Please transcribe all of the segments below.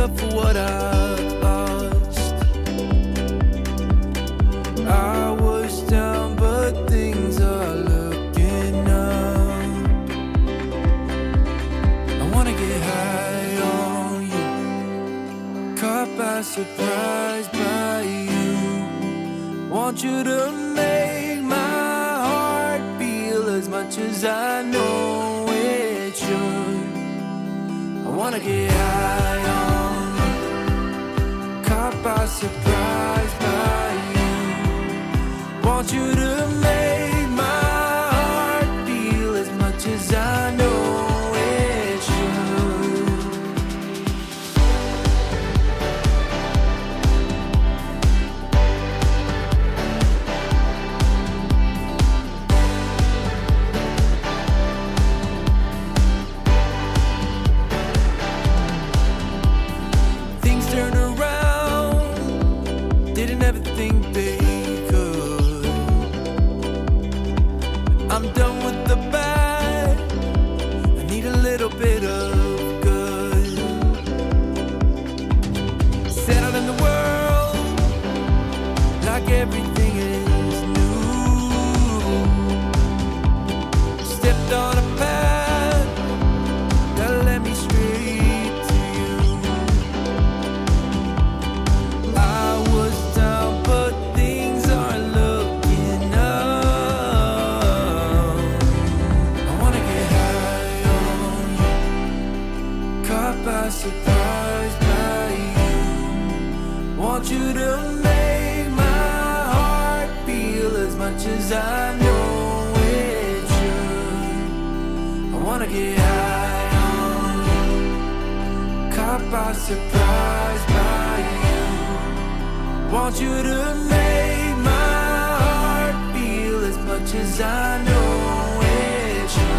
up for what I've lost. I was down, but things are looking up. I wanna get high on you, caught by surprise by you. Want you to make my heart feel as much as I know it should. I wanna get high on you, caught by surprise by you. Want you to make my heart feel as much as I know it should. Things turned around, didn't ever think they could. I'm done with the bad, I need a little bit of good. Settled in the world, like everything is new. Stepped on a path that led me straight to you. I was down, but things are looking up. I wanna get high on you, caught by surprise by you. Want you to make my heart feel as much as I know it should. I wanna get high on you, caught by surprise by you. Want you to make my heart feel as much as I know it should.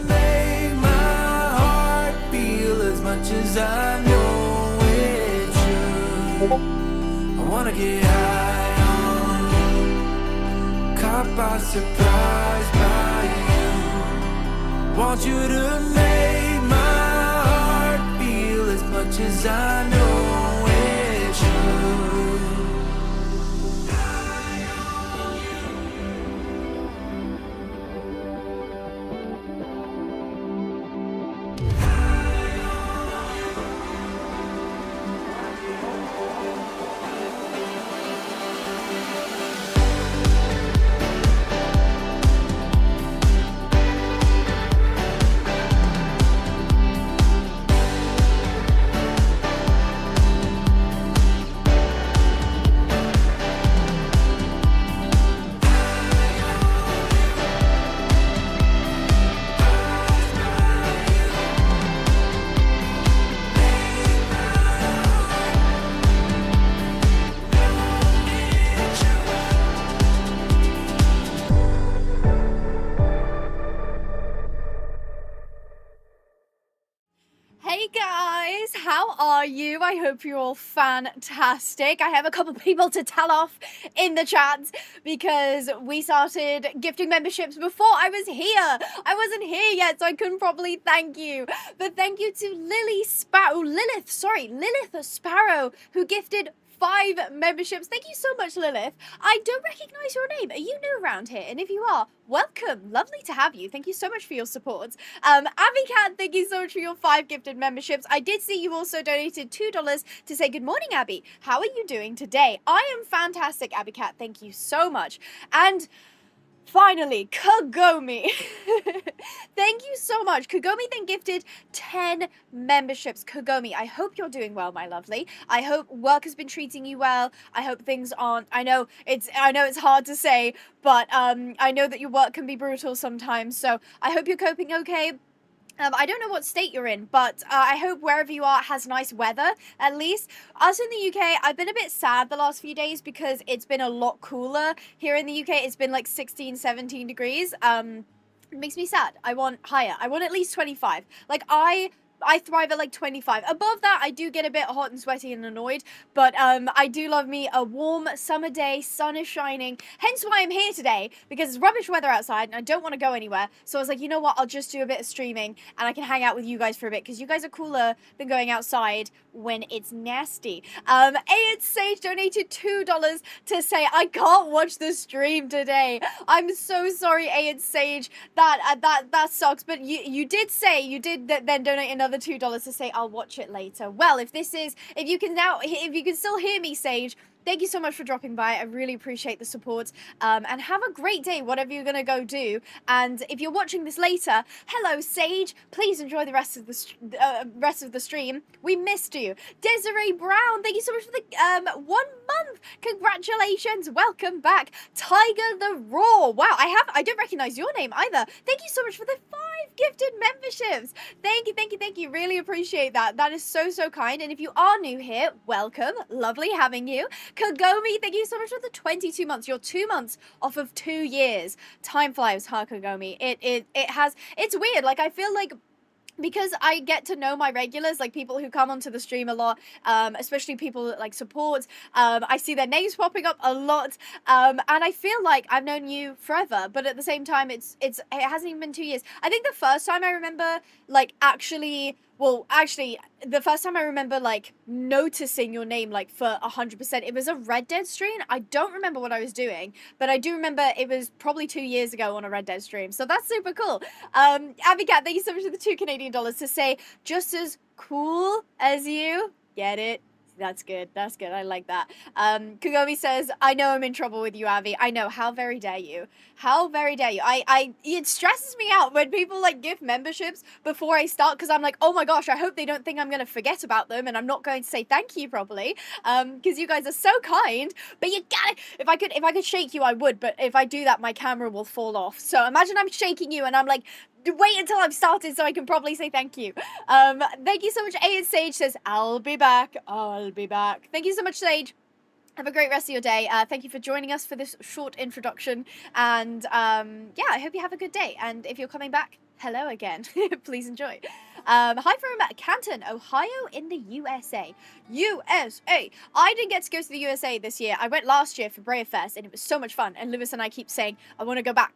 Make my heart feel as much as I know it should. I wanna get high on you, caught by surprise by you. Want you to make my heart feel as much as I know it should. Hey guys, how are you? I hope you're all fantastic. I have a couple people to tell off in the chat because we started gifting memberships before I was here. I wasn't here yet, so I couldn't properly thank you. But thank you to Lilith Sparrow, who gifted 5 memberships. Thank you so much, Lilith. I don't recognize your name. Are you new around here? And if you are, welcome. Lovely to have you. Thank you so much for your support. Abby Cat, thank you so much for your 5 gifted memberships. I did see you also donated $2 to say good morning, Abby. How are you doing today? I am fantastic, Abby Cat. Thank you so much. And finally, Kagomi. Thank you so much. Kagomi then gifted 10 memberships. Kagomi, I hope you're doing well, my lovely. I hope work has been treating you well. I hope things aren't. I know it's hard to say, but I know that your work can be brutal sometimes. So I hope you're coping okay. I don't know what state you're in, but I hope wherever you are has nice weather, at least. Us in the UK, I've been a bit sad the last few days because it's been a lot cooler. Here in the UK, it's been like 16, 17 degrees. It makes me sad. I want higher. I want at least 25. Like, I thrive at like 25. Above that, I do get a bit hot and sweaty and annoyed, but I do love me a warm summer day, sun is shining, hence why I'm here today, because it's rubbish weather outside and I don't want to go anywhere, so I was like, you know what, I'll just do a bit of streaming and I can hang out with you guys for a bit, because you guys are cooler than going outside when it's nasty. And Sage donated $2 to say, I can't watch the stream today. I'm so sorry, and Sage, that sucks, but you did then donate another $2 to say I'll watch it later. Well, if you can still hear me, Sage, thank you so much for dropping by. I really appreciate the support. And have a great day, whatever you're gonna go do. And if you're watching this later, hello, Sage. Please enjoy the rest of the stream. We missed you. Desiree Brown, thank you so much for the 1 month. Congratulations. Welcome back. Tiger the Raw. Wow, I don't recognize your name either. Thank you so much for the 5 gifted memberships. Thank you. Really appreciate that. That is so kind. And if you are new here, welcome. Lovely having you. Kagomi, thank you so much for the 22 months. You're 2 months off of 2 years. Time flies, huh, Kagomi? It's weird. Like, I feel like, because I get to know my regulars, like people who come onto the stream a lot, especially people that like support, I see their names popping up a lot, and I feel like I've known you forever, but at the same time, it hasn't even been 2 years. I think the first time I remember, like, the first time I remember, like, noticing your name, like, for 100%, it was a Red Dead stream. I don't remember what I was doing, but I do remember it was probably 2 years ago on a Red Dead stream, so that's super cool. Abigail, thank you so much for the $2 Canadian to say, just as cool as you. Get it? That's good. I like that. Kagomi says, I know I'm in trouble with you, Avi. I know. How very dare you? It stresses me out when people, like, give memberships before I start, because I'm like, oh my gosh, I hope they don't think I'm going to forget about them and I'm not going to say thank you properly, because you guys are so kind, but you gotta, if I could shake you, I would, but if I do that, my camera will fall off. So imagine I'm shaking you and I'm like, wait until I've started so I can probably say thank you. Thank you so much. Sage says, I'll be back. Thank you so much, Sage. Have a great rest of your day. Thank you for joining us for this short introduction. And yeah, I hope you have a good day. And if you're coming back, hello again. Please enjoy. Hi from Canton, Ohio in the USA. I didn't get to go to the USA this year. I went last year for Brave Fest and it was so much fun. And Lewis and I keep saying, I want to go back.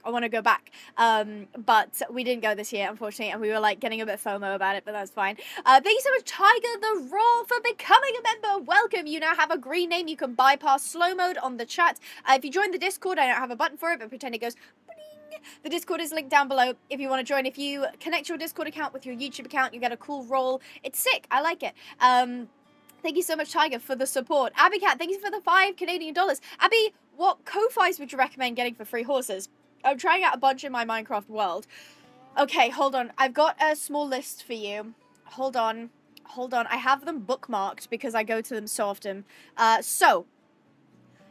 But we didn't go this year, unfortunately. And we were like getting a bit FOMO about it, but that's fine. Thank you so much, Tiger the Raw, for becoming a member. Welcome. You now have a green name. You can bypass slow mode on the chat. If you join the Discord, I don't have a button for it, but pretend it goes the Discord is linked down below if you want to join. If you connect your Discord account with your YouTube account, you get a cool role. It's sick. I like it. Thank you so much, Tiger, for the support. Abby Cat, thank you for the $5 Canadian. Abby, what Ko-Fis would you recommend getting for free horses? I'm trying out a bunch in my Minecraft world. Okay, hold on. I've got a small list for you. Hold on. I have them bookmarked because I go to them so often. So,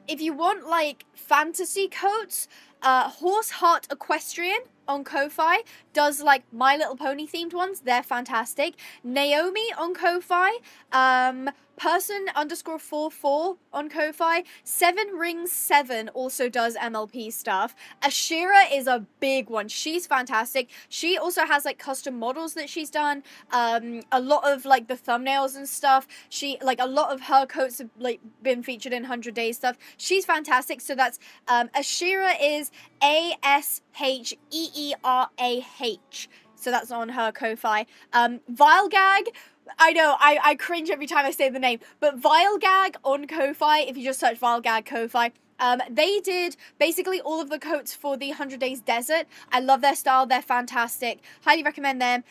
if you want, like, fantasy coats, Horse Heart Equestrian on Ko-Fi does, like, My Little Pony themed ones. They're fantastic. Naomi on Ko-Fi. Person_44 on Ko-Fi. 7 Rings 7 also does MLP stuff. Ashira is a big one. She's fantastic. She also has, like, custom models that she's done. A lot of, like, the thumbnails and stuff. A lot of her coats have, like, been featured in 100 Days stuff. She's fantastic. So that's, Ashira is ASHEERAH. So that's on her Ko-Fi. Vilegag, I know, I cringe every time I say the name, but Vilegag on Ko-Fi, if you just search Vilegag Ko-Fi, they did basically all of the coats for the 100 Days Desert. I love their style. They're fantastic. Highly recommend them.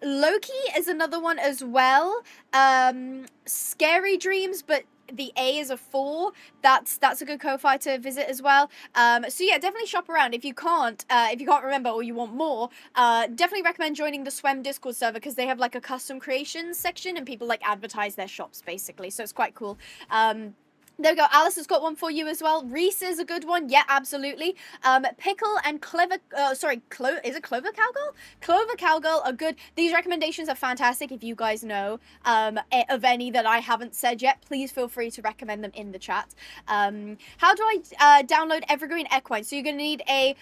Loki is another one as well. Scary Dreams, but the A is a 4, that's a good Ko-Fi to visit as well. So yeah, definitely shop around. If you can't remember or you want more, definitely recommend joining the Swem Discord server because they have like a custom creations section and people like advertise their shops basically. So it's quite cool. There we go. Alice has got one for you as well. Reese is a good one. Yeah, absolutely. Pickle and Clover... is it Clover Cowgirl? Clover Cowgirl are good. These recommendations are fantastic. If you guys know of any that I haven't said yet, please feel free to recommend them in the chat. How do I download Evergreen Equine? So you're going to need a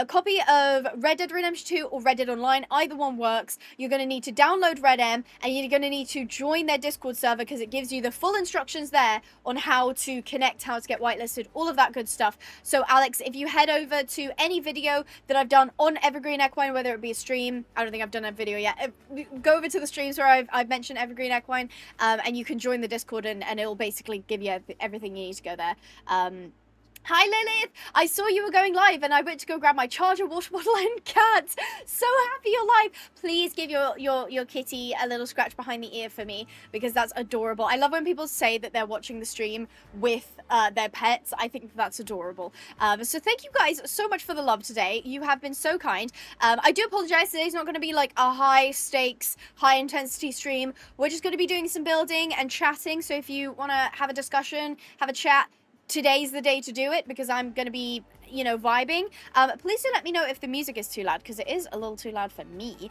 copy of Red Dead Redemption 2 or Red Dead Online. Either one works. You're going to need to download RedM and you're going to need to join their Discord server because it gives you the full instructions there on how to connect, how to get whitelisted, all of that good stuff. So Alex, if you head over to any video that I've done on Evergreen Equine, whether it be a stream, I don't think I've done a video yet, go over to the streams where I've mentioned Evergreen Equine, and you can join the Discord and it'll basically give you everything you need to go there. Hi Lilith! I saw you were going live and I went to go grab my charger, water bottle and cat. So happy you're live. Please give your kitty a little scratch behind the ear for me because that's adorable. I love when people say that they're watching the stream with their pets. I think that's adorable. So thank you guys so much for the love today. You have been so kind. I do apologize. Today's not going to be like a high stakes, high intensity stream. We're just going to be doing some building and chatting. So if you want to have a discussion, have a chat, today's the day to do it because I'm going to be, you know, vibing. Please do let me know if the music is too loud because it is a little too loud for me.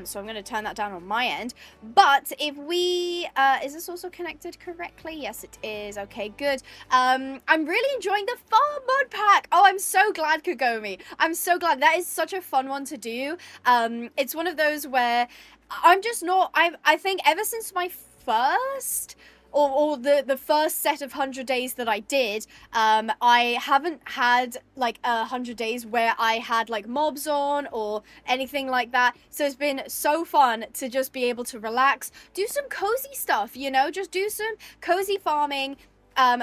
So I'm going to turn that down on my end. But if we, is this also connected correctly? Yes, it is. Okay, good. I'm really enjoying the farm mod pack. Oh, I'm so glad, Kagomi. I'm so glad. That is such a fun one to do. It's one of those where I'm just not, I think ever since my first... Or the first set of 100 days that I did, I haven't had like 100 days where I had like mobs on or anything like that. So it's been so fun to just be able to relax, do some cozy stuff, you know, just do some cozy farming,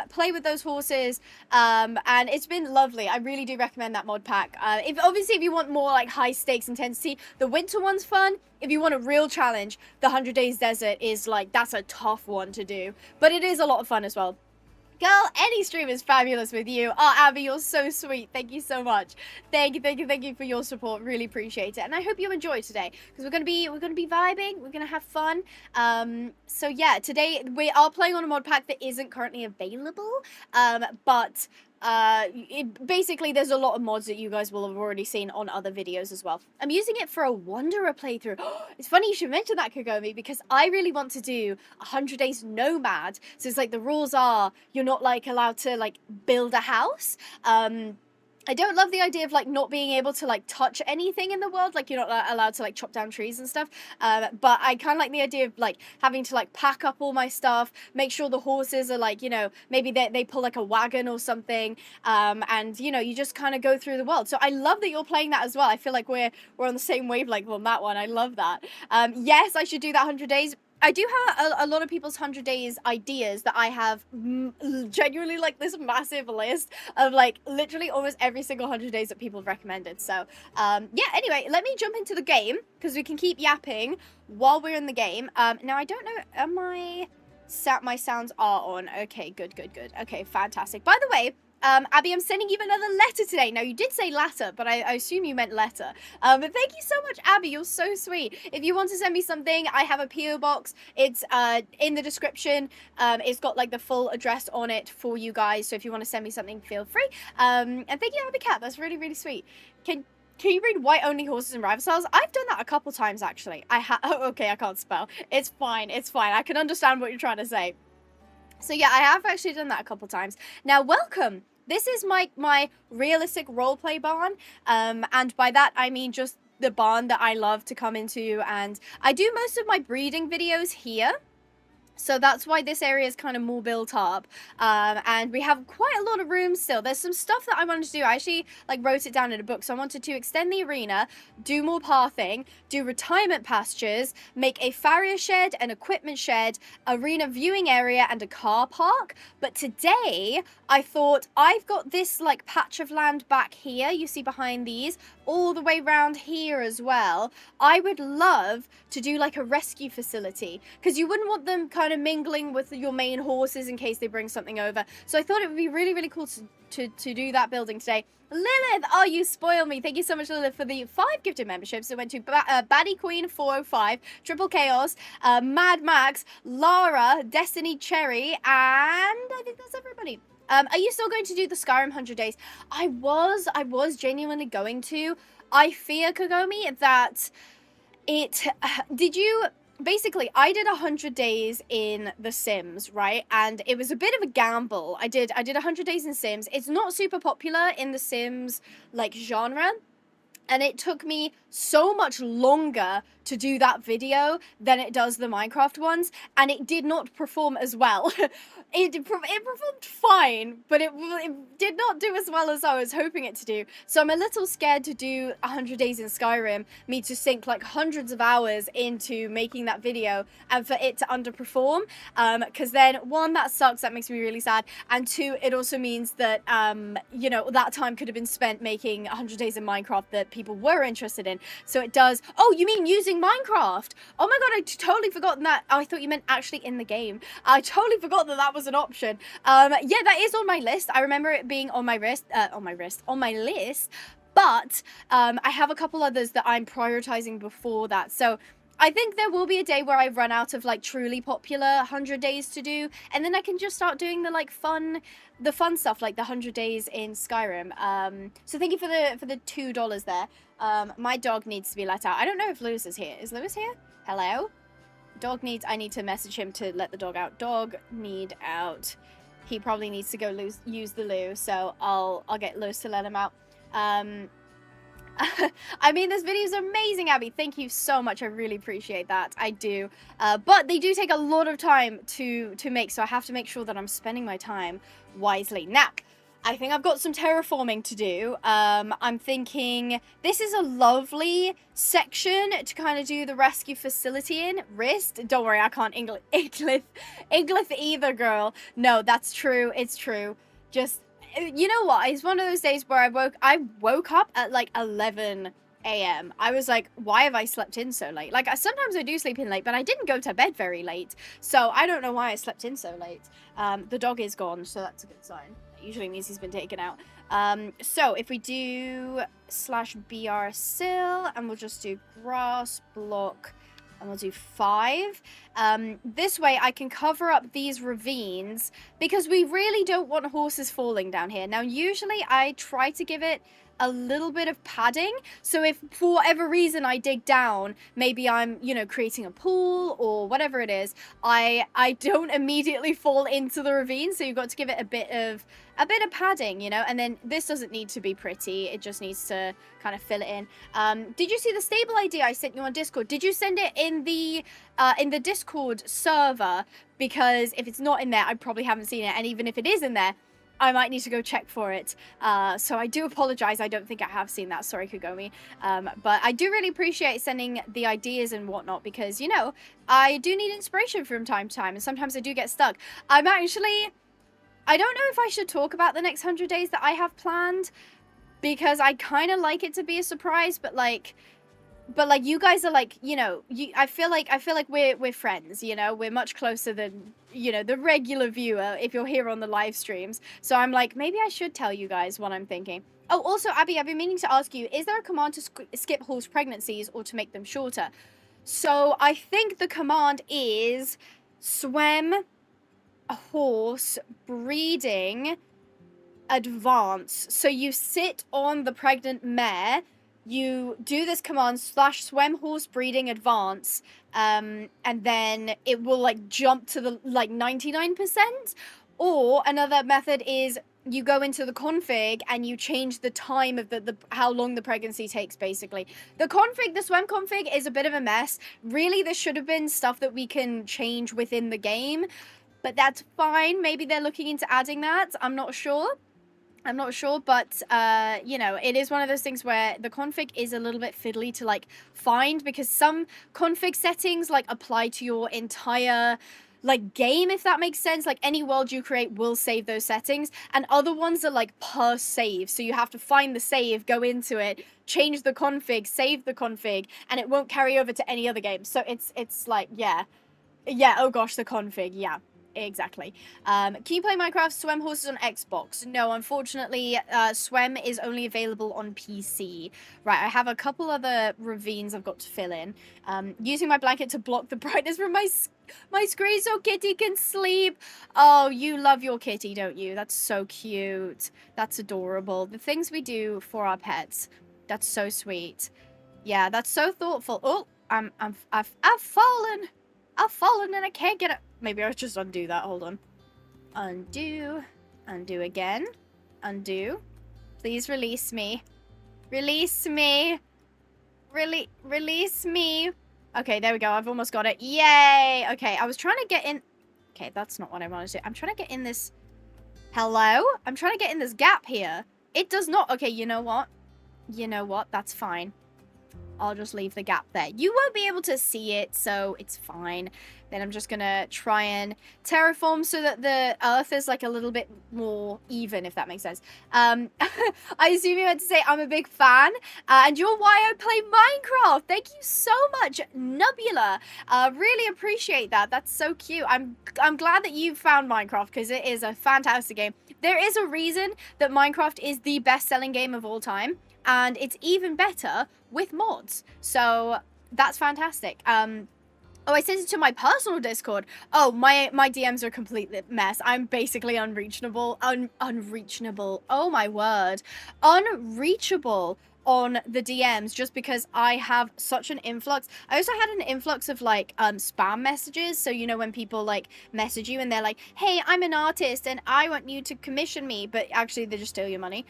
play with those horses, and it's been lovely. I really do recommend that mod pack. If you want more like high stakes intensity, the winter one's fun. If you want a real challenge, the 100 Days Desert is like, that's a tough one to do, but it is a lot of fun as well. Girl, any stream is fabulous with you. Oh, Abby, you're so sweet. Thank you so much. Thank you for your support. Really appreciate it. And I hope you enjoy today because we're gonna be vibing. We're gonna have fun. So yeah, today we are playing on a mod pack that isn't currently available. But basically there's a lot of mods that you guys will have already seen on other videos as well. I'm using it for a Wanderer playthrough. It's funny you should mention that, Kagomi, because I really want to do 100 Days Nomad. So it's like the rules are you're not like allowed to like build a house. I don't love the idea of like not being able to like touch anything in the world, like you're not allowed to like chop down trees and stuff, but I kind of like the idea of like having to like pack up all my stuff, make sure the horses are like, you know, maybe they pull like a wagon or something, and you know, you just kind of go through the world. So I love that you're playing that as well. I feel like we're on the same wavelength on that one. I love that. Yes, I should do that 100 days. I do have a lot of people's 100 days ideas that I have genuinely like this massive list of like literally almost every single 100 days that people have recommended. So yeah, anyway, let me jump into the game because we can keep yapping while we're in the game. Now I don't know, my sounds are on. Okay, good. Okay, fantastic. By the way, Abby, I'm sending you another letter today. Now, you did say latter, but I assume you meant letter. But thank you so much, Abby. You're so sweet. If you want to send me something, I have a P.O. box. It's in the description. It's got like the full address on it for you guys. So if you want to send me something, feel free. And thank you, Abby Cat. That's really, really sweet. Can you read White Only Horses and Rival Styles? I've done that a couple times, actually. Oh, okay, I can't spell. It's fine. I can understand what you're trying to say. So yeah, I have actually done that a couple times. Now, welcome. This is my realistic roleplay barn, and by that I mean just the barn that I love to come into, and I do most of my breeding videos here. So that's why this area is kind of more built up, and we have quite a lot of room still. There's some stuff that I wanted to do. I actually like wrote it down in a book. So I wanted to extend the arena, do more pathing, do retirement pastures, make a farrier shed, an equipment shed, arena viewing area, and a car park. But today I thought I've got this like patch of land back here, you see behind these, all the way around here as well. I would love to do like a rescue facility because you wouldn't want them kind kind of mingling with your main horses in case they bring something over. So I thought it would be really, really cool to do that building today. Lilith, oh, you spoil me. Thank you so much, Lilith, for the 5 gifted memberships. It went to Baddie Queen 405, Triple Chaos, Mad Max, Lara, Destiny Cherry, and I think that's everybody. Are you still going to do the Skyrim 100 days? I was genuinely going to. I fear, Kagome, that did you... Basically, I did 100 days in The Sims, right? And it was a bit of a gamble. I did 100 days in Sims. It's not super popular in the Sims, like, genre. And it took me so much longer to do that video than it does the Minecraft ones. And it did not perform as well. It performed fine, but it did not do as well as I was hoping it to do. So I'm a little scared to do 100 days in Skyrim, me to sink like hundreds of hours into making that video and for it to underperform. Because then, one, that sucks, that makes me really sad. And two, it also means that, you know, that time could have been spent making 100 days in Minecraft that people were interested in. So it does. Oh, you mean using Minecraft? Oh my god, I totally forgotten that. Oh, I thought you meant actually in the game. I totally forgot that that was an option. Yeah, that is on my list. I remember it being on my list. But I have a couple others that I'm prioritizing before that. So I think there will be a day where I run out of like truly popular 100 days to do, and then I can just start doing the like fun stuff like the 100 days in Skyrim. So thank you for the $2 there. My dog needs to be let out. I don't know if Lewis is here. Is Lewis here? Hello? Dog needs... I need to message him to let the dog out. Dog need out. He probably needs to go use the loo, so I'll get Lewis to let him out. I mean, this video is amazing, Abby. Thank you so much. I really appreciate that. I do. But they do take a lot of time to make, so I have to make sure that I'm spending my time wisely. Now, I think I've got some terraforming to do. I'm thinking this is a lovely section to kind of do the rescue facility in. Don't worry, I can't English either, girl. No, that's true. It's true. Just... You know what? It's one of those days where I woke up at like 11 a.m. I was like, why have I slept in so late? Like, sometimes I do sleep in late, but I didn't go to bed very late. So I don't know why I slept in so late. The dog is gone, so that's a good sign. It usually means he's been taken out. So if we do /br sil, and we'll just do grass block, and we'll do 5. This way I can cover up these ravines because we really don't want horses falling down here. Now, usually I try to give it a little bit of padding. So if for whatever reason I dig down, maybe I'm, you know, creating a pool or whatever it is, I don't immediately fall into the ravine. So you've got to give it a bit of padding, you know, and then this doesn't need to be pretty. It just needs to kind of fill it in. Did you see the stable idea I sent you on Discord? Did you send it in the Discord server? Because if it's not in there, I probably haven't seen it. And even if it is in there, I might need to go check for it. So I do apologize. I don't think I have seen that. Sorry, Kagome. But I do really appreciate sending the ideas and whatnot because, you know, I do need inspiration from time to time. And sometimes I do get stuck. I don't know if I should talk about the next 100 days that I have planned because I kind of like it to be a surprise, but like you guys are like, you know, I feel like we're friends, you know, we're much closer than, you know, the regular viewer if you're here on the live streams. So I'm like, maybe I should tell you guys what I'm thinking. Oh, also, Abby, I've been meaning to ask you, is there a command to skip horse pregnancies or to make them shorter? So I think the command is swem horse breeding advance. So you sit on the pregnant mare, you do this command /swem horse breeding advance, and then it will like jump to the like 99%. Or another method is you go into the config and you change the time of the how long the pregnancy takes, basically. The swem config is a bit of a mess. Really, there should have been stuff that we can change within the game, but that's fine. Maybe they're looking into adding that. I'm not sure, but, you know, it is one of those things where the config is a little bit fiddly to, like, find, because some config settings, like, apply to your entire, like, game, if that makes sense. Like, any world you create will save those settings, and other ones are, like, per save, so you have to find the save, go into it, change the config, save the config, and it won't carry over to any other game. So it's like, yeah. Yeah, oh gosh, the config, yeah. Exactly. Can you play Minecraft Swem Horses on Xbox? No, unfortunately, Swem is only available on PC. Right, I have a couple other ravines I've got to fill in. Using my blanket to block the brightness from my screen so Kitty can sleep. Oh, you love your kitty, don't you? That's so cute. That's adorable. The things we do for our pets. That's so sweet. Yeah, that's so thoughtful. Oh, I've fallen. I've fallen and I can't get it. Maybe I'll just undo that. Hold on. Undo. Undo again. Undo. Please release me. Release me. Release me. Okay, there we go. I've almost got it. Yay. Okay, I was trying to get in. Okay, that's not what I wanted to do. I'm trying to get in this. Hello? I'm trying to get in this gap here. It does not. Okay, you know what? You know what? That's fine. I'll just leave the gap there. You won't be able to see it, so it's fine. Then I'm just gonna try and terraform so that the earth is like a little bit more even, if that makes sense. I assume you meant to say I'm a big fan, and you're why I play Minecraft. Thank you so much, Nubula. Really appreciate that. That's so cute. I'm glad that you found Minecraft because it is a fantastic game. There is a reason that Minecraft is the best-selling game of all time. And it's even better with mods. So that's fantastic. Oh, I sent it to my personal Discord. Oh, my DMs are a complete mess. I'm basically unreachable. Unreachable. Oh my word. Unreachable on the DMs just because I have such an influx. I also had an influx of like spam messages. So you know when people like message you and they're like, hey, I'm an artist and I want you to commission me, but actually they just steal your money,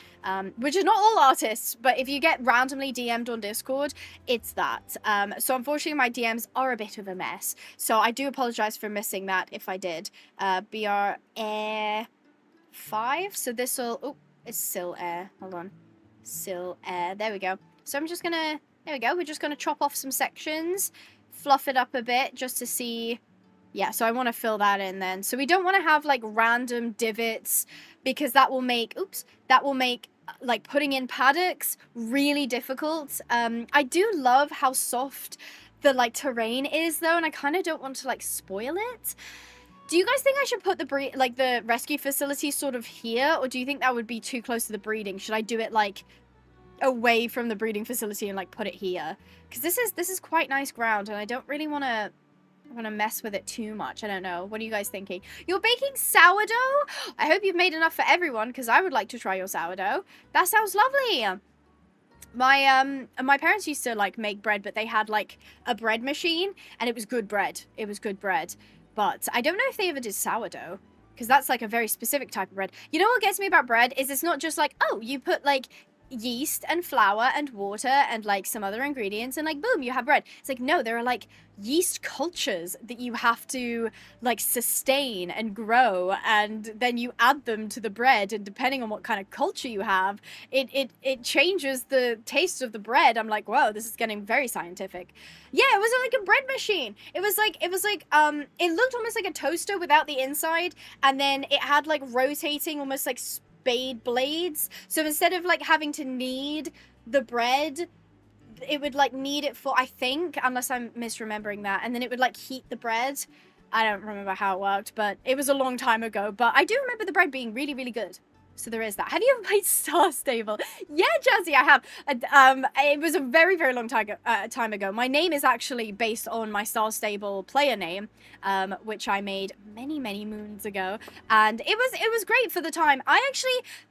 which is not all artists, but if you get randomly DM'd on Discord, it's that. So unfortunately my DMs are a bit of a mess, so I do apologize for missing that if I did. BR Air 5, so this will, oh, it's still air, hold on. Still air. There we go. So I'm just gonna, there we go. We're just gonna chop off some sections, fluff it up a bit just to see. Yeah, so I want to fill that in then. So we don't want to have like random divots because that will make, oops, that will make like putting in paddocks really difficult. I do love how soft the like terrain is though, and I kind of don't want to like spoil it. Do you guys think I should put the rescue facility sort of here, or do you think that would be too close to the breeding? Should I do it like away from the breeding facility and like put it here? Because this is quite nice ground, and I don't really want to mess with it too much. I don't know. What are you guys thinking? You're baking sourdough? I hope you've made enough for everyone, because I would like to try your sourdough. That sounds lovely. My parents used to like make bread, but they had like a bread machine, and it was good bread. It was good bread. But I don't know if they ever did sourdough, because that's like a very specific type of bread. You know what gets me about bread is it's not just like, oh, you put like yeast and flour and water and like some other ingredients and like boom, you have bread. It's like, no, there are like yeast cultures that you have to like sustain and grow, and then you add them to the bread, and depending on what kind of culture you have, it changes the taste of the bread. I'm like, whoa, this is getting very scientific. Yeah, it was like a bread machine. It it looked almost like a toaster without the inside, and then it had like rotating almost like spade blades. So instead of like having to knead the bread, it would like knead it for, I think, unless I'm misremembering that, and then it would like heat the bread. I don't remember how it worked, but it was a long time ago. But I do remember the bread being really, really good. So there is that. Have you ever played Star Stable? Yeah, Jazzy, I have. It was a very, very long time ago. My name is actually based on my Star Stable player name, which I made many, many moons ago. And it was great for the time.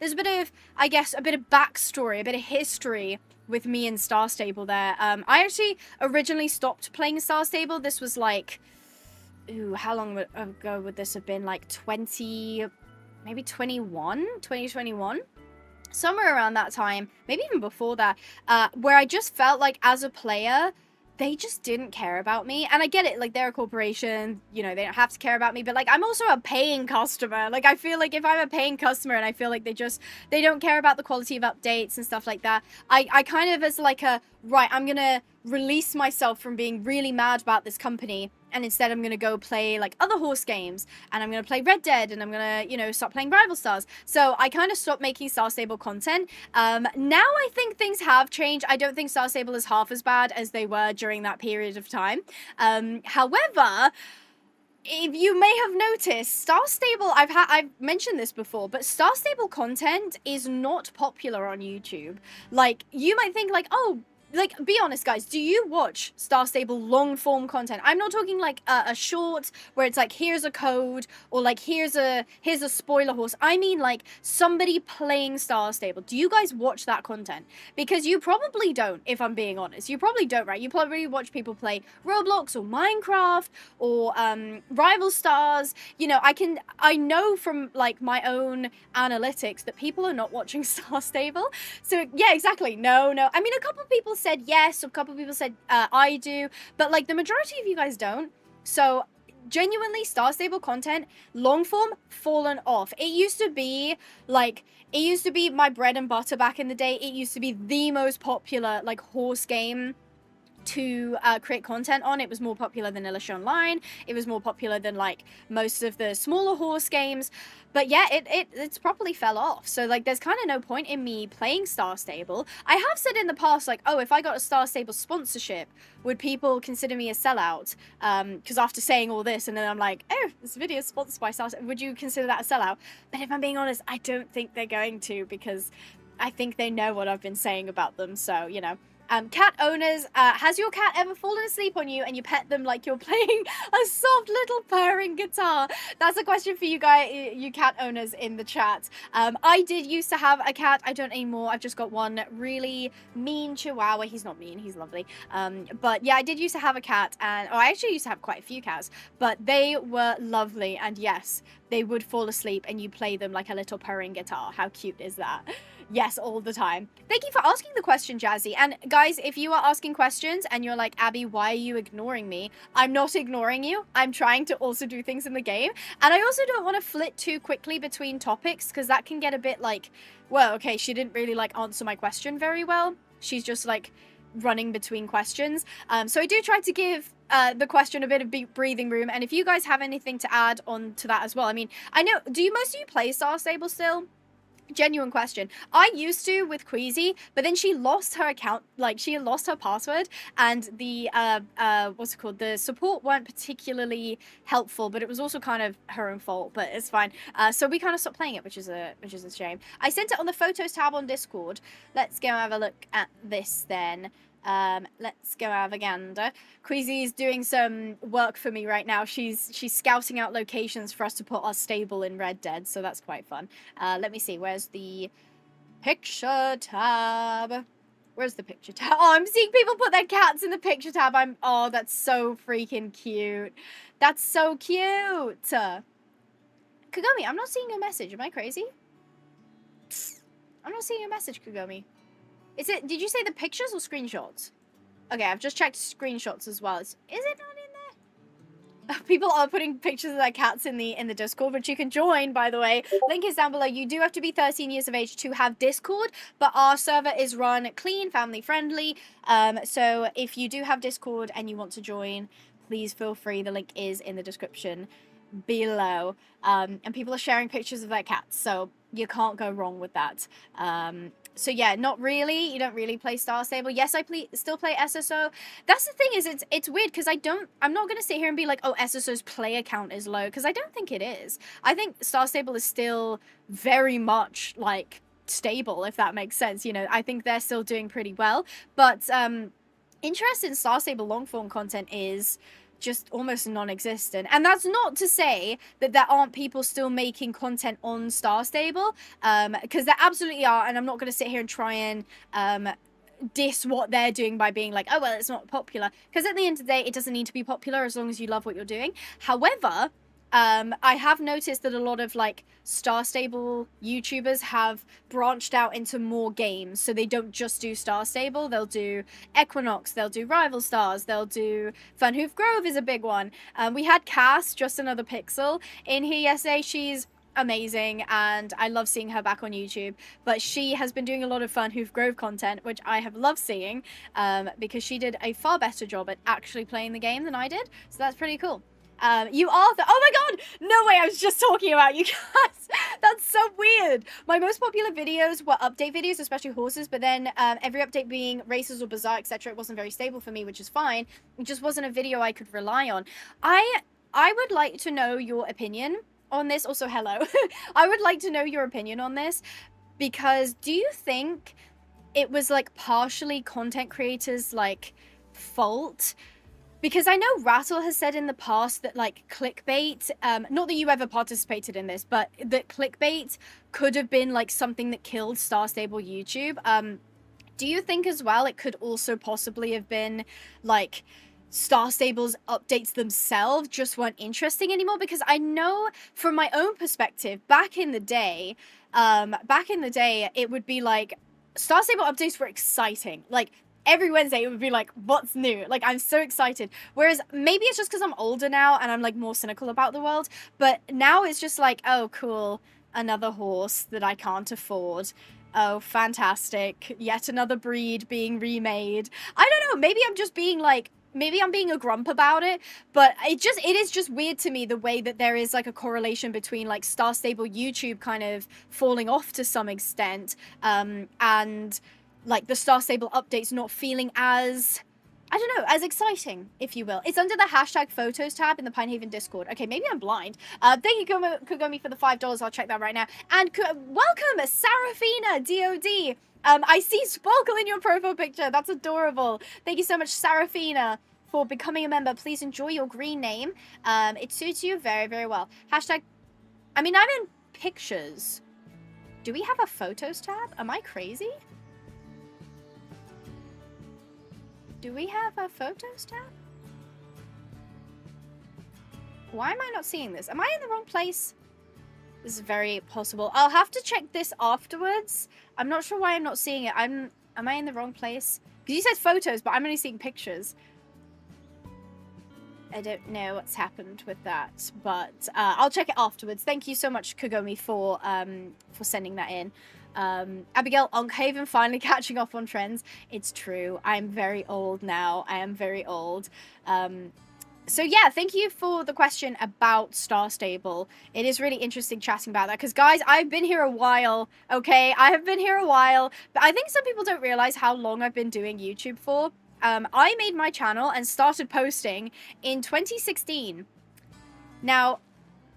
There's a bit of, I guess, a bit of backstory, a bit of history with me and Star Stable there. I actually originally stopped playing Star Stable. This was like, ooh, how long ago would this have been? Like 2021, somewhere around that time, maybe even before that, where I just felt like as a player, they just didn't care about me. And I get it, like, they're a corporation, you know, they don't have to care about me, but like, I'm also a paying customer. Like, I feel like if I'm a paying customer and I feel like they don't care about the quality of updates and stuff like that, I kind of, as like right, I'm gonna release myself from being really mad about this company, and instead I'm gonna go play like other horse games, and I'm gonna play Red Dead, and I'm gonna, you know, stop playing Rival Stars. So I kind of stopped making Star Stable content. Now I think things have changed. I don't think Star Stable is half as bad as they were during that period of time. However, if you may have noticed, Star Stable, I've mentioned this before, but Star Stable content is not popular on YouTube. Like, you might think like, oh, like, be honest, guys, do you watch Star Stable long form content? I'm not talking like a short where it's like, here's a code, or like, here's a spoiler horse. I mean like somebody playing Star Stable. Do you guys watch that content? Because you probably don't, if I'm being honest. You probably don't, right? You probably watch people play Roblox or Minecraft or Rival Stars. You know, I know from like my own analytics that people are not watching Star Stable. So yeah, exactly. No. I mean, a couple of people said yes, a couple of people said I do, but like the majority of you guys don't. So genuinely, Star Stable content, long form, fallen off. It used to be my bread and butter back in the day. It used to be the most popular like horse game to create content on. It was more popular than Elish Online. It was more popular than like most of the smaller horse games. But yeah, it's properly fell off. So like there's kind of no point in me playing Star Stable. I have said in the past like, oh, if I got a Star Stable sponsorship, would people consider me a sellout? Because after saying all this and then I'm like, oh, this video is sponsored by Star Stable, would you consider that a sellout? But if I'm being honest, I don't think they're going to, because I think they know what I've been saying about them. So, you know. Cat owners, has your cat ever fallen asleep on you and you pet them like you're playing a soft little purring guitar? That's a question for you guys, you cat owners in the chat. I did used to have a cat. I don't anymore. I've just got one really mean chihuahua. He's not mean. He's lovely. But yeah, I did used to have a cat, and I actually used to have quite a few cats, but they were lovely. And yes, they would fall asleep and you play them like a little purring guitar. How cute is that? Yes, all the time. Thank you for asking the question, Jazzy. And guys, if you are asking questions and you're like, Abby, why are you ignoring me? I'm not ignoring you. I'm trying to also do things in the game. And I also don't want to flit too quickly between topics, because that can get a bit like, well, okay, she didn't really like answer my question very well. She's just like running between questions. So I do try to give the question a bit of breathing room. And if you guys have anything to add on to that as well, I mean, I know, do most of you play Star Stable still? Genuine question. I used to with Queasy, but then she lost her account, like she lost her password, and the what's it called, the support weren't particularly helpful, but it was also kind of her own fault, but it's fine. So we kind of stopped playing it, which is a shame. I sent it on the photos tab on Discord. Let's go have a look at this then. Let's go have a gander. Queasy's doing some work for me right now. She's scouting out locations for us to put our stable in Red Dead, so that's quite fun. Let me see, where's the picture tab? Where's the picture tab? Oh, I'm seeing people put their cats in the picture tab. Oh, that's so freaking cute. That's so cute. Kagami, I'm not seeing your message. Am I crazy? I'm not seeing your message, Kagami. Did you say the pictures or screenshots? Okay, I've just checked screenshots as well. Is it not in there? People are putting pictures of their cats in the Discord, which you can join, by the way. Link is down below. You do have to be 13 years of age to have Discord, but our server is run clean, family friendly. So if you do have Discord and you want to join, please feel free. The link is in the description below. And people are sharing pictures of their cats, so you can't go wrong with that. So yeah, not really. You don't really play Star Stable. Yes, I still play SSO. That's the thing, is it's weird, because I'm not going to sit here and be like, oh, SSO's player count is low, because I don't think it is. I think Star Stable is still very much like stable, if that makes sense. You know, I think they're still doing pretty well, but interest in Star Stable long form content is just almost non-existent. And that's not to say that there aren't people still making content on Star Stable, because there absolutely are, and I'm not going to sit here and try and diss what they're doing by being like, oh, well, it's not popular, because at the end of the day, it doesn't need to be popular as long as you love what you're doing. However, I have noticed that a lot of like Star Stable YouTubers have branched out into more games, so they don't just do Star Stable. They'll do Equinox, they'll do Rival Stars, they'll do Funhoof Grove is a big one. We had Cass, just another pixel, in here yesterday. She's amazing, and I love seeing her back on YouTube, but she has been doing a lot of Funhoof Grove content, which I have loved seeing, because she did a far better job at actually playing the game than I did, so that's pretty cool. You are oh my god, no way, I was just talking about you guys. That's so weird. My most popular videos were update videos, especially horses, but then every update being races or bazaar, etc., it wasn't very stable for me, which is fine. It just wasn't a video I could rely on. I would like to know your opinion on this. Also, hello. I would like to know your opinion on this, because do you think it was like partially content creators like fault? Because I know Rattle has said in the past that like clickbait, not that you ever participated in this, but that clickbait could have been like something that killed Star Stable YouTube. Do you think as well it could also possibly have been like Star Stable's updates themselves just weren't interesting anymore? Because I know from my own perspective, back in the day, it would be like Star Stable updates were exciting. Like every Wednesday it would be like, what's new? Like, I'm so excited. Whereas maybe it's just because I'm older now and I'm like more cynical about the world. But now it's just like, oh, cool. Another horse that I can't afford. Oh, fantastic. Yet another breed being remade. I don't know. Maybe I'm just being like, maybe I'm being a grump about it, but it is just weird to me the way that there is like a correlation between like Star Stable YouTube kind of falling off to some extent, and like the Star Stable updates not feeling as, I don't know, as exciting, if you will. It's under the hashtag photos tab in the Pinehaven Discord. Okay, maybe I'm blind. Thank you, Kagome, for the $5. I'll check that right now. And welcome, Sarafina DOD. I see Sparkle in your profile picture. That's adorable. Thank you so much, Sarafina, for becoming a member. Please enjoy your green name. It suits you very, very well. Hashtag, I mean, I'm in pictures. Do we have a photos tab? Am I crazy? Do we have a photos tab? Why am I not seeing this? Am I in the wrong place? This is very possible. I'll have to check this afterwards. I'm not sure why I'm not seeing it. Am I in the wrong place? Because you said photos, but I'm only seeing pictures. I don't know what's happened with that, but I'll check it afterwards. Thank you so much, Kagome, for sending that in. Abigail Pinehaven finally catching up on trends. It's true. I'm very old now. I am very old. So yeah, thank you for the question about Star Stable. It is really interesting chatting about that because, guys, I've been here a while, okay? I have been here a while, but I think some people don't realize how long I've been doing YouTube for. I made my channel and started posting in 2016. Now,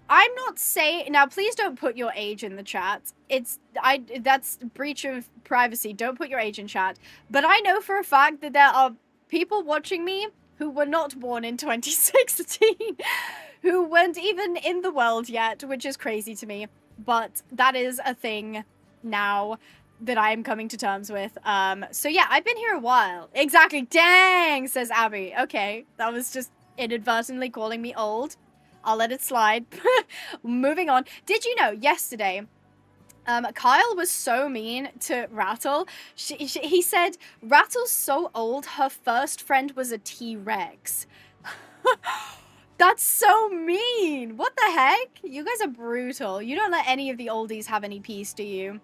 I'm not saying... Now, please don't put your age in the chat. That's breach of privacy. Don't put your age in chat. But I know for a fact that there are people watching me who were not born in 2016, who weren't even in the world yet, which is crazy to me. But that is a thing now that I am coming to terms with. So yeah, I've been here a while. Exactly. Dang, says Abby. Okay, that was just inadvertently calling me old. I'll let it slide. Moving on. Did you know yesterday, Kyle was so mean to Rattle. He said, Rattle's so old, her first friend was a T-Rex. That's so mean. What the heck? You guys are brutal. You don't let any of the oldies have any peace, do you?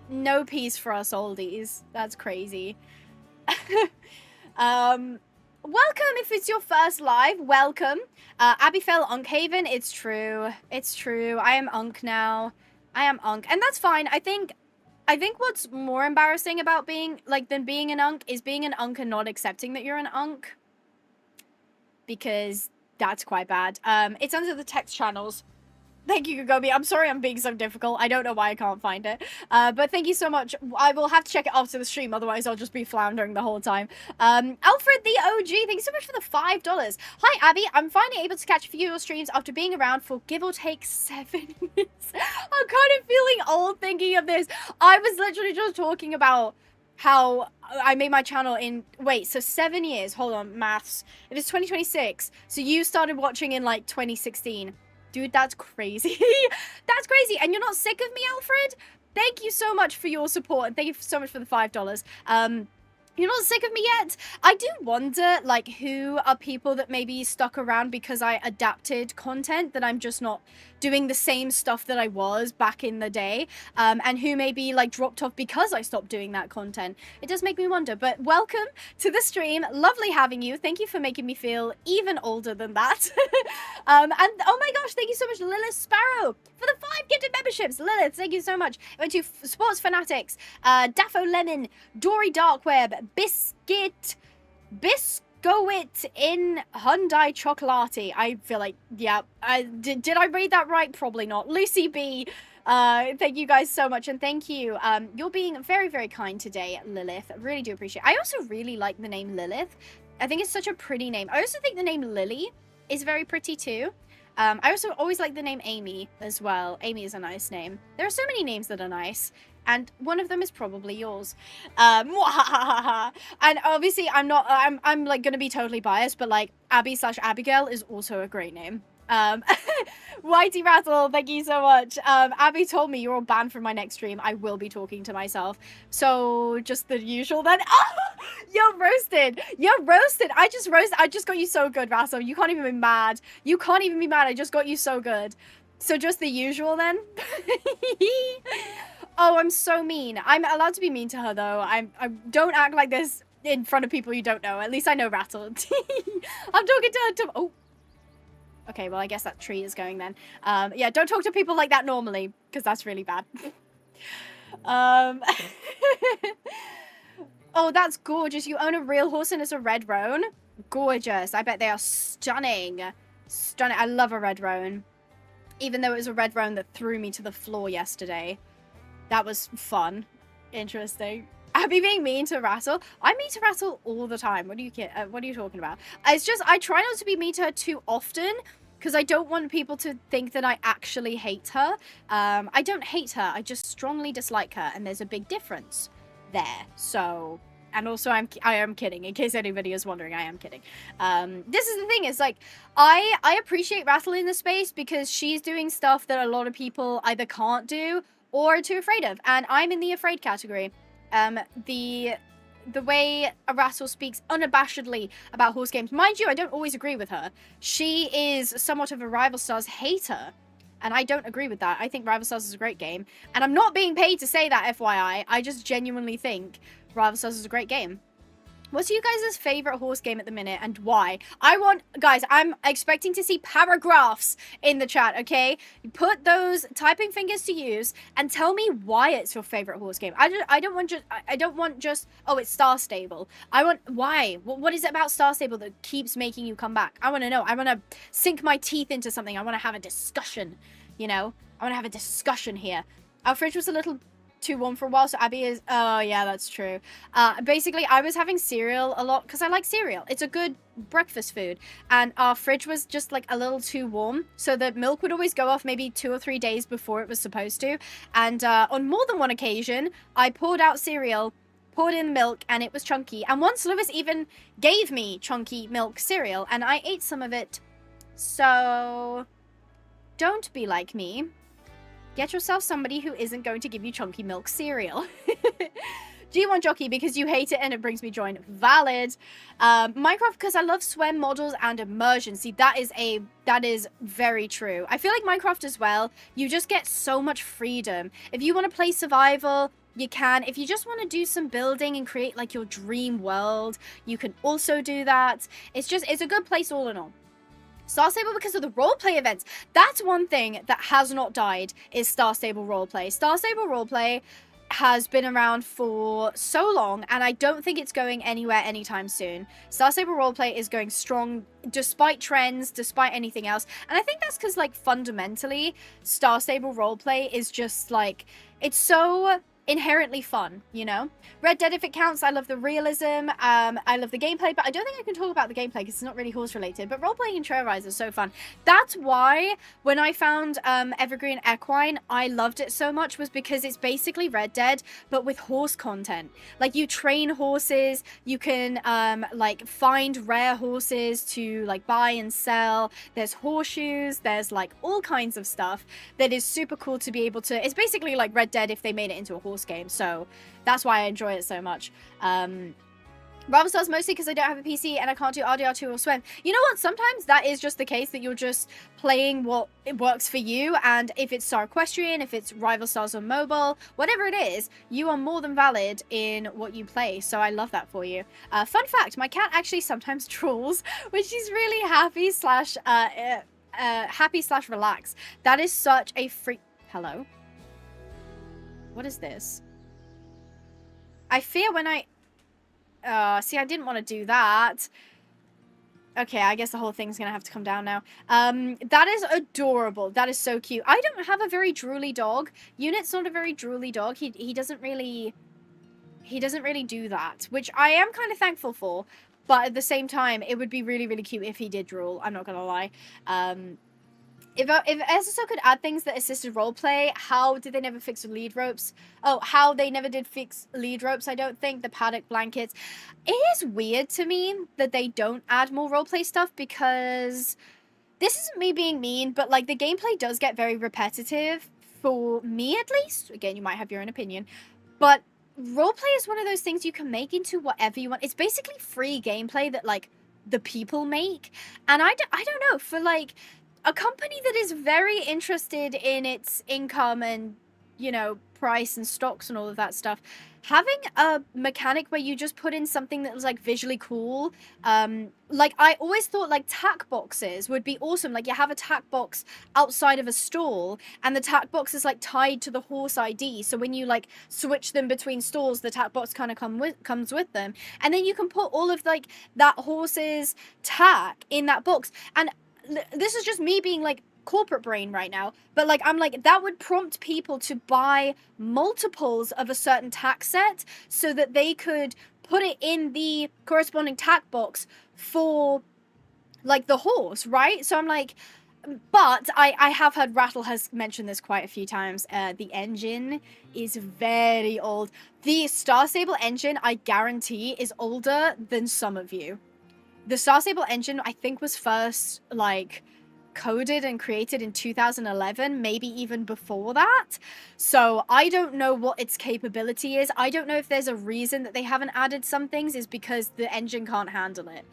No peace for us oldies. That's crazy. Welcome if it's your first live. Welcome. Abigail Pinehaven, it's true. It's true. I am Unk now. I am Unk. And that's fine. I think what's more embarrassing about being, like, than being an Unk is being an Unk and not accepting that you're an Unk. Because that's quite bad. It's under the text channels. Thank you, Gobi. I'm sorry I'm being so difficult. I don't know why I can't find it. But thank you so much. I will have to check it after the stream, otherwise I'll just be floundering the whole time. Alfred the OG, thank you so much for the $5. Hi, Abby. I'm finally able to catch a few of your streams after being around for give or take 7 years. I'm kind of feeling old thinking of this. I was literally just talking about how I made my channel in, wait, so 7 years. Hold on, maths. It was 2026. So you started watching in, like, 2016. Dude, that's crazy. That's crazy. And you're not sick of me, Alfred? Thank you so much for your support. And thank you so much for the $5. You're not sick of me yet? I do wonder, like, who are people that maybe stuck around because I adapted content, that I'm just not doing the same stuff that I was back in the day, and who maybe, like, dropped off because I stopped doing that content. It does make me wonder, but welcome to the stream. Lovely having you. Thank you for making me feel even older than that. And, oh my gosh, thank you so much, Lilith Sparrow, for the 5 gifted memberships. Lilith, thank you so much. I went to Sports Fanatics, Daffo Lemon, Dory Darkweb, Go it in Hyundai Chocolati. I feel like, yeah. Did I read that right? Probably not. Lucy B. Thank you guys so much, and thank you. You're being very, very kind today, Lilith. I really do appreciate it. I also really like the name Lilith. I think it's such a pretty name. I also think the name Lily is very pretty too. I also always like the name Amy as well. Amy is a nice name. There are so many names that are nice, and one of them is probably yours. And obviously I'm like gonna be totally biased, but like Abby/Abigail is also a great name. Whitey Rattle, thank you so much. Abby told me you're all banned from my next stream. I will be talking to myself. So just the usual then. Oh, you're roasted. You're roasted. I just got you so good, Rattle. You can't even be mad. You can't even be mad. I just got you so good. So just the usual then. Oh, I'm so mean. I'm allowed to be mean to her though. I don't act like this in front of people you don't know. At least I know Rattle. I'm talking to her. Oh. Okay, well, I guess that tree is going then. Yeah, don't talk to people like that normally, because that's really bad. Oh, that's gorgeous. You own a real horse and it's a red roan? Gorgeous. I bet they are stunning. Stunning. I love a red roan. Even though it was a red roan that threw me to the floor yesterday. That was fun. Interesting. Abby being mean to Rattle. I'm mean to Rattle all the time. What are you talking about? It's just, I try not to be mean to her too often because I don't want people to think that I actually hate her. I don't hate her. I just strongly dislike her, and there's a big difference there. So, and also I am kidding. In case anybody is wondering, I am kidding. This is the thing, is like, I appreciate Rattle in the space because she's doing stuff that a lot of people either can't do or are too afraid of, and I'm in the afraid category. The way a Rattle speaks unabashedly about horse games. Mind you, I don't always agree with her. She is somewhat of a Rival Stars hater, and I don't agree with that. I think Rival Stars is a great game, and I'm not being paid to say that, FYI. I just genuinely think Rival Stars is a great game. What's you guys' favorite horse game at the minute, and why? Guys, I'm expecting to see paragraphs in the chat, okay? Put those typing fingers to use and tell me why it's your favorite horse game. I don't want just, oh, it's Star Stable. I want, why? What is it about Star Stable that keeps making you come back? I want to know. I want to sink my teeth into something. I want to have a discussion, you know? I want to have a discussion here. Our fridge was a little too warm for a while, so Abby is, oh yeah, that's true. Basically, I was having cereal a lot because I like cereal. It's a good breakfast food, and our fridge was just like a little too warm, so the milk would always go off maybe 2 or 3 days before it was supposed to, and on more than one occasion I poured out cereal, poured in milk, and it was chunky, and once Lewis even gave me chunky milk cereal and I ate some of it. So don't be like me. Get yourself somebody who isn't going to give you chunky milk cereal. G1 Jockey because you hate it and it brings me joy. Valid. Minecraft because I love swem models and immersion. See, that is very true. I feel like Minecraft as well, you just get so much freedom. If you want to play survival, you can. If you just want to do some building and create like your dream world, you can also do that. It's a good place all in all. Star Stable because of the roleplay events. That's one thing that has not died, is Star Stable roleplay. Star Stable roleplay has been around for so long, and I don't think it's going anywhere anytime soon. Star Stable roleplay is going strong despite trends, despite anything else. And I think that's because, like, fundamentally, Star Stable roleplay is just, like, it's so inherently fun, you know? Red Dead, if it counts, I love the realism, I love the gameplay, but I don't think I can talk about the gameplay because it's not really horse related, but role-playing in Trailrise is so fun. That's why when I found Evergreen Equine, I loved it so much, was because it's basically Red Dead, but with horse content. Like, you train horses, you can like find rare horses to like buy and sell, there's horseshoes, there's like all kinds of stuff that is super cool to be able to, it's basically like Red Dead if they made it into a horse game, so that's why I enjoy it so much. Rival Stars mostly because I don't have a PC and I can't do RDR2 or swem. You know what? Sometimes that is just the case, that you're just playing what it works for you, and if it's Star Equestrian, if it's Rival Stars on mobile, whatever it is, you are more than valid in what you play, so I love that for you. Fun fact, my cat actually sometimes drools when she's really happy slash relax. That is such a freak. Hello? What is this? I fear when I... see, I didn't want to do that. Okay, I guess the whole thing's gonna have to come down now. That is adorable. That is so cute. I don't have a very drooly dog. Unit's not a very drooly dog. He doesn't really do that, which I am kind of thankful for. But at the same time, it would be really, really cute if he did drool. I'm not gonna lie. If SSO could add things that assisted roleplay, how did they never fix the lead ropes? Oh, how they never did fix lead ropes, I don't think. The paddock blankets. It is weird to me that they don't add more roleplay stuff because this isn't me being mean, but like the gameplay does get very repetitive for me at least. Again, you might have your own opinion, but roleplay is one of those things you can make into whatever you want. It's basically free gameplay that like the people make, and I don't know, for like a company that is very interested in its income and, you know, price and stocks and all of that stuff, having a mechanic where you just put in something that was like visually cool, like I always thought like tack boxes would be awesome. Like you have a tack box outside of a stall and the tack box is like tied to the horse ID, so when you like switch them between stalls, the tack box kind of comes with them, and then you can put all of like that horse's tack in that box. And this is just me being like corporate brain right now, but like I'm like, that would prompt people to buy multiples of a certain tack set so that they could put it in the corresponding tack box for like the horse, right? So I'm like, but I have heard Rattle has mentioned this quite a few times. The engine is very old. The Star Stable engine, I guarantee, is older than some of you. The Star Stable engine, I think, was first, like, coded and created in 2011, maybe even before that. So I don't know what its capability is. I don't know if there's a reason that they haven't added some things is because the engine can't handle it.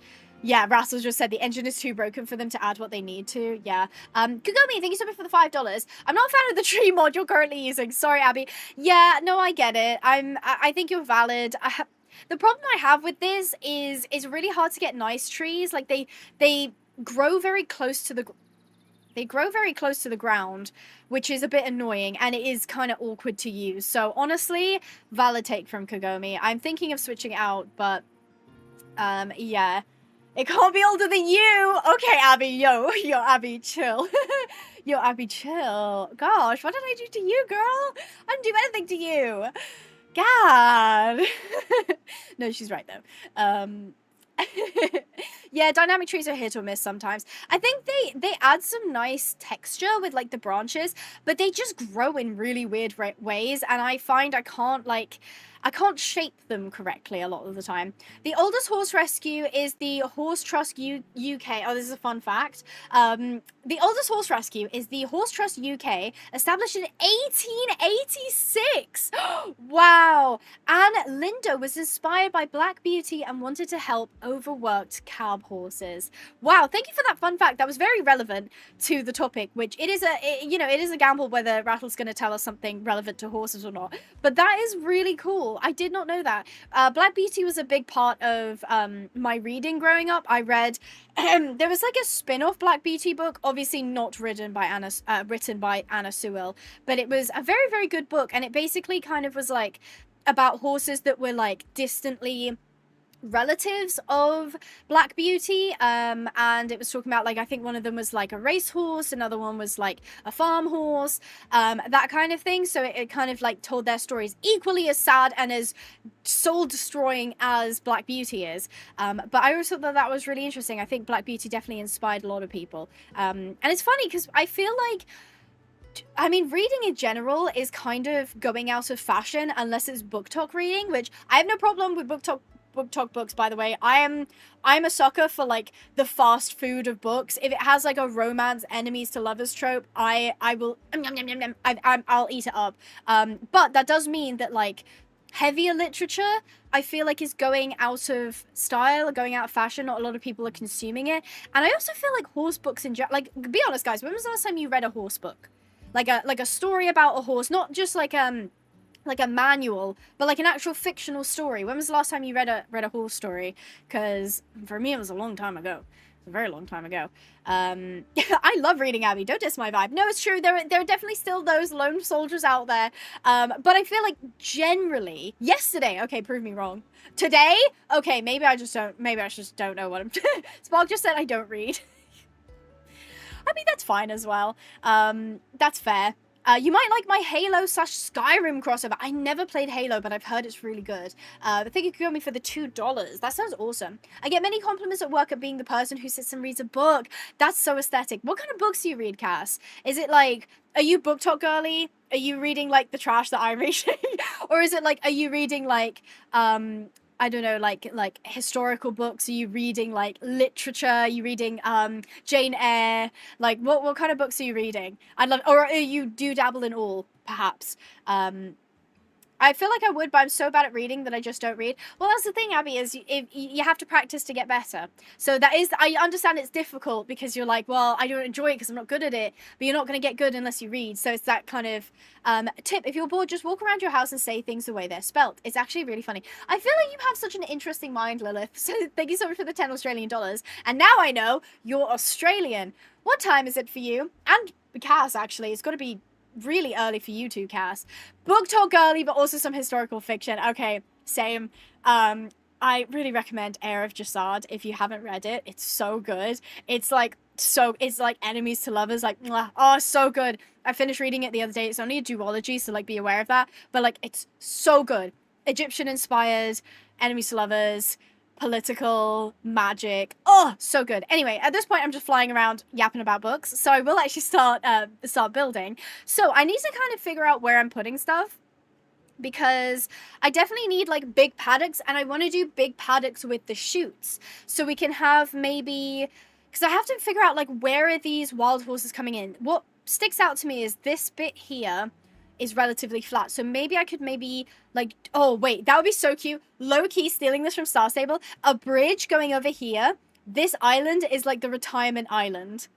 Yeah, Russell just said the engine is too broken for them to add what they need to. Yeah. Kugomi, thank you so much for the $5. I'm not a fan of the tree mod you're currently using. Sorry, Abby. Yeah, no, I get it. I think you're valid. The problem I have with this is it's really hard to get nice trees. Like they grow very close to the ground, which is a bit annoying, and it is kind of awkward to use. So honestly, valid take from Kagome. I'm thinking of switching out, but yeah. It can't be older than you. Okay, Abby, yo, Abby, chill. Yo, Abby, chill. Gosh, what did I do to you, girl? I didn't do anything to you. God. No, she's right though. Yeah, dynamic trees are hit or miss sometimes. I think they add some nice texture with like the branches, but they just grow in really weird ways, and I find I can't shape them correctly a lot of the time. The oldest horse rescue is the Horse Trust UK. Oh, this is a fun fact. The oldest horse rescue is the Horse Trust UK, established in 1886. Wow. Anne Lindo was inspired by Black Beauty and wanted to help overworked cab horses. Wow, thank you for that fun fact. That was very relevant to the topic, which it is a gamble whether Rattle's going to tell us something relevant to horses or not. But that is really cool. I did not know that. Black Beauty was a big part of my reading growing up. I read there was like a spin-off Black Beauty book, obviously not written by Anna Sewell, but it was a very, very good book, and it basically kind of was like about horses that were like distantly relatives of Black Beauty, and it was talking about like, I think one of them was like a racehorse, another one was like a farm horse, that kind of thing. So it kind of like told their stories equally as sad and as soul destroying as Black Beauty is, but I always thought that was really interesting. I think Black Beauty definitely inspired a lot of people, and it's funny because I feel like, I mean, reading in general is kind of going out of fashion unless it's book talk reading, which I have no problem with book talk books, by the way. I'm a sucker for like the fast food of books. If it has like a romance enemies to lovers trope, I will I'll eat it up. But that does mean that like heavier literature, I feel like, is going out of style, going out of fashion. Not a lot of people are consuming it. And I also feel like horse books in general, like, be honest guys, when was the last time you read a horse book? Like a story about a horse, not just like a manual, but like an actual fictional story. When was the last time you read a horse story? Because for me, it was a long time ago. a very long time ago. I love reading, Abby. Don't diss my vibe. No, it's true. There are definitely still those lone soldiers out there. But I feel like generally, yesterday, okay, prove me wrong. Today, okay, maybe I just don't know what I'm Spark just said I don't read. I mean, that's fine as well. That's fair. You might like my Halo/Skyrim crossover. I never played Halo, but I've heard it's really good. I think you could go me for the $2. That sounds awesome. I get many compliments at work at being the person who sits and reads a book. That's so aesthetic. What kind of books do you read, Cass? Is it like, are you book talk girly? Are you reading like the trash that I'm reading? Or is it like, are you reading like, I don't know, like historical books? Are you reading like literature? Are you reading Jane Eyre? Like what kind of books are you reading? I'd love, or you do dabble in all, perhaps. I feel like I would, but I'm so bad at reading that I just don't read. Well, that's the thing, Abby, is you have to practice to get better. So that is, I understand it's difficult because you're like, well, I don't enjoy it because I'm not good at it, but you're not going to get good unless you read. So it's that kind of tip. If you're bored, just walk around your house and say things the way they're spelt. It's actually really funny. I feel like you have such an interesting mind, Lilith. So thank you so much for the 10 Australian dollars. And now I know you're Australian. What time is it for you? And Cass, actually, it's got to be really early for you two, Cass. Book talk girly, but also some historical fiction. Okay, same. I really recommend Heir of Jasad if you haven't read it. It's so good. It's like enemies to lovers. Like, mwah, oh, so good. I finished reading it the other day. It's only a duology, so like be aware of that. But like, it's so good. Egyptian inspired, enemies to lovers, political, magic. Oh, so good. Anyway, at this point, I'm just flying around yapping about books. So I will actually start building. So I need to kind of figure out where I'm putting stuff, because I definitely need like big paddocks, and I want to do big paddocks with the chutes. So we can have maybe, because I have to figure out like where are these wild horses coming in. What sticks out to me is this bit here is relatively flat. So maybe I could like, oh wait, that would be so cute. Low key stealing this from Star Stable. A bridge going over here. This island is like the retirement island.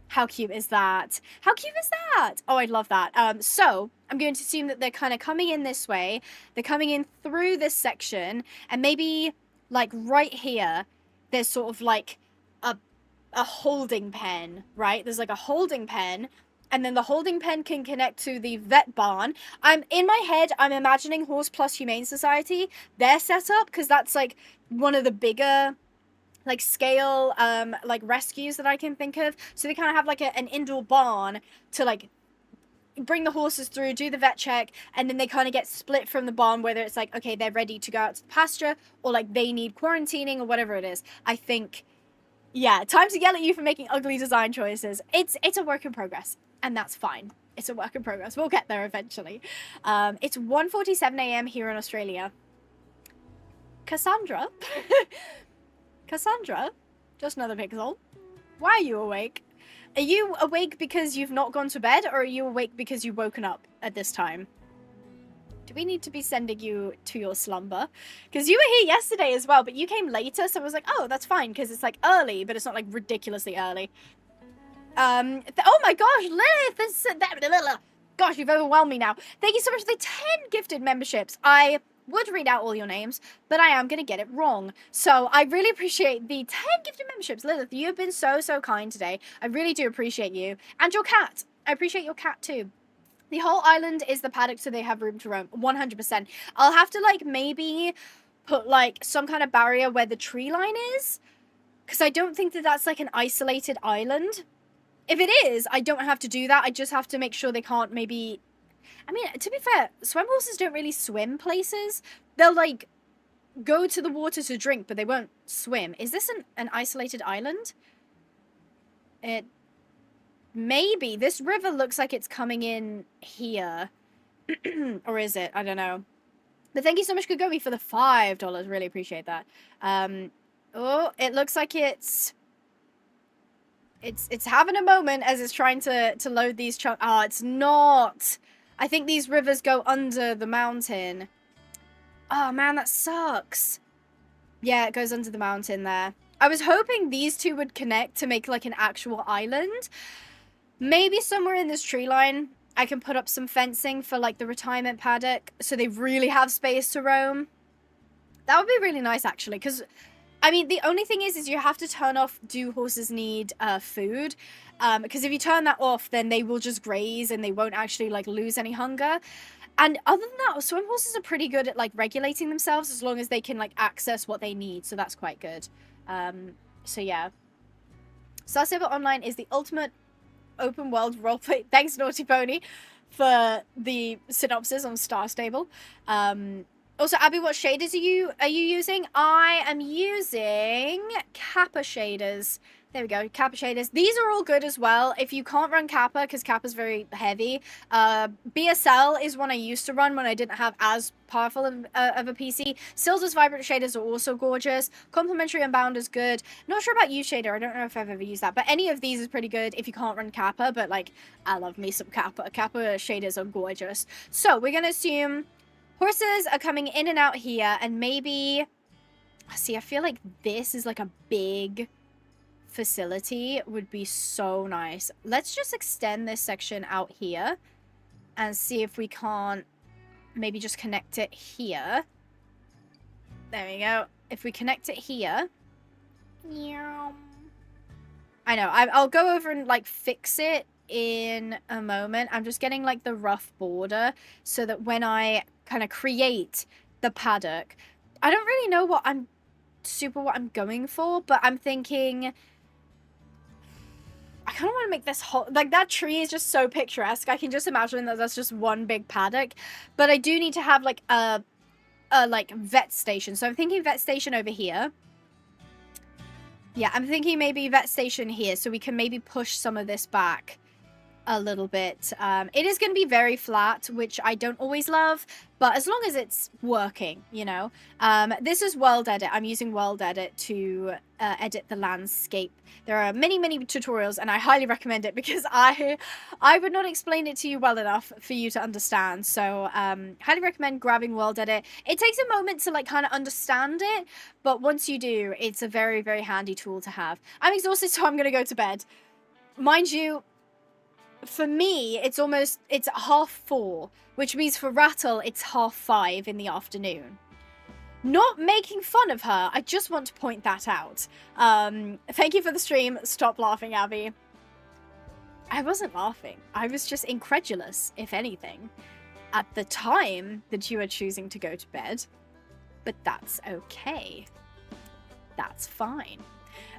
How cute is that? How cute is that? Oh, I'd love that. So I'm going to assume that they're kind of coming in this way. They're coming in through this section, and maybe like right here, there's sort of like a holding pen, right? There's like a holding pen, and then the holding pen can connect to the vet barn. In my head, I'm imagining Horse Plus Humane Society, their setup, because that's like one of the bigger like scale like rescues that I can think of. So they kind of have like an indoor barn to like bring the horses through, do the vet check, and then they kind of get split from the barn, whether it's like, okay, they're ready to go out to the pasture, or like they need quarantining, or whatever it is. I think, yeah, time to yell at you for making ugly design choices. It's a work in progress, and that's fine. It's a work in progress. We'll get there eventually. It's 1:47 a.m. here in Australia. Cassandra? Cassandra? Just another pixel. Why are you awake? Are you awake because you've not gone to bed, or are you awake because you've woken up at this time? Do we need to be sending you to your slumber? Because you were here yesterday as well, but you came later, so I was like, oh, that's fine, because it's like early, but it's not like ridiculously early. Oh my gosh, Lilith! Gosh, you've overwhelmed me now. Thank you so much for the 10 gifted memberships. I would read out all your names, but I am going to get it wrong. So I really appreciate the 10 gifted memberships. Lilith, you have been so, so kind today. I really do appreciate you. And your cat. I appreciate your cat too. The whole island is the paddock, so they have room to roam. 100%. I'll have to like maybe put like some kind of barrier where the tree line is, because I don't think that that's like an isolated island. If it is, I don't have to do that. I just have to make sure they can't maybe... I mean, to be fair, swim horses don't really swim places. They'll, like, go to the water to drink, but they won't swim. Is this an isolated island? It... Maybe. This river looks like it's coming in here. Or is it? I don't know. But thank you so much, Kugomi, for the $5. Really appreciate that. Oh, it looks like it's having a moment as it's trying to load these chunks. Oh, it's not. I think these rivers go under the mountain. Oh, man, that sucks. Yeah, it goes under the mountain there. I was hoping these two would connect to make, like, an actual island. Maybe somewhere in this tree line, I can put up some fencing for, like, the retirement paddock, so they really have space to roam. That would be really nice, actually, because I mean, the only thing is you have to turn off do horses need food, because if you turn that off, then they will just graze and they won't actually like lose any hunger. And other than that, swim horses are pretty good at like regulating themselves as long as they can like access what they need, so that's quite good. So yeah, Star Stable Online is the ultimate open world roleplay. Thanks, Naughty Pony, for the synopsis on Star Stable. Also, Abby, what shaders are you using? I am using Kappa shaders. There we go, Kappa shaders. These are all good as well. If you can't run Kappa, because Kappa's very heavy, BSL is one I used to run when I didn't have as powerful of a PC. Silver's Vibrant shaders are also gorgeous. Complementary Unbound is good. Not sure about U-Shader. I don't know if I've ever used that. But any of these is pretty good if you can't run Kappa. But, like, I love me some Kappa. Kappa shaders are gorgeous. So, we're going to assume horses are coming in and out here. And maybe... See, I feel like this is, like, a big... facility would be so nice. Let's just extend this section out here and see if we can't maybe just connect it here. There we go. If we connect it here. I know. I'll go over and like fix it in a moment. I'm just getting like the rough border so that when I kind of create the paddock, I don't really know what I'm going for, but I'm thinking I kind of want to make this whole, like, that tree is just so picturesque. I can just imagine that that's just one big paddock. But I do need to have, like, a like, vet station. So I'm thinking vet station over here. Yeah, I'm thinking maybe vet station here. So we can maybe push some of this back a little bit. It is going to be very flat, which I don't always love, but as long as it's working, you know. This is World Edit. I'm using World Edit to edit the landscape. There are many tutorials, and I highly recommend it because I would not explain it to you well enough for you to understand. So highly recommend grabbing World Edit. It takes a moment to like kind of understand it, but once you do, it's a very handy tool to have. I'm exhausted, so I'm gonna go to bed. Mind you, for me, it's 4:30, which means for Rattle, it's 5:30 in the afternoon. Not making fun of her, I just want to point that out. Thank you for the stream. Stop laughing, Abby. I wasn't laughing. I was just incredulous, if anything, at the time that you are choosing to go to bed. But that's okay. That's fine.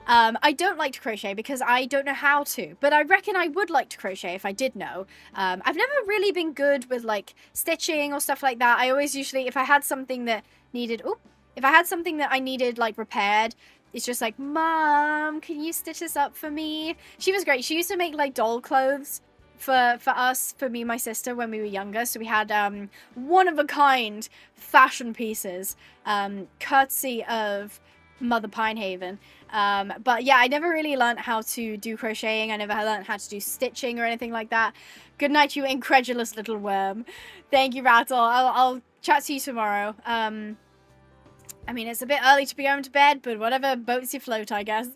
I don't like to crochet because I don't know how to, but I reckon I would like to crochet if I did know. I've never really been good with like stitching or stuff like that. I always usually, if I had something that needed, I needed like repaired, it's just like, Mom, can you stitch this up for me? She was great. She used to make like doll clothes for me and my sister when we were younger. So we had one of a kind fashion pieces, courtesy of Mother Pinehaven. But yeah, I never really learned how to do crocheting. I never learned how to do stitching or anything like that. Good night, you incredulous little worm. Thank you, Rattle. I'll chat to you tomorrow. I mean, it's a bit early to be going to bed, but whatever boats you float, I guess.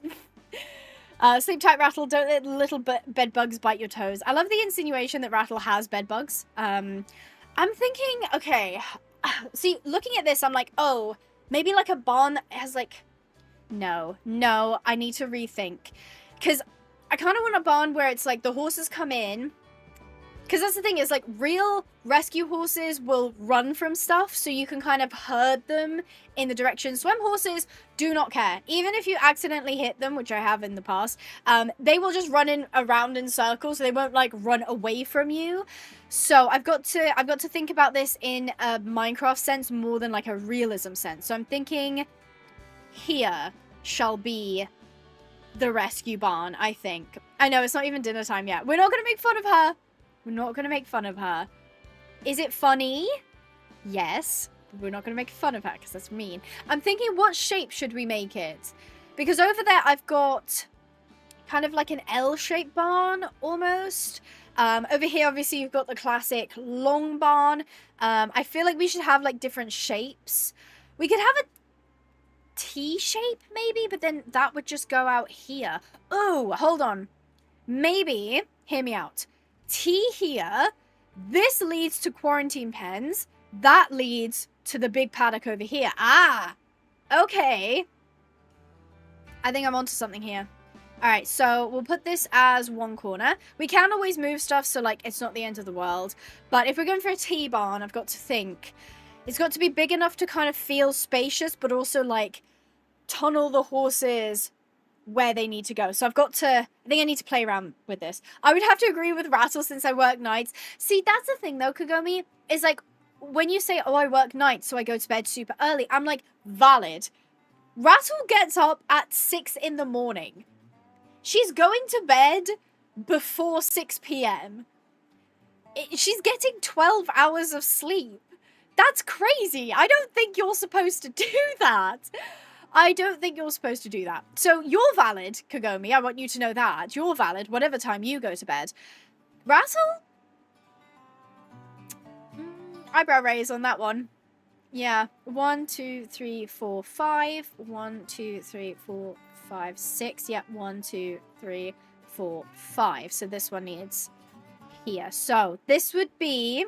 Sleep tight, Rattle. Don't let little bed bugs bite your toes. I love the insinuation that Rattle has bed bugs. I'm thinking, okay, see, looking at this, I'm like, oh, maybe like a barn that has like, no, I need to rethink. Because I kind of want a barn where it's like the horses come in. Because that's the thing is like real rescue horses will run from stuff. So you can kind of herd them in the direction. Swim horses do not care. Even if you accidentally hit them, which I have in the past, they will just run around in circles. So they won't like run away from you. So I've got to think about this in a Minecraft sense more than like a realism sense. So I'm thinking here shall be the rescue barn, I think. I know it's not even dinner time yet. We're not going to make fun of her. We're not going to make fun of her. Is it funny? Yes. We're not going to make fun of her because that's mean. I'm thinking what shape should we make it? Because over there I've got kind of like an L-shaped barn almost. Over here obviously you've got the classic long barn. I feel like we should have like different shapes. We could have a T shape maybe, but then that would just go out here. Oh, hold on. Maybe, hear me out. T here, this leads to quarantine pens, that leads to the big paddock over here. Ah, okay. I think I'm onto something here. Alright, so we'll put this as one corner. We can always move stuff, so, like, it's not the end of the world. But if we're going for a T-barn, I've got to think. It's got to be big enough to kind of feel spacious, but also, like, tunnel the horses where they need to go. So I've got to... I think I need to play around with this. I would have to agree with Rattle since I work nights. See, that's the thing, though, Kagome, is, like, when you say, oh, I work nights, so I go to bed super early, I'm like, valid. Rattle gets up at 6 in the morning. She's going to bed before 6 p.m. She's getting 12 hours of sleep. That's crazy. I don't think you're supposed to do that. I don't think you're supposed to do that. So you're valid, Kagome. I want you to know that. You're valid whatever time you go to bed. Rattle? Eyebrow raise on that one. Yeah. 1, 2, 3, 4, 5. 1, 2, 3, 4, 5, 6. Yep. 1, 2, 3, 4, 5. So this one needs here. So this would be...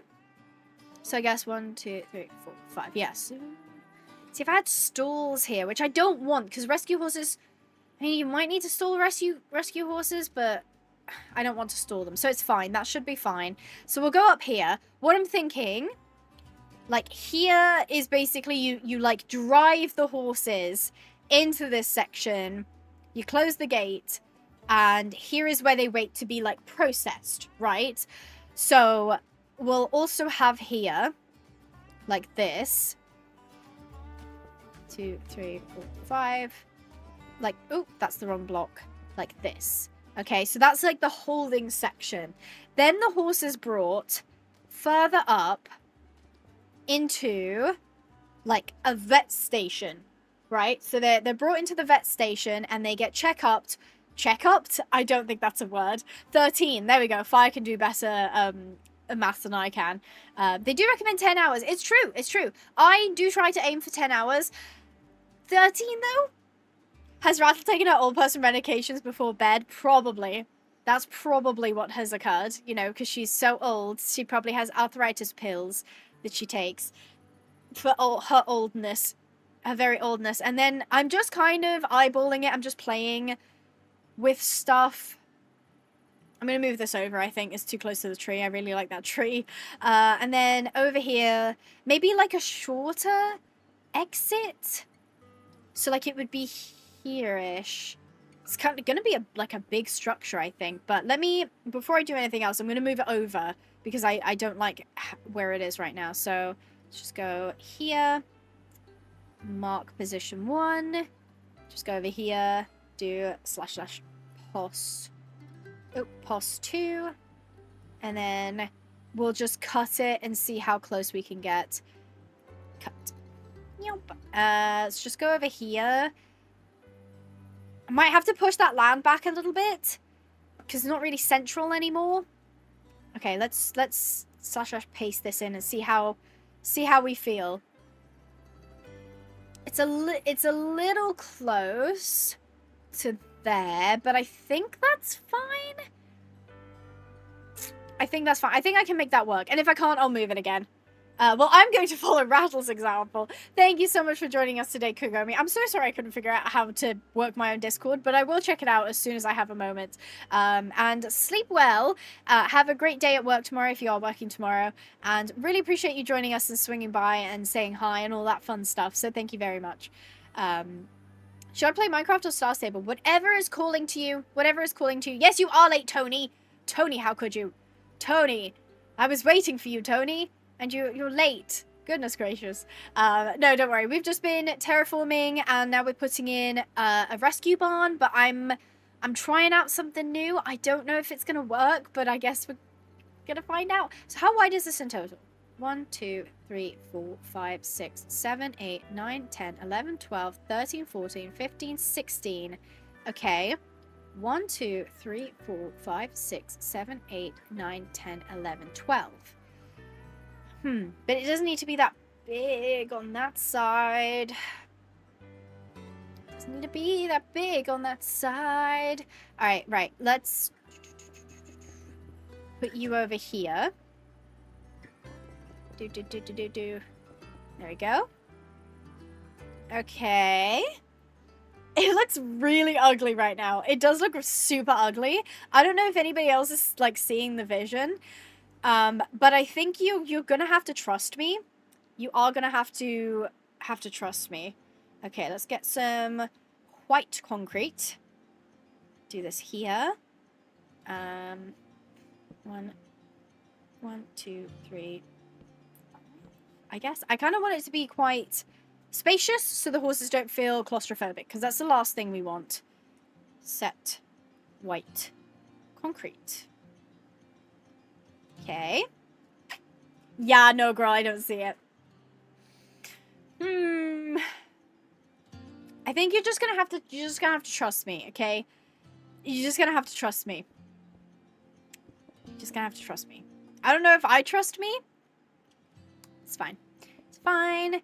So I guess 1, 2, 3, 4, 5. Yes. See, if I had stalls here, which I don't want, because rescue horses... I mean, you might need to stall rescue horses, but I don't want to stall them. So it's fine. That should be fine. So we'll go up here. What I'm thinking... Like, here is basically you like, drive the horses into this section. You close the gate. And here is where they wait to be, like, processed, right? So, we'll also have here, like this. 2, 3, 4, 5. Like, oh, that's the wrong block. Like this. Okay, so that's, like, the holding section. Then the horse is brought further up into, like, a vet station, right? So they're brought into the vet station and they get check-upped. Check-upped? I don't think that's a word. 13. There we go. Fire can do better maths than I can. They do recommend 10 hours. It's true. It's true. I do try to aim for 10 hours. 13, though? Has Rattle taken her all-person medications before bed? Probably. That's probably what has occurred, you know, because she's so old. She probably has arthritis pills that she takes for her oldness, her very oldness. And then I'm just kind of eyeballing it. I'm just playing with stuff. I'm going to move this over, I think. It's too close to the tree. I really like that tree. And then over here, maybe like a shorter exit. So like it would be here-ish. It's kind of going to be like a big structure, I think. But let me, before I do anything else, I'm going to move it over because I don't like where it is right now. So let's just go here. Mark position 1. Just go over here. Do / pos. Oh, pos 2. And then we'll just cut it and see how close we can get. Cut. Nope. Let's just go over here. I might have to push that land back a little bit because it's not really central anymore. Okay, let's / paste this in and see how we feel. It's a little close to there, but I think that's fine. I think that's fine. I think I can make that work. And if I can't, I'll move it again. Well, I'm going to follow Rattle's example. Thank you so much for joining us today, Kagome. I'm so sorry I couldn't figure out how to work my own Discord, but I will check it out as soon as I have a moment. And sleep well. Have a great day at work tomorrow if you are working tomorrow. And really appreciate you joining us and swinging by and saying hi and all that fun stuff. So thank you very much. Should I play Minecraft or Star Stable? Whatever is calling to you. Whatever is calling to you. Yes, you are late, Tony. Tony, how could you? Tony, I was waiting for you, Tony. And you're late. Goodness gracious. No, don't worry. We've just been terraforming, and now we're putting in a rescue barn. But I'm trying out something new. I don't know if it's gonna work, but I guess we're gonna find out. So how wide is this in total? 1, 2, 3, 4, 5, 6, 7, 8, 9, 10, 11, 12, 13, 14, 15, 16. Okay. 1, 2, 3, 4, 5, 6, 7, 8, 9, 10, 11, 12. But it doesn't need to be that big on that side. It doesn't need to be that big on that side. Alright, right. Let's put you over here. There we go. Okay. It looks really ugly right now. It does look super ugly. I don't know if anybody else is like seeing the vision. But I think you're gonna have to trust me. You are gonna have to trust me. Okay, let's get some white concrete. Do this here. One, two, three. I guess I kind of want it to be quite spacious so the horses don't feel claustrophobic, because that's the last thing we want. Set white concrete. Okay. Yeah, no, girl, I don't see it. I think you're just gonna have to trust me, okay? You're just gonna have to trust me. Just gonna have to trust me. I don't know if I trust me. It's fine. It's fine.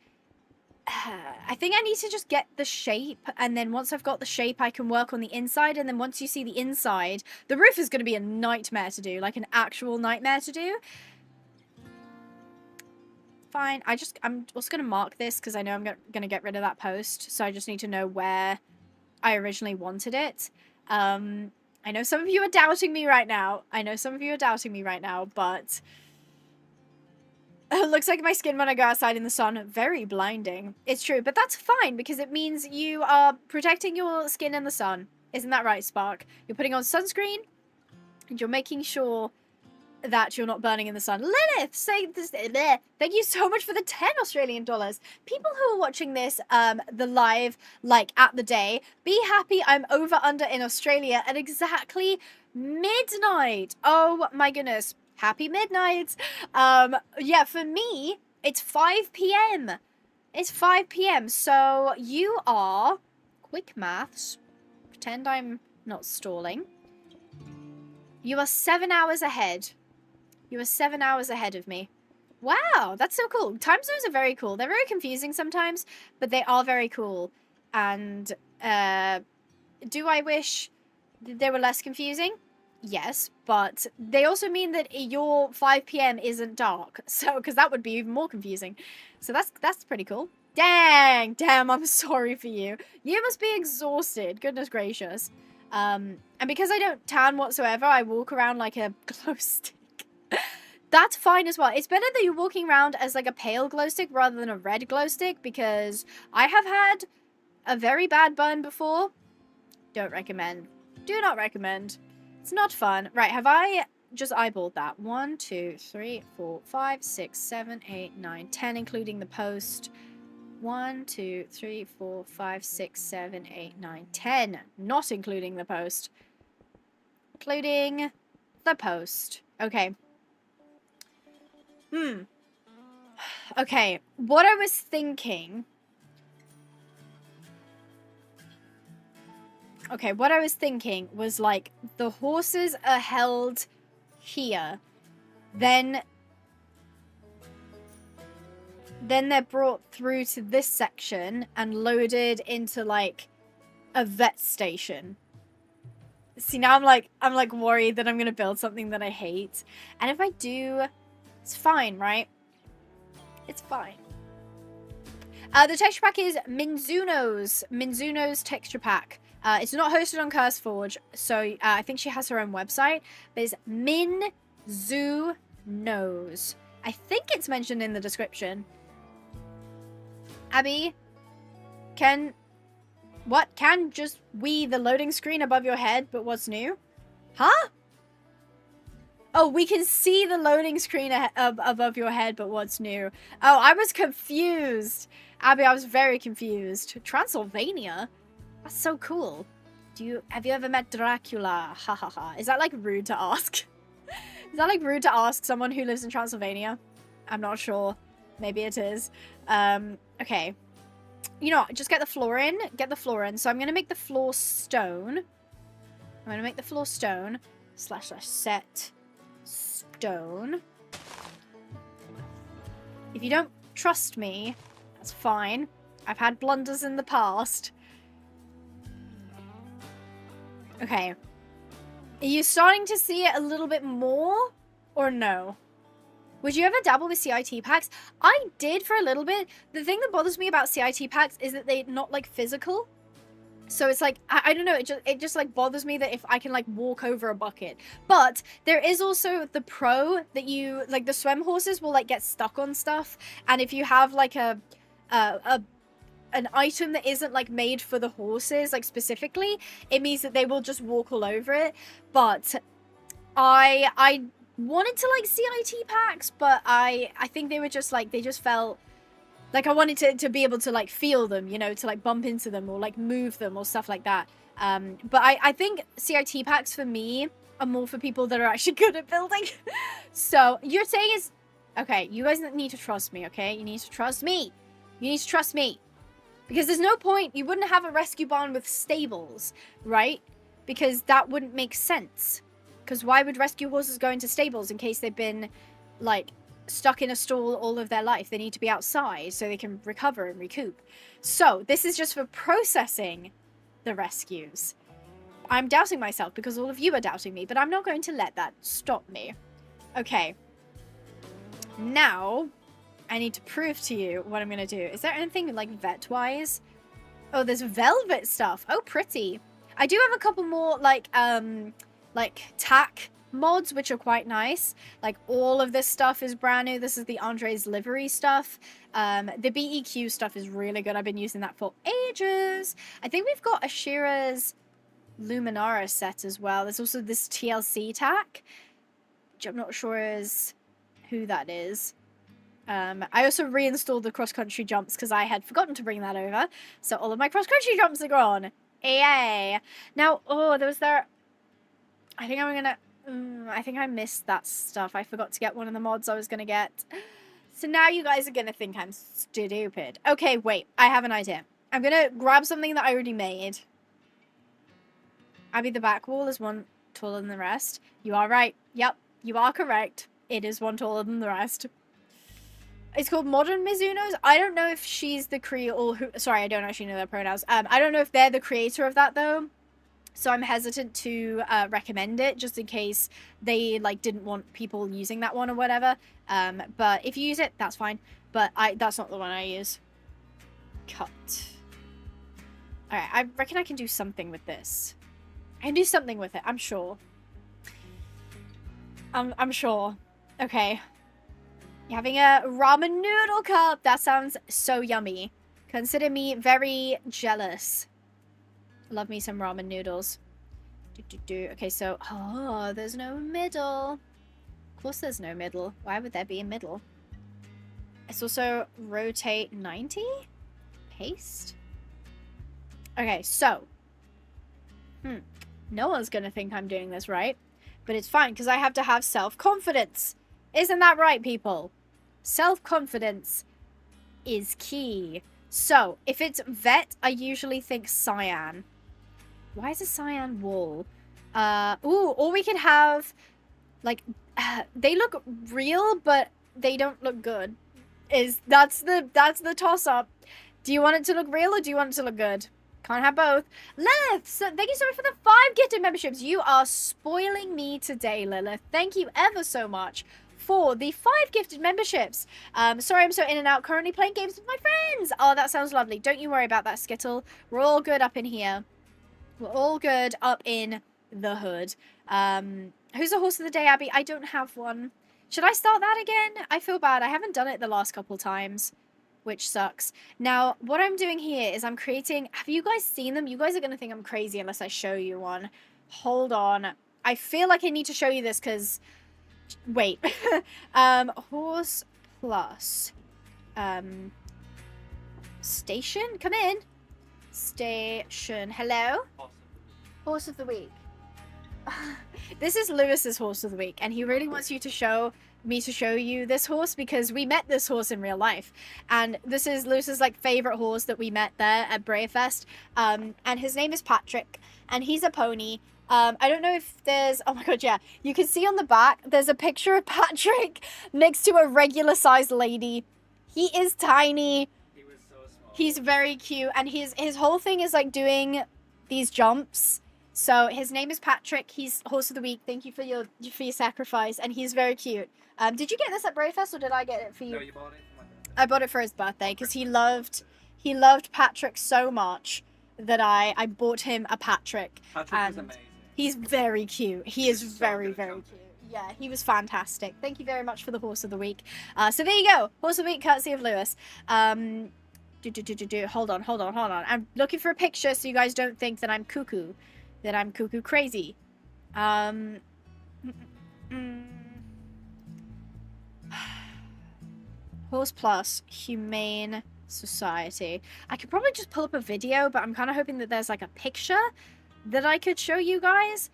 I think I need to just get the shape, and then once I've got the shape, I can work on the inside, and then once you see the inside, the roof is going to be a nightmare to do, like an actual nightmare to do. Fine. I'm just going to mark this because I know I'm going to get rid of that post, so I just need to know where I originally wanted it. I know some of you are doubting me right now. But it looks like my skin when I go outside in the sun. Very blinding. It's true, but that's fine because it means you are protecting your skin in the sun. Isn't that right, Spark? You're putting on sunscreen and you're making sure that you're not burning in the sun. Lilith, say this. Thank you so much for the 10 Australian dollars. People who are watching this, the live, like at the day, be happy I'm over under in Australia at exactly midnight. Oh my goodness. Happy midnight. Yeah, for me, it's 5 p.m. It's 5 p.m. So you are, quick maths, pretend I'm not stalling. You are 7 hours ahead. You are 7 hours ahead of me. Wow, that's so cool. Time zones are very cool. They're very confusing sometimes, but they are very cool. And do I wish they were less confusing? Yes, but they also mean that your 5 p.m. isn't dark. So, because that would be even more confusing. So that's pretty cool. Damn, I'm sorry for you. You must be exhausted. Goodness gracious. And because I don't tan whatsoever, I walk around like a glow stick. That's fine as well. It's better that you're walking around as like a pale glow stick rather than a red glow stick, because I have had a very bad burn before. Don't recommend. Do not recommend. It's not fun. Right, have I just eyeballed that? 1, 2, 3, 4, 5, 6, 7, 8, 9, 10, including the post. 1, 2, 3, 4, 5, 6, 7, 8, 9, 10. Not including the post. Including the post. Okay. Okay, what I was thinking... Okay, what I was thinking was, like, the horses are held here. Then they're brought through to this section and loaded into, like, a vet station. See, now I'm like worried that I'm gonna build something that I hate. And if I do, it's fine, right? It's fine. The texture pack is Mizunos texture pack. It's not hosted on CurseForge, so I think she has her own website. But it's Mizunos. I think it's mentioned in the description. Abby, can just the loading screen above your head, but what's new? Huh? Oh, we can see the loading screen above your head, but what's new? Oh, I was confused. Abby, I was very confused. Transylvania? That's so cool. Have you ever met Dracula? Ha ha ha. Is that like rude to ask? Is that like rude to ask someone who lives in Transylvania? I'm not sure. Maybe it is. Okay. You know, just get the floor in. Get the floor in. So I'm going to make the floor stone. I'm going to make the floor stone. / set stone. If you don't trust me, that's fine. I've had blunders in the past. Okay. Are you starting to see it a little bit more? Or no? Would you ever dabble with CIT packs? I did for a little bit. The thing that bothers me about CIT packs is that they're not, like, physical. So it's like, I don't know, it just like bothers me that if I can like walk over a bucket. But there is also the pro that you, like the swim horses will like get stuck on stuff. And if you have like an item that isn't like made for the horses, like specifically, it means that they will just walk all over it. But I wanted to like CIT packs, but I think they were just like, they just felt like I wanted to be able to like feel them, you know, to like bump into them or like move them or stuff like that. But I think CIT packs for me are more for people that are actually good at building. So you're saying is, okay, you guys need to trust me, okay? You need to trust me. You need to trust me. Because there's no point, you wouldn't have a rescue barn with stables, right? Because that wouldn't make sense. Because why would rescue horses go into stables in case they've been like stuck in a stall all of their life? They need to be outside so they can recover and recoup. So this is just for processing the rescues. I'm doubting myself because all of you are doubting me, but I'm not going to let that stop me. Okay. Now, I need to prove to you what I'm going to do. Is there anything like vet-wise? Oh, there's velvet stuff. Oh, pretty. I do have a couple more like tack mods, which are quite nice. Like all of this stuff is brand new. This is the Andre's livery stuff. The BEQ stuff is really good. I've been using that for ages. I think we've got Ashira's Luminara set as well. There's also this TLC tack, which I'm not sure is who that is. I also reinstalled the cross-country jumps because I had forgotten to bring that over. So all of my cross-country jumps are gone. Yay. Now, oh, I think I'm gonna... I think I missed that stuff. I forgot to get one of the mods I was gonna get. So now you guys are gonna think I'm stupid. Okay, wait. I have an idea. I'm gonna grab something that I already made. Abby, the back wall is one taller than the rest. You are right. Yep, you are correct. It is one taller than the rest. It's called Modern Mizunos. I don't know if she's the creator or who... Sorry, I don't actually know their pronouns. I don't know if they're the creator of that, though. So I'm hesitant to recommend it just in case they like didn't want people using that one or whatever. But if you use it, that's fine. But that's not the one I use. Cut. Alright, I reckon I can do something with this. I can do something with it, I'm sure. I'm sure. Okay. You're having a ramen noodle cup. That sounds so yummy. Consider me very jealous. Love me some ramen noodles. Okay, so... Oh, there's no middle. Of course there's no middle. Why would there be a middle? It's also rotate 90? Paste? Okay, so... No one's gonna think I'm doing this right. But it's fine, because I have to have self-confidence. Isn't that right, people? Self-confidence is key. So, if it's vet, I usually think cyan. Why is a cyan wall? Ooh, or we could have, like, they look real, but they don't look good. That's the toss-up. Do you want it to look real, or do you want it to look good? Can't have both. Lilith, so thank you so much for the 5 gifted memberships. You are spoiling me today, Lilith. Thank you ever so much for the 5 gifted memberships. Sorry I'm so in and out. Currently playing games with my friends. Oh, that sounds lovely. Don't you worry about that, Skittle. We're all good up in here. We're all good up in the hood. Who's the horse of the day, Abby? I don't have one. Should I start that again? I feel bad. I haven't done it the last couple times, which sucks. Now, what I'm doing here is I'm creating... Have you guys seen them? You guys are going to think I'm crazy unless I show you one. Hold on. I feel like I need to show you this because... Wait. Horse plus... Station? Come in. Station. Hello? Horse of the week. This is Lewis's horse of the week, and he really wants you to show you this horse because we met this horse in real life, and this is Lewis's like favorite horse that we met there at Brayfest. And his name is Patrick, and he's a pony. I don't know if there's... Oh my god, yeah. You can see on the back, there's a picture of Patrick next to a regular sized lady. He is tiny. He was so small. He's very cute, and his whole thing is like doing these jumps. So his name is Patrick. He's horse of the week. Thank you for your sacrifice, and he's very cute. Did you get this at Brayfest, or did I get it for you? No, you bought it for my birthday. I bought it for his birthday because he loved Patrick so much. that I bought him a Patrick. Patrick was amazing. He's very cute. He is So very, good at very jumping. cute. Yeah, he was fantastic. Thank you very much for the horse of the week. So there you go. Horse of the week, courtesy of Lewis. Hold on. I'm looking for a picture so you guys don't think that I'm cuckoo. That I'm cuckoo crazy. Horse Plus Humane Society. I could probably just pull up a video, but I'm kind of hoping that there's like a picture that I could show you guys.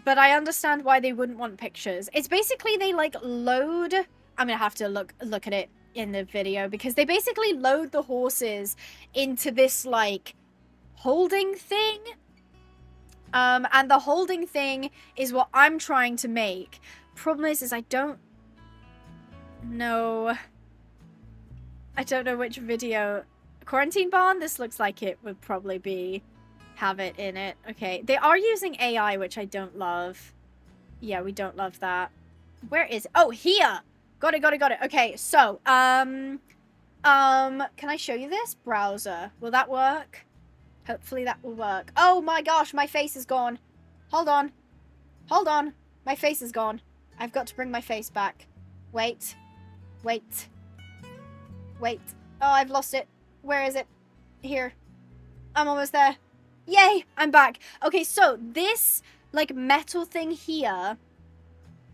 But I understand why they wouldn't want pictures. It's basically they like load. I'm gonna have to look at it in the video because they basically load the horses into this like holding thing. And the holding thing is what I'm trying to make. Problem is I don't know. I don't know which video. Quarantine Barn? This looks like it would probably have it in it. Okay. They are using AI, which I don't love. Yeah, we don't love that. Where is it? Oh, here! Got it. Okay, so, can I show you this? Browser. Will that work? Hopefully that will work. Oh my gosh, my face is gone. Hold on. My face is gone. I've got to bring my face back. Wait. Oh, I've lost it. Where is it? Here. I'm almost there. Yay, I'm back. Okay, so this, like, metal thing here,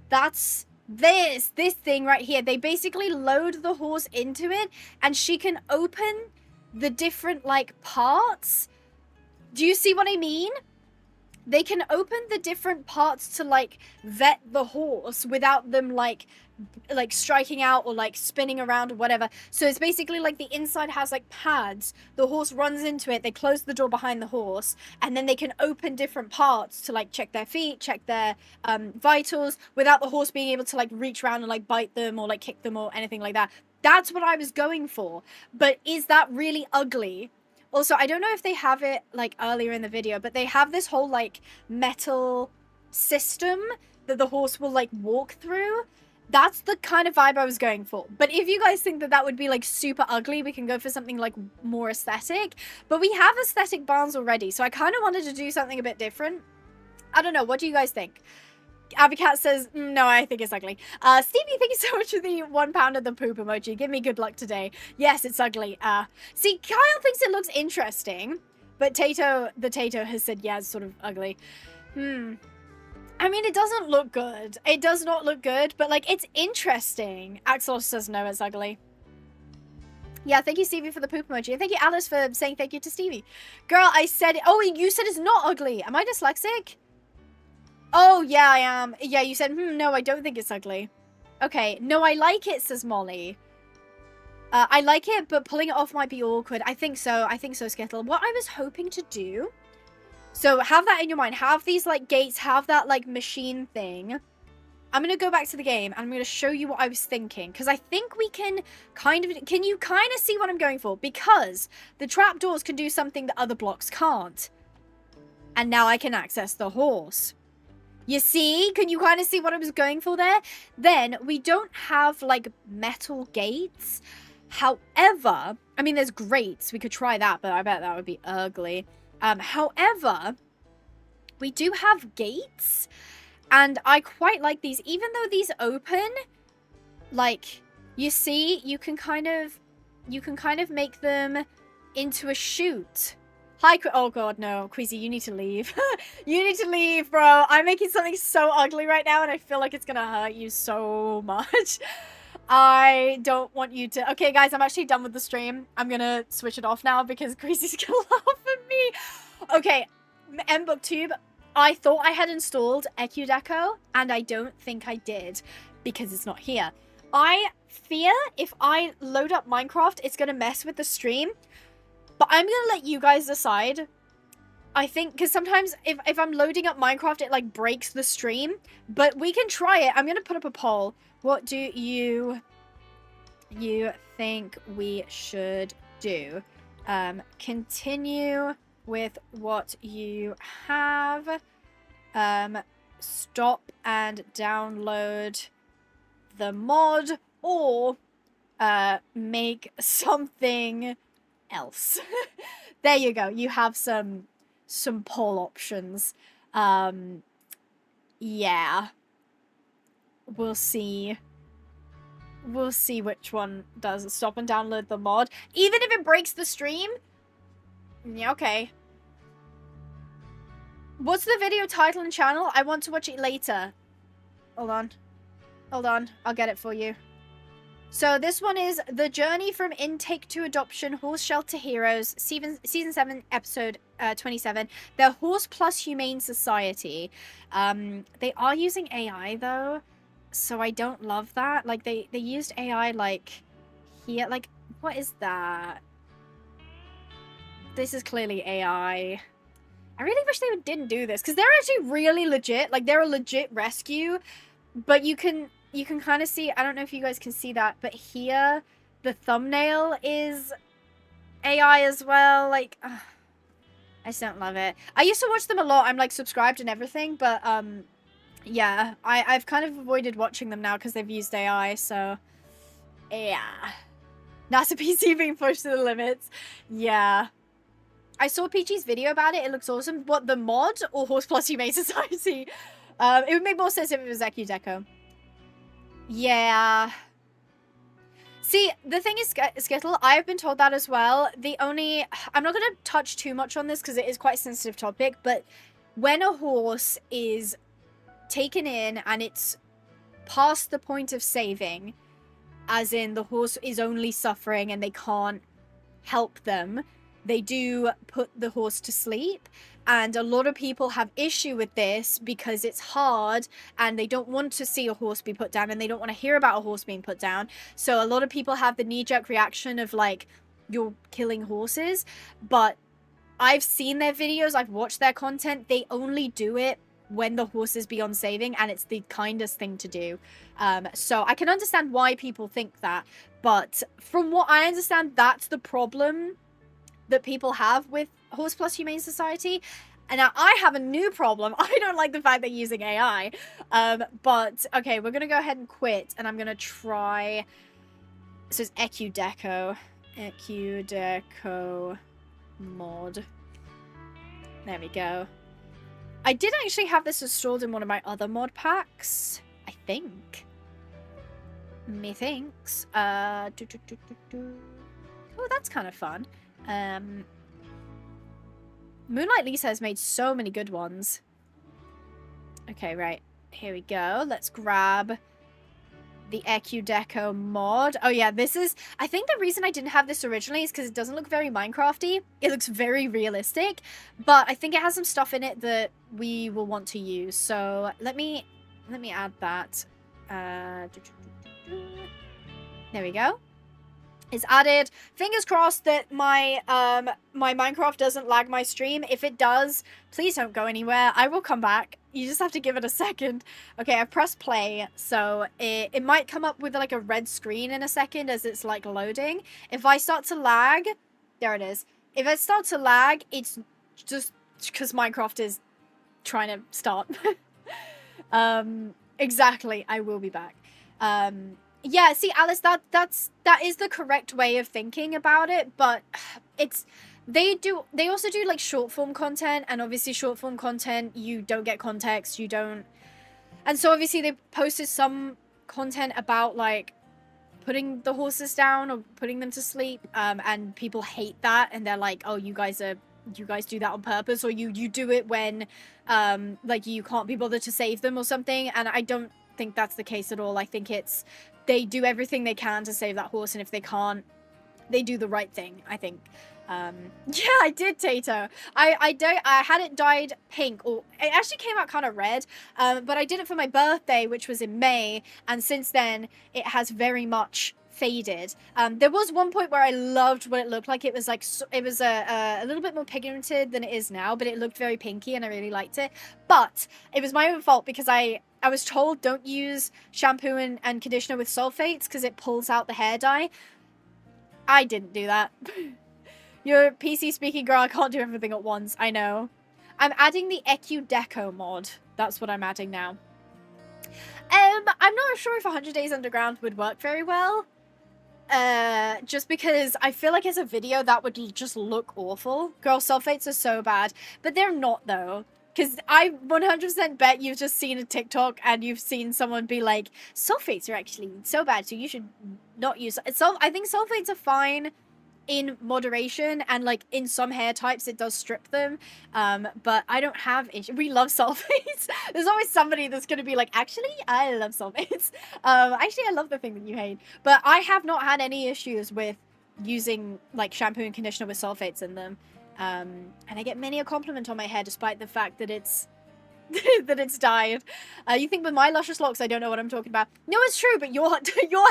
that's this thing right here. They basically load the horse into it, and she can open the different, like, parts. Do you see what I mean? They can open the different parts to, like, vet the horse without them, like striking out or like spinning around or whatever. So it's basically like the inside has like pads. The horse runs into it. They close the door behind the horse, and then they can open different parts to like check their feet, check their vitals, without the horse being able to like reach around and like bite them or like kick them or anything like that. That's what I was going for. But is that really ugly? Also, I don't know if they have it like earlier in the video, but they have this whole like metal system that the horse will like walk through. That's the kind of vibe I was going for. But if you guys think that that would be like super ugly, we can go for something like more aesthetic. But we have aesthetic barns already, so I kind of wanted to do something a bit different. I don't know. What do you guys think? Abicat says, no, I think it's ugly. Stevie, thank you so much for the 1 pound of the poop emoji. Give me good luck today. Yes, it's ugly. See, Kyle thinks it looks interesting, but the Tato has said, yeah, it's sort of ugly. I mean, it doesn't look good. It does not look good, but, like, it's interesting. Axel says no, it's ugly. Yeah, thank you, Stevie, for the poop emoji. And thank you, Alice, for saying thank you to Stevie. Girl, I said it. Oh, you said it's not ugly. Am I dyslexic? Oh, yeah, I am. Yeah, you said, no, I don't think it's ugly. Okay, no, I like it, says Molly. I like it, but pulling it off might be awkward. I think so, Skittle. What I was hoping to do... So, have that in your mind. Have these, like, gates. Have that, like, machine thing. I'm going to go back to the game, and I'm going to show you what I was thinking. Because I think we can kind of... Can you kind of see what I'm going for? Because the trapdoors can do something that other blocks can't. And now I can access the horse. You see? Can you kind of see what I was going for there? Then, we don't have, like, metal gates. However... I mean, there's grates. We could try that, but I bet that would be ugly. However, we do have gates, and I quite like these. Even though these open, like, you see, you can kind of make them into a chute. Hi, oh god, no, Queasy, you need to leave. You need to leave, bro. I'm making something so ugly right now, and I feel like it's gonna hurt you so much. I don't want you to... Okay, guys, I'm actually done with the stream. I'm gonna switch it off now because Crazy's gonna laugh at me. Okay, MBooktube, I thought I had installed EcuDeco, and I don't think I did because it's not here. I fear if I load up Minecraft, it's gonna mess with the stream, but I'm gonna let you guys decide. I think, because sometimes if I'm loading up Minecraft, it, like, breaks the stream, but we can try it. I'm gonna put up a poll. What do you think we should do? Continue with what you have. Stop and download the mod, or make something else. There you go. You have some poll options. Yeah. We'll see. We'll see which one does. Stop and download the mod. Even if it breaks the stream? Yeah, okay. What's the video title and channel? I want to watch it later. Hold on. Hold on. I'll get it for you. So this one is The Journey from Intake to Adoption, Horse Shelter Heroes, Season 7, Episode 27. The Horse Plus Humane Society. They are using AI, though, so I don't love that. Like, they used AI, like, here. Like, what is that? This is clearly AI. I really wish they didn't do this, because they're actually really legit. Like, they're a legit rescue, but you can kind of see, I don't know if you guys can see that, but here, the thumbnail is AI as well. Like, I just don't love it. I used to watch them a lot. I'm, like, subscribed and everything, but, yeah. I've kind of avoided watching them now because they've used AI, so, yeah. NASA PC being pushed to the limits. Yeah. I saw Peachy's video about it. It looks awesome. What, the mod or Horse Plus Humane Society? It would make more sense if it was EcuDeco. Yeah. See, the thing is, Skittle, I've been told that as well. I'm not going to touch too much on this because it is quite a sensitive topic, but when a horse is taken in and it's past the point of saving, as in the horse is only suffering and they can't help them, they do put the horse to sleep. And a lot of people have issue with this because it's hard and they don't want to see a horse be put down and they don't want to hear about a horse being put down. So a lot of people have the knee-jerk reaction of like, you're killing horses. But I've seen their videos, I've watched their content. They only do it when the horse is beyond saving, and it's the kindest thing to do. So I can understand why people think that. But from what I understand, that's the problem that people have with Horse Plus Humane Society. And now I have a new problem. I don't like the fact they're using AI. But, okay, we're going to go ahead and quit. And I'm going to try... This is EcuDeco. EcuDeco mod. There we go. I did actually have this installed in one of my other mod packs. I think. Methinks. Oh, that's kind of fun. Moonlight Lisa has made so many good ones. Okay, right. Here we go. Let's grab the EcuDeco mod. Oh yeah, this is... I think the reason I didn't have this originally is because it doesn't look very Minecrafty. It looks very realistic, but I think it has some stuff in it that we will want to use. So let me add that. There we go. It's added. Fingers crossed that my my Minecraft doesn't lag my stream. If it does, please don't go anywhere. I will come back. You just have to give it a second. Okay, I've pressed play, so it might come up with like a red screen in a second as it's like loading. If I start to lag, there it is. If I start to lag, it's just because Minecraft is trying to start. Exactly. I will be back. Yeah, see, Alice, that is the correct way of thinking about it, but they also do like short form content, and obviously short form content, you don't get context, and so obviously they posted some content about like putting the horses down or putting them to sleep, and people hate that, and they're like, oh, you guys do that on purpose, or you do it when like you can't be bothered to save them or something, and I don't think that's the case at all. I think they do everything they can to save that horse, and if they can't, they do the right thing, I think. Yeah, I did, Tato. I had it dyed pink, or it actually came out kind of red, but I did it for my birthday, which was in May, and since then, it has very much faded. There was one point where I loved what it looked like. It was like, it was a little bit more pigmented than it is now, but it looked very pinky, and I really liked it. But it was my own fault, because I was told don't use shampoo and conditioner with sulfates because it pulls out the hair dye. I didn't do that. You're a PC speaking girl, I can't do everything at once, I know. I'm adding the EcuDeco mod. That's what I'm adding now. I'm not sure if 100 Days Underground would work very well. just because I feel like as a video that would just look awful. Girl, sulfates are so bad, but they're not though. Because I 100% bet you've just seen a TikTok and you've seen someone be like, sulfates are actually so bad, so you should not use it. So I think sulfates are fine in moderation, and like in some hair types it does strip them, but I don't have we love sulfates. There's always somebody that's gonna be like, actually I love sulfates. Actually I love the thing that you hate, but I have not had any issues with using like shampoo and conditioner with sulfates in them, and I get many a compliment on my hair despite the fact that it's that it's dyed. You think with my luscious locks I don't know what I'm talking about? No, it's true, but your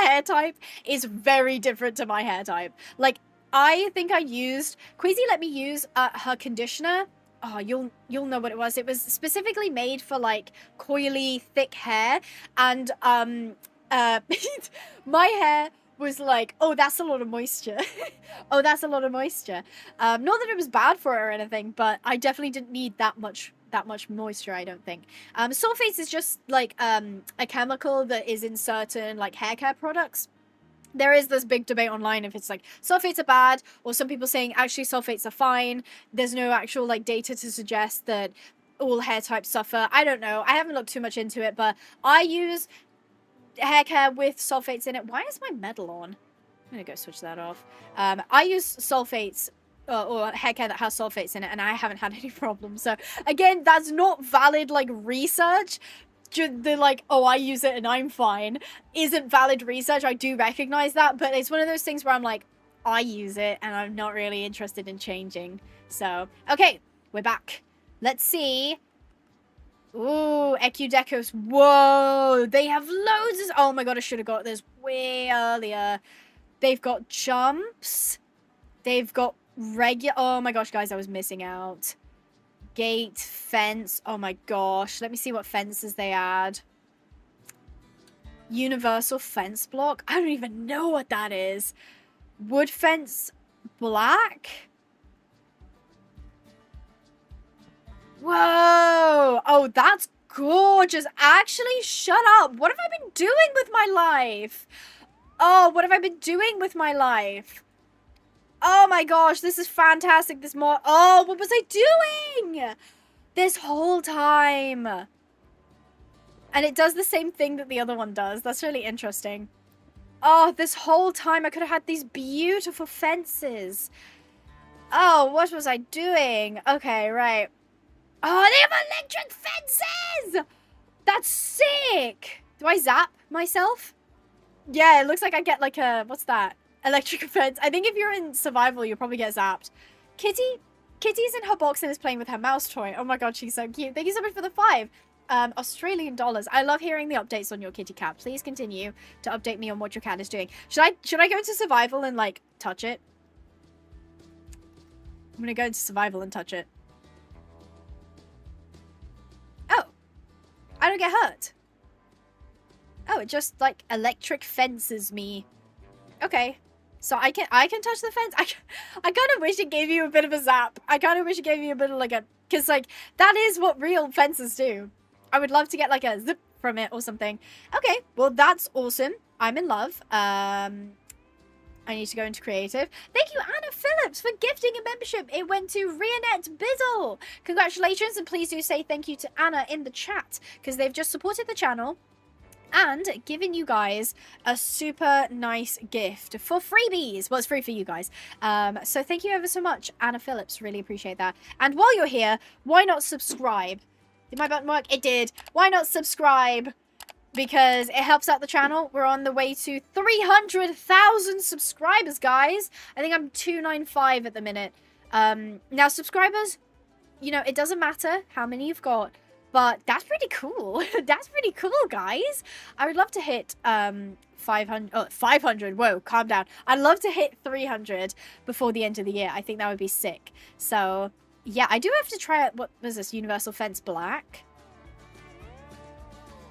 hair type is very different to my hair type. Like, I think I used... Queasy let me use her conditioner. Oh, you'll know what it was. It was specifically made for, like, coily, thick hair. And, my hair was like, oh, that's a lot of moisture. Oh, that's a lot of moisture. Not that it was bad for it or anything, but I definitely didn't need that much moisture, I don't think. Sulfates is just, like, a chemical that is in certain, like, hair care products. There is this big debate online if it's like sulfates are bad, or some people saying actually sulfates are fine. There's no actual like data to suggest that all hair types suffer. I don't know. I haven't looked too much into it, but I use hair care with sulfates in it. Why is my medal on? I'm gonna go switch that off. I use sulfates or hair care that has sulfates in it, and I haven't had any problems. So again, that's not valid like research. The like, oh, I use it and I'm fine isn't valid research. I do recognize that, but it's one of those things where I'm like, I use it and I'm not really interested in changing. So okay, we're back. Let's see. Ooh, Ecudecos. Whoa, they have loads of... Oh my god, I should have got this way earlier. They've got jumps. They've got regular... Oh my gosh, guys, I was missing out. Gate, fence. Oh my gosh. Let me see what fences they add. Universal fence block. I don't even know what that is. Wood fence black. Whoa. Oh, that's gorgeous. Actually, shut up. What have I been doing with my life? Oh, what have I been doing with my life? Oh my gosh, this is fantastic. This more. Oh, what was I doing this whole time? And it does the same thing that the other one does. That's really interesting. Oh, this whole time I could have had these beautiful fences. Oh, what was I doing? Okay, right. Oh, they have electric fences! That's sick! Do I zap myself? Yeah, it looks like I get like a... What's that? Electric fence. I think if you're in survival, you'll probably get zapped. Kitty's in her box and is playing with her mouse toy. Oh my god, she's so cute. Thank you so much for the 5 Australian dollars. I love hearing the updates on your kitty cat. Please continue to update me on what your cat is doing. Should I go into survival and like touch it? I'm gonna go into survival and touch it. Oh, I don't get hurt. Oh, it just like electric fences me. Okay. So I can touch the fence. I kind of wish it gave you a bit of a zap. I kind of wish it gave you a bit of like a... Because like, that is what real fences do. I would love to get like a zip from it or something. Okay, well that's awesome. I'm in love. I need to go into creative. Thank you, Anna Phillips, for gifting a membership. It went to Rionette Bizzle. Congratulations, and please do say thank you to Anna in the chat, because they've just supported the channel and given you guys a super nice gift for freebies. Well, it's free for you guys. So thank you ever so much, Anna Phillips. Really appreciate that. And while you're here, why not subscribe? Did my button work? It did. Why not subscribe? Because it helps out the channel. We're on the way to 300,000 subscribers, guys. I think I'm 295 at the minute. Now, subscribers, you know, it doesn't matter how many you've got. But that's pretty cool. That's pretty cool, guys. I would love to hit 500. Oh, 500. Whoa, calm down. I'd love to hit 300 before the end of the year. I think that would be sick. So, yeah, I do have to try out, what was this, Universal Fence Black?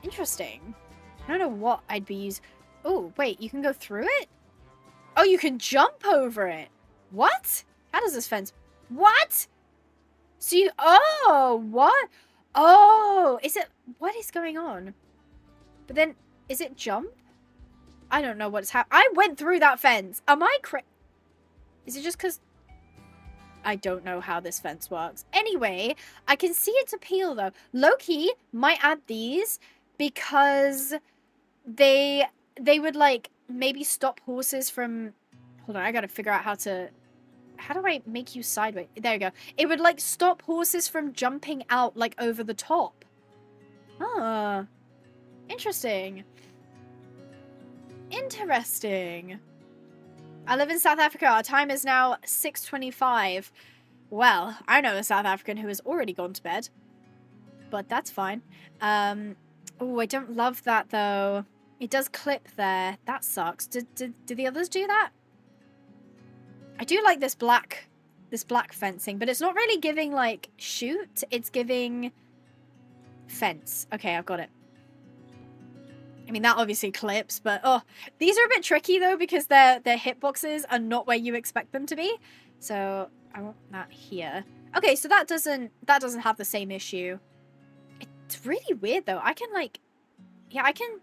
Interesting. I don't know what I'd be using. Oh, wait, you can go through it? Oh, you can jump over it. What? How does this fence... What? So you... Oh, what? Oh, is it... What is going on? But then, is it jump? I don't know what's happening. I went through that fence. Am I Is it just because... I don't know how this fence works. Anyway, I can see its appeal, though. Low-key might add these because they would, like, maybe stop horses from... Hold on, I gotta figure out how to... How do I make you sideways? There we go. It would, like, stop horses from jumping out, like, over the top. Ah. Interesting. Interesting. I live in South Africa. Our time is now 6:25. Well, I know a South African who has already gone to bed. But that's fine. Oh, I don't love that, though. It does clip there. That sucks. Did the others do that? I do like this black fencing, but it's not really giving, like, shoot. It's giving fence. Okay, I've got it. I mean, that obviously clips, but, oh, these are a bit tricky, though, because their hitboxes are not where you expect them to be. So, I want that here. Okay, so that doesn't have the same issue. It's really weird, though. I can, like, yeah, I can...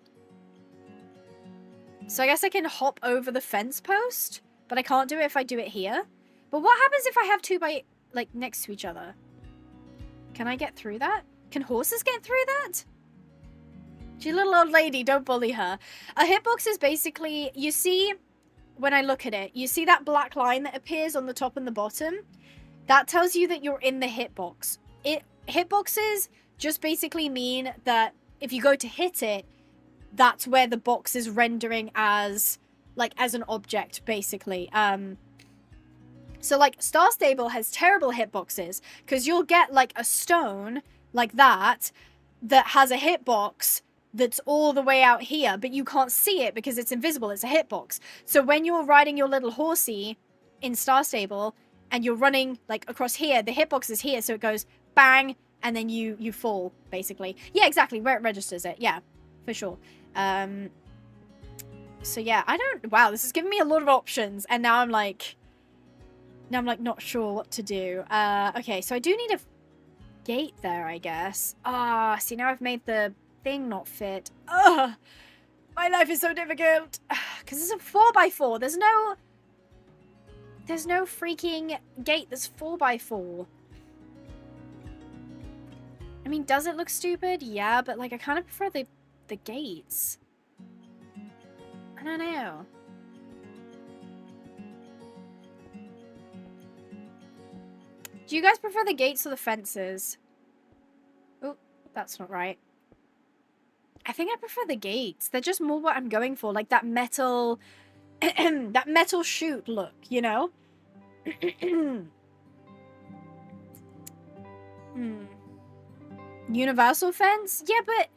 So I guess I can hop over the fence post, but I can't do it if I do it here. But what happens if I have two by, like, next to each other? Can I get through that? Can horses get through that? She's a little old lady, don't bully her. A hitbox is basically, you see, when I look at it, you see that black line that appears on the top and the bottom? That tells you that you're in the hitbox. Hitboxes just basically mean that if you go to hit it, that's where the box is rendering as, like, as an object, basically. So, like, Star Stable has terrible hitboxes, because you'll get, like, a stone, like that has a hitbox that's all the way out here, but you can't see it because it's invisible. It's a hitbox. So when you're riding your little horsey in Star Stable and you're running, like, across here, the hitbox is here, so it goes bang, and then you fall, basically. Yeah, exactly, where it registers it. Yeah, for sure. So yeah, wow, this is giving me a lot of options, and now I'm like not sure what to do. Okay, so I do need a gate there, I guess. See, now I've made the thing not fit. Ugh, my life is so difficult. Because it's a 4x4. There's no freaking gate that's 4x4. I mean, does it look stupid? Yeah, but, like, I kind of prefer the gates. I don't know. Do you guys prefer the gates or the fences? Oh, that's not right. I think I prefer the gates. They're just more what I'm going for. Like that metal... that metal chute look, you know? Universal fence? Yeah, but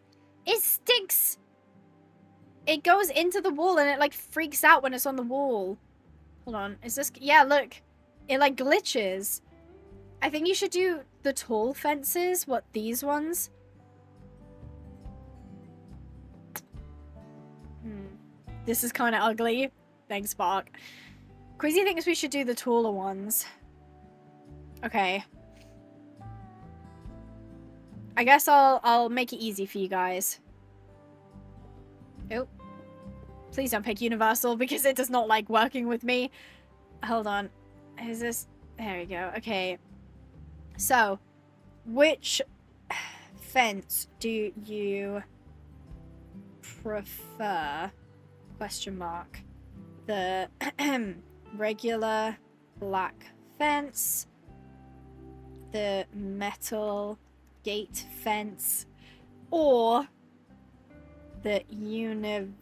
it sticks. It goes into the wall and it, like, freaks out when it's on the wall. Hold on. Is this... Yeah, look. It, like, glitches. I think you should do the tall fences. What, these ones? This is kind of ugly. Thanks, Spark. Quizzy thinks we should do the taller ones. Okay. I guess I'll make it easy for you guys. Oh. Please don't pick Universal because it does not like working with me. Hold on. Is this... There we go. Okay. So, which fence do you prefer? Question mark. The regular black fence, the metal gate fence, or the universal.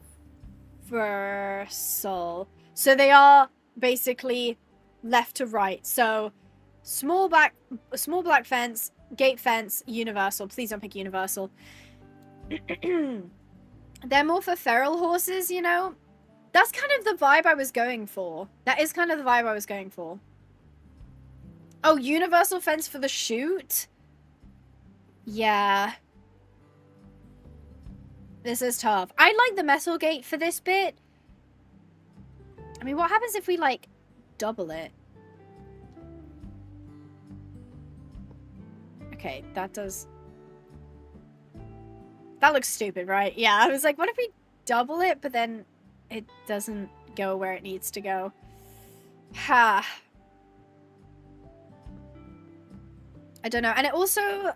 So they are basically left to right. So small black fence, gate fence, universal. Please don't pick universal. They're more for feral horses, you know? That's kind of the vibe I was going for. That is kind of the vibe I was going for. Oh, universal fence for the chute? Yeah. This is tough. I like the metal gate for this bit. I mean, what happens if we, like, double it? Okay, that does... That looks stupid, right? Yeah, I was like, what if we double it, but then it doesn't go where it needs to go. Ha. I don't know. And it also...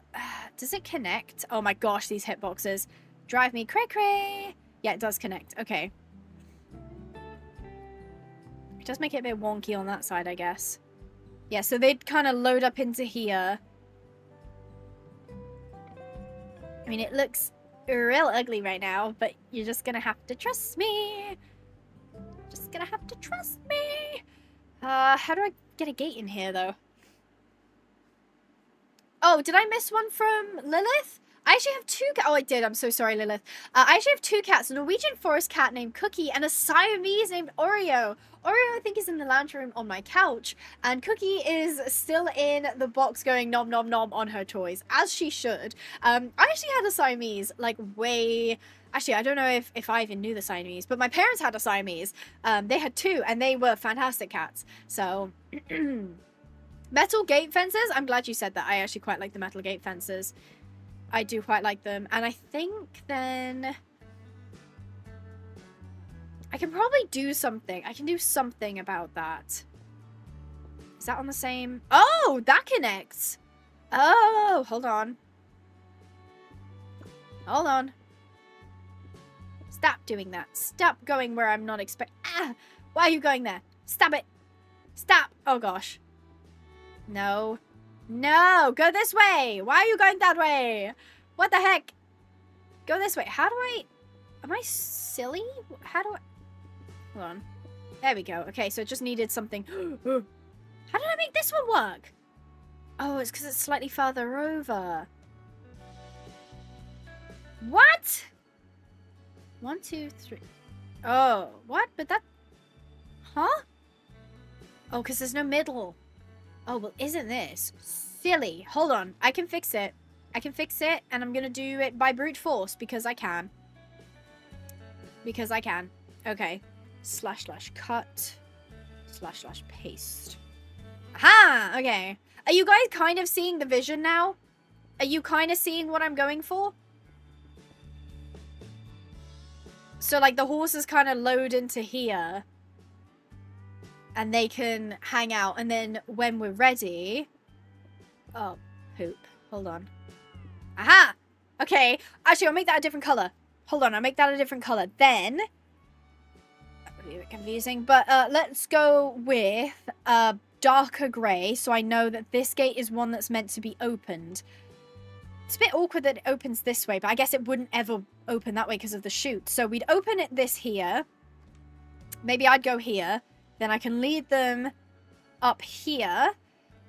does it connect? Oh my gosh, these hitboxes drive me cray-cray. Yeah, it does connect. Okay. It does make it a bit wonky on that side, I guess. Yeah, so they'd kind of load up into here. I mean, it looks real ugly right now, but you're just gonna have to trust me. Just gonna have to trust me. How do I get a gate in here, though? Oh, did I miss one from Lilith? I actually have two cats. Oh, I did. I'm so sorry, Lilith. I actually have two cats. A Norwegian forest cat named Cookie and a Siamese named Oreo. Oreo, I think, is in the lounge room on my couch. And Cookie is still in the box going nom nom nom on her toys, as she should. I actually had a Siamese, like, way... Actually, I don't know if I even knew the Siamese, but my parents had a Siamese. They had two, and they were fantastic cats. So... Metal gate fences? I'm glad you said that. I actually quite like the metal gate fences. I do quite like them. And I think then... I can probably do something. I can do something about that. Is that on the same... Oh, that connects. Oh, hold on. Hold on. Stop doing that. Stop going where I'm not expect... Ah! Why are you going there? Stop it. Stop. Oh, gosh. No. No! Go this way! Why are you going that way? What the heck? Go this way. How do I... Am I silly? How do I... Hold on. There we go. Okay, so it just needed something... How did I make this one work? Oh, it's because it's slightly further over. What? 1, 2, 3. Oh, what? But that... Huh? Oh, because there's no middle. Oh, well, isn't this silly? Hold on. I can fix it. I can fix it, and I'm going to do it by brute force because I can. Because I can. Okay. / cut. / paste. Aha! Okay. Are you guys kind of seeing the vision now? Are you kind of seeing what I'm going for? So, like, the horses kind of load into here. And they can hang out. And then when we're ready... Oh, poop. Hold on. Aha! Okay. Actually, I'll make that a different color. Hold on. I'll make that a different color. Then... That would be a bit confusing. But let's go with darker grey. So I know that this gate is one that's meant to be opened. It's a bit awkward that it opens this way. But I guess it wouldn't ever open that way because of the chute. So we'd open it this here. Maybe I'd go here. Then I can lead them up here.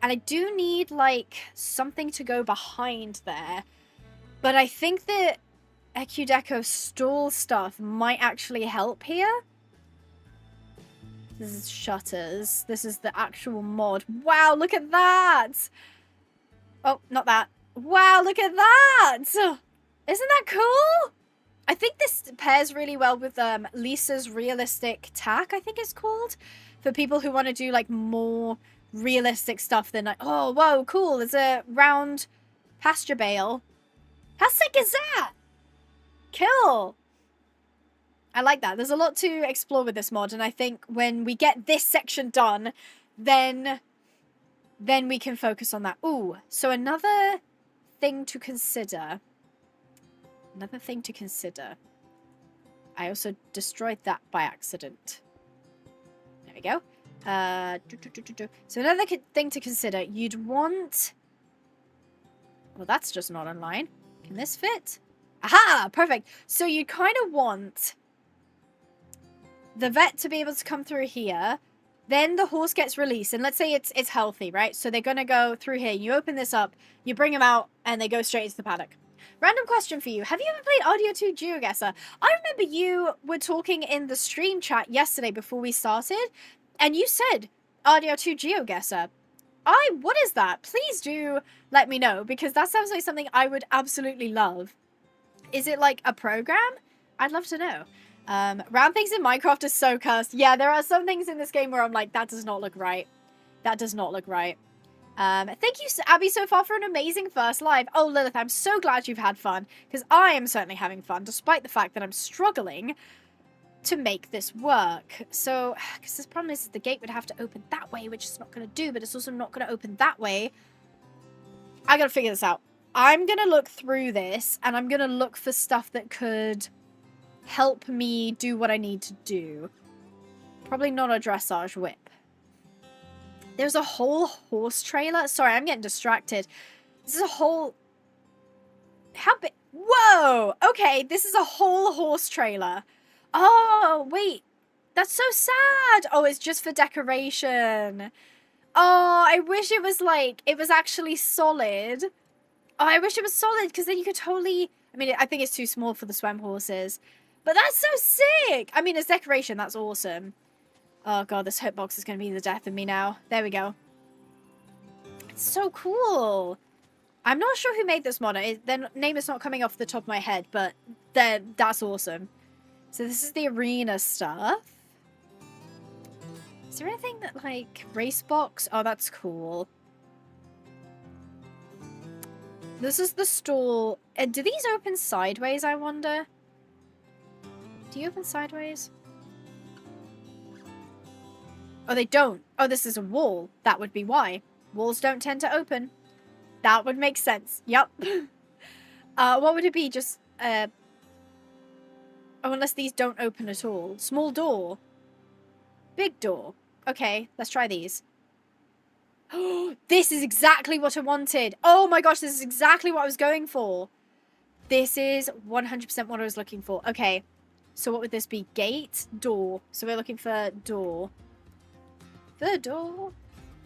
And I do need, like, something to go behind there. But I think that Ecudeco stall stuff might actually help here. This is shutters. This is the actual mod. Wow, look at that! Oh, not that. Wow, look at that! Isn't that cool? I think this pairs really well with Lisa's realistic tack, I think it's called. For people who want to do, like, more realistic stuff than, like, oh, whoa, cool, there's a round pasture bale. How sick is that? Cool. I like that. There's a lot to explore with this mod, and I think when we get this section done, then we can focus on that. Ooh, so another thing to consider. Another thing to consider. I also destroyed that by accident. There we go. So another thing to consider. You'd want... Well, that's just not online. Can this fit? Aha! Perfect. So you kind of want the vet to be able to come through here. Then the horse gets released. And let's say it's healthy, right? So they're going to go through here. You open this up. You bring them out. And they go straight into the paddock. Random question for you. Have you ever played Audio 2 GeoGuessr? I remember you were talking in the stream chat yesterday before we started. And you said Audio 2 GeoGuessr. What is that? Please do let me know. Because that sounds like something I would absolutely love. Is it like a program? I'd love to know. Round things in Minecraft is so cursed. Yeah, there are some things in this game where I'm like, that does not look right. That does not look right. Thank you, Abby, so far for an amazing first live. Oh, Lilith, I'm so glad you've had fun. Because I am certainly having fun, despite the fact that I'm struggling to make this work. So, because this problem is the gate would have to open that way, which it's not going to do, but it's also not going to open that way. I got to figure this out. I'm going to look through this, and I'm going to look for stuff that could help me do what I need to do. Probably not a dressage whip. There's a whole horse trailer. Sorry, I'm getting distracted. This is a whole... How big? Whoa! Okay, this is a whole horse trailer. Oh, wait. That's so sad. Oh, it's just for decoration. Oh, I wish it was like, it was actually solid. Oh, I wish it was solid, because then you could totally... I mean, I think it's too small for the swem horses. But that's so sick! I mean, as decoration, that's awesome. Oh god, this hitbox is going to be the death of me now. There we go. It's so cool. I'm not sure who made this mod. Their name is not coming off the top of my head, but that's awesome. So this is the arena stuff. Is there anything that, like, race box? Oh, that's cool. This is the stall. Do these open sideways, I wonder? Do you open sideways? Oh, they don't. Oh, this is a wall. That would be why. Walls don't tend to open. That would make sense. Yep. What would it be? Just, oh, unless these don't open at all. Small door. Big door. Okay, let's try these. Oh, this is exactly what I wanted. Oh my gosh, this is exactly what I was going for. This is 100% what I was looking for. Okay, so what would this be? Gate, door. So we're looking for door. The door.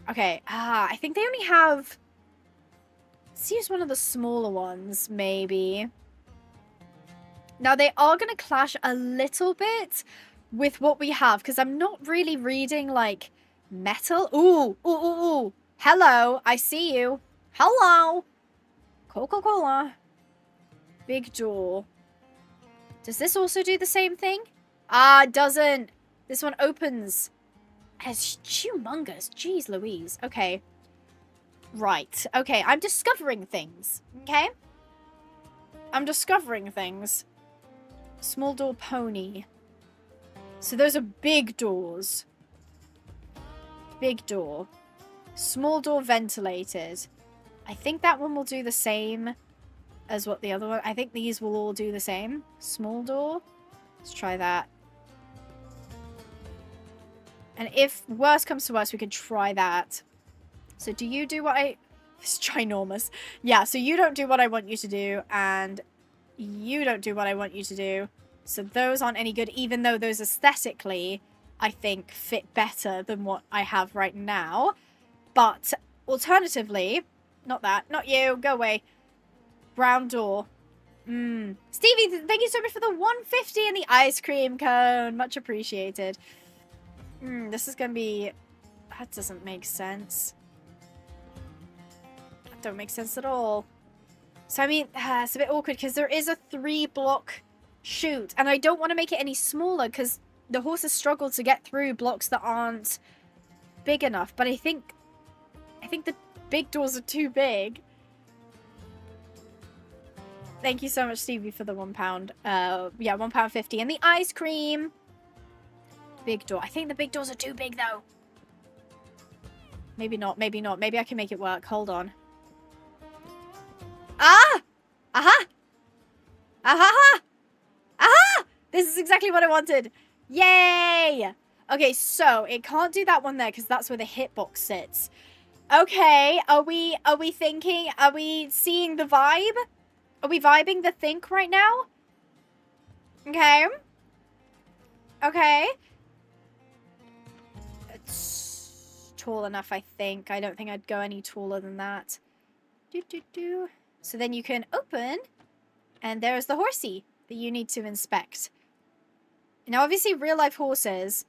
Okay, I think they only have... Let's use one of the smaller ones, maybe. Now, they are going to clash a little bit with what we have, because I'm not really reading, like, metal. Ooh, ooh, ooh, ooh. Hello, I see you. Hello. Coca-Cola. Big door. Does this also do the same thing? Ah, it doesn't. This one opens. It's humongous. Jeez Louise. Okay. Right. Okay, I'm discovering things. Okay? I'm discovering things. Small door pony. So those are big doors. Big door. Small door ventilated. I think that one will do the same as what the other one... I think these will all do the same. Small door. Let's try that. And if worse comes to worse, we can try that. So do you do what I... It's ginormous. Yeah, so you don't do what I want you to do, and you don't do what I want you to do. So those aren't any good, even though those aesthetically, I think, fit better than what I have right now. But alternatively... Not that. Not you. Go away. Brown door. Stevie, thank you so much for the 150 and the ice cream cone. Much appreciated. This is going to be... That doesn't make sense. That don't make sense at all. So, I mean, it's a bit awkward because there is a 3-block chute. And I don't want to make it any smaller because the horses struggle to get through blocks that aren't big enough. But I think the big doors are too big. Thank you so much, Stevie, for the £1. Yeah, £1.50. And the ice cream. Big door. I think the big doors are too big, though. Maybe not. Maybe not. Maybe I can make it work. Hold on. Ah! Aha! Aha! Aha! This is exactly what I wanted. Yay! Okay, so it can't do that one there because that's where the hitbox sits. Okay, are we thinking, are we seeing the vibe? Are we vibing the think right now? Okay. Okay. It's tall enough, I think. I don't think I'd go any taller than that. So then you can open, and there's the horsey that you need to inspect. Now, obviously, real-life horses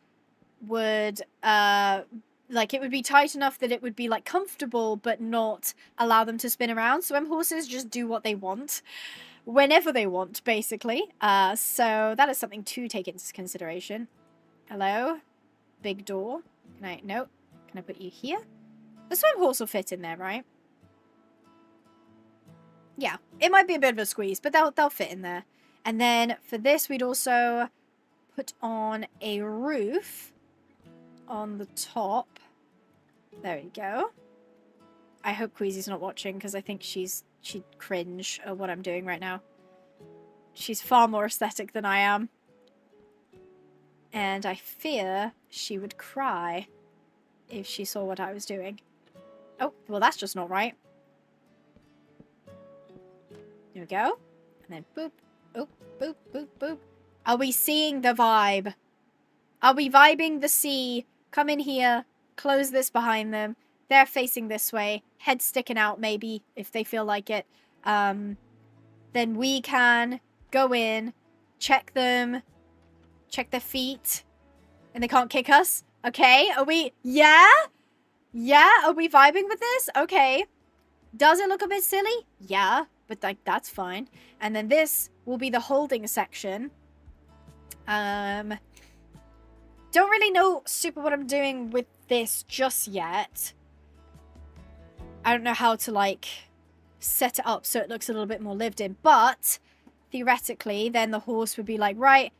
would, like, it would be tight enough that it would be, like, comfortable, but not allow them to spin around. Swim horses just do what they want, whenever they want, basically. So that is something to take into consideration. Hello? Big door. Can I... No. Can I put you here? The swim horse will fit in there, right? Yeah. It might be a bit of a squeeze, but they'll fit in there. And then, for this, we'd also put on a roof on the top. There we go. I hope Queasy's not watching because I think she'd cringe at what I'm doing right now. She's far more aesthetic than I am. And I fear she would cry if she saw what I was doing. Oh, well that's just not right. There we go. And then boop, boop, boop, boop, boop. Are we seeing the vibe? Are we vibing the sea? Come in here. Close this behind them. They're facing this way. Head sticking out maybe if they feel like it. Then we can go in. Check them. Check their feet. And they can't kick us. Okay. Are we... Yeah? Yeah? Are we vibing with this? Okay. Does it look a bit silly? Yeah. But like that's fine. And then this will be the holding section. Don't really know super what I'm doing with this just yet. I don't know how to like set it up so it looks a little bit more lived in. But theoretically, then the horse would be like, right,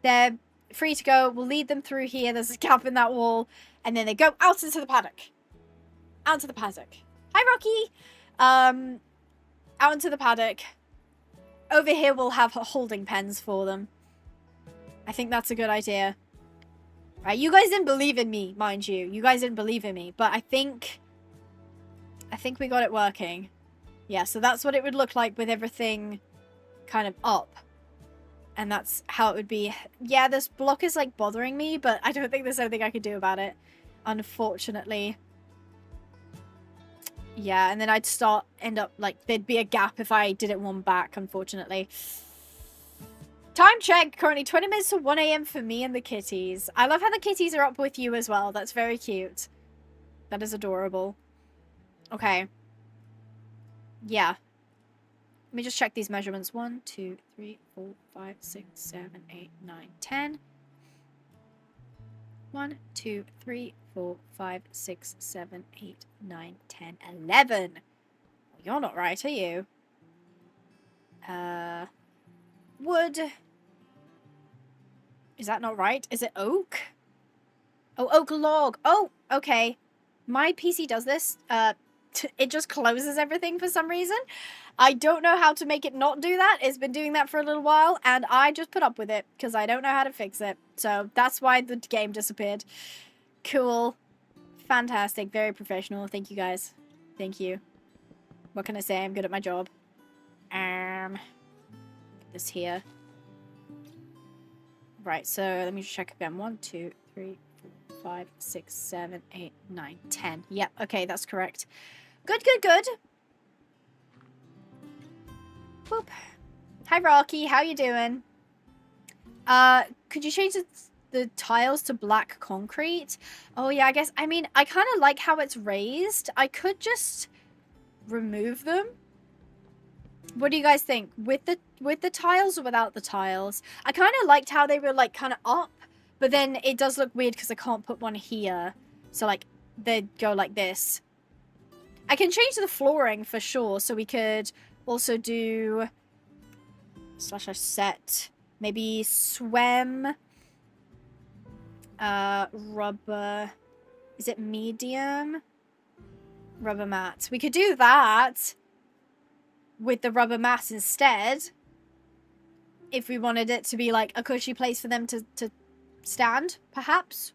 they're free to go. We'll lead them through here. There's a gap in that wall. And then they go out into the paddock. Out into the paddock. Hi, Rocky. Out into the paddock. Over here, we'll have holding pens for them. I think that's a good idea. Right, you guys didn't believe in me, mind you. You guys didn't believe in me. But I think we got it working. Yeah, so that's what it would look like with everything kind of up. And that's how it would be. Yeah, this block is like bothering me, but I don't think there's anything I could do about it. Unfortunately. Yeah, and then I'd end up, like, there'd be a gap if I did it one back, unfortunately. Time check, currently 20 minutes to 1 AM for me and the kitties. I love how the kitties are up with you as well. That's very cute. That is adorable. Okay. Yeah. Let me just check these measurements. 1, 2, 3, 4, 5, 6, 7, 8, 9, 10. 1, 2, 3, 4, 5, 6, 7, 8, 9, 10, 11. Well, you're not right, are you? Wood. Is that not right? Is it oak? Oh, oak log. Oh, okay. My PC does this. It just closes everything for some reason. I don't know how to make it not do that. It's been doing that for a little while, and I just put up with it because I don't know how to fix it. So that's why the game disappeared. Cool. Fantastic. Very professional. Thank you, guys. Thank you. What can I say? I'm good at my job. This here. Right, so let me just check again. 1, 2, 3, 4, 5, 6, 7, 8, 9, 10. Yep, okay, that's correct. Good, good, good. Boop. Hi, Rocky. How you doing? Could you change the tiles to black concrete? Oh, yeah, I guess. I mean, I kind of like how it's raised. I could just remove them. What do you guys think? With the tiles or without the tiles? I kind of liked how they were, like, kind of up. But then it does look weird because I can't put one here. So, like, they'd go like this. I can change the flooring for sure. So we could also do... / set. Maybe swem. Rubber. Is it medium? Rubber mat. We could do that with the rubber mat instead. If we wanted it to be like a cushy place for them to stand, perhaps.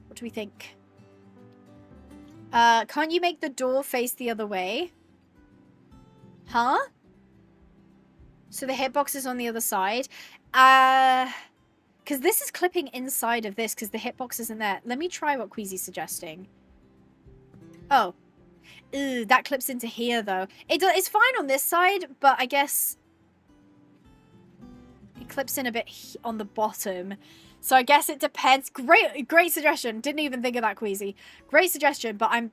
What do we think? Can't you make the door face the other way? Huh? So the hitbox is on the other side. Because this is clipping inside of this because the hitbox isn't there. Let me try what Queasy's suggesting. Oh. Ew, that clips into here, though. It's fine on this side, but I guess it clips in a bit on the bottom. So I guess it depends. Great suggestion. Didn't even think of that, Queasy. Great suggestion, but I'm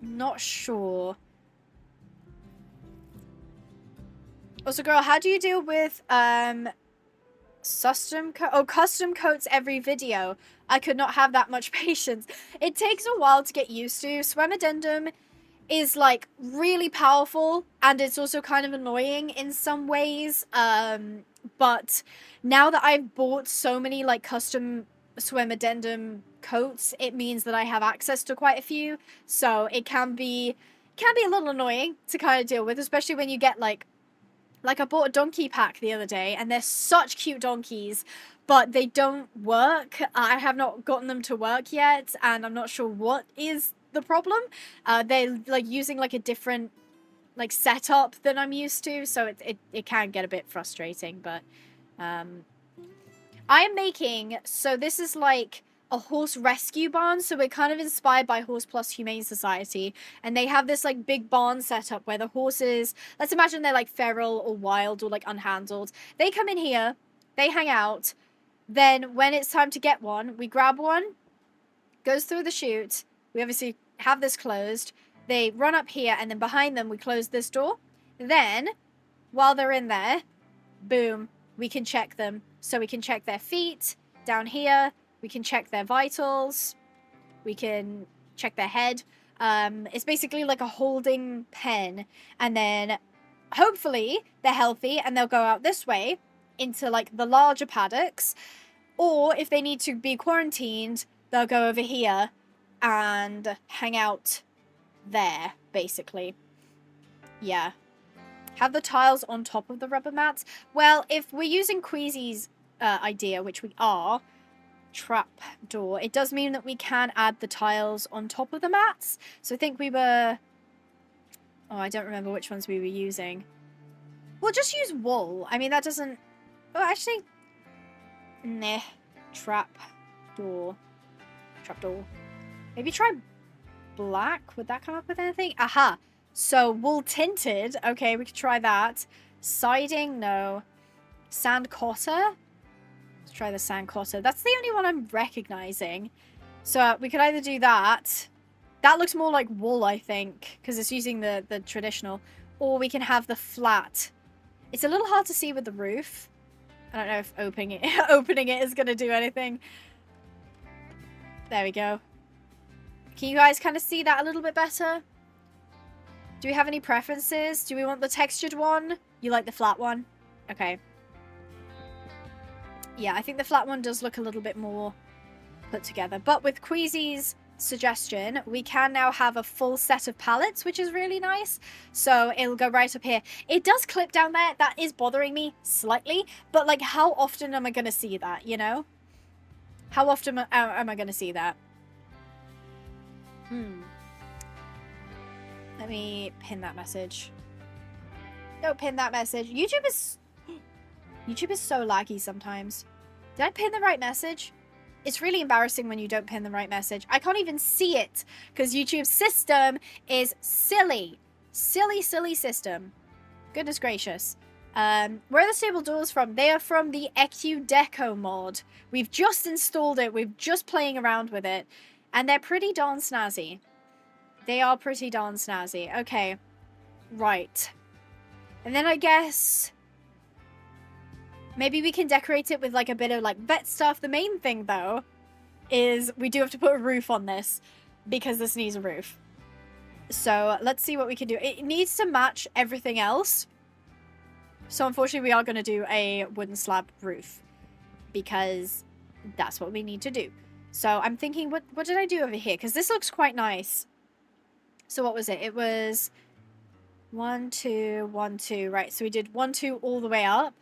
not sure. Also, girl, how do you deal with custom coats every video? I could not have that much patience. It takes a while to get used to. Swem Addendum is like really powerful, and it's also kind of annoying in some ways. But now that I've bought so many like custom swim addendum coats, it means that I have access to quite a few, so it can be a little annoying to kind of deal with, especially when you get like I bought a donkey pack the other day, and they're such cute donkeys, but they don't work. I have not gotten them to work yet, and I'm not sure what is the problem. They're like using like a different like setup than I'm used to, so it can get a bit frustrating. But I am making, so this is like a horse rescue barn, so we're kind of inspired by Horse Plus Humane Society, and they have this like big barn setup where the horses, let's imagine they're like feral or wild or like unhandled. They come in here, they hang out, then when it's time to get one, we grab one, goes through the chute, we obviously have this closed, they run up here, and then behind them we close this door. Then while they're in there, boom, we can check them. So we can check their feet down here, we can check their vitals, we can check their head. It's basically like a holding pen, and then hopefully they're healthy and they'll go out this way into like the larger paddocks, or if they need to be quarantined, they'll go over here and hang out there, basically. Yeah. Have the tiles on top of the rubber mats. Well, if we're using Queasy's idea, which we are, trap door, it does mean that we can add the tiles on top of the mats. So I think we were... Oh, I don't remember which ones we were using. We'll just use wool. I mean, that doesn't... Oh, actually... Nah. Trap door. Maybe try black. Would that come up with anything? Aha. So, wool tinted. Okay, we could try that. Siding, no. Sand cotter. Let's try the sand cotter. That's the only one I'm recognizing. So, we could either do that. That looks more like wool, I think, because it's using the traditional. Or we can have the flat. It's a little hard to see with the roof. I don't know if opening it is going to do anything. There we go. Can you guys kind of see that a little bit better? Do we have any preferences? Do we want the textured one? You like the flat one? Okay. Yeah, I think the flat one does look a little bit more put together. But with Queasy's suggestion, we can now have a full set of pallets, which is really nice. So it'll go right up here. It does clip down there. That is bothering me slightly. But like, how often am I going to see that, you know? How often am I going to see that? Let me pin that message. Don't pin that message. YouTube is so laggy sometimes. Did I pin the right message? It's really embarrassing when you don't pin the right message. I can't even see it because YouTube's system is silly. Silly system. Goodness gracious. Where are the stable doors from? They are from the EQ Deco mod. We've just installed it. We're just playing around with it. And they're pretty darn snazzy. They are pretty darn snazzy. Okay. Right. And then I guess... maybe we can decorate it with like a bit of like vet stuff. The main thing though is we do have to put a roof on this because this needs a roof. So let's see what we can do. It needs to match everything else. So unfortunately we are going to do a wooden slab roof because that's what we need to do. So I'm thinking, what did I do over here? Because this looks quite nice. So what was it? It was 1, 2, 1, 2. Right, so we did 1, 2 all the way up.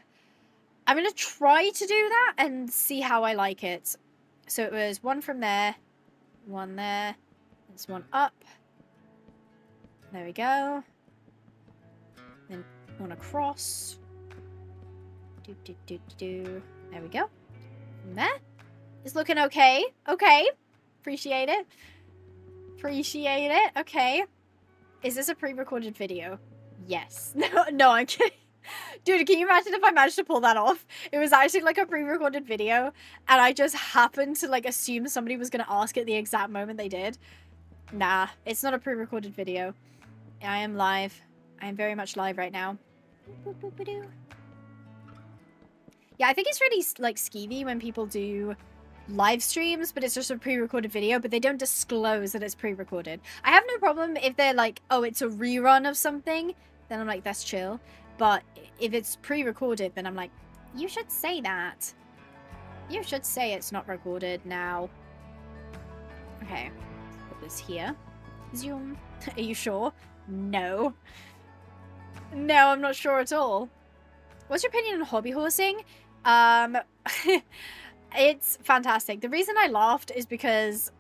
I'm going to try to do that and see how I like it. So it was 1 from there, 1 there, there's 1 up. There we go. Then 1 across. There we go. From there. It's looking okay. Okay. Appreciate it. Appreciate it. Okay. Is this a pre-recorded video? Yes. No, I'm kidding. Dude, can you imagine if I managed to pull that off? It was actually like a pre-recorded video, and I just happened to like assume somebody was going to ask at the exact moment they did. Nah, it's not a pre-recorded video. I am live. I am very much live right now. Yeah, I think it's really like skeevy when people do live streams, but it's just a pre-recorded video, but they don't disclose that it's pre-recorded. I have no problem if they're like, oh, it's a rerun of something, then I'm like, that's chill. But if it's pre-recorded, then I'm like, you should say that. You should say it's not recorded now. Okay, put this here. Zoom. Are you sure? No. No, I'm not sure at all. What's your opinion on hobby horsing? It's fantastic. The reason I laughed is because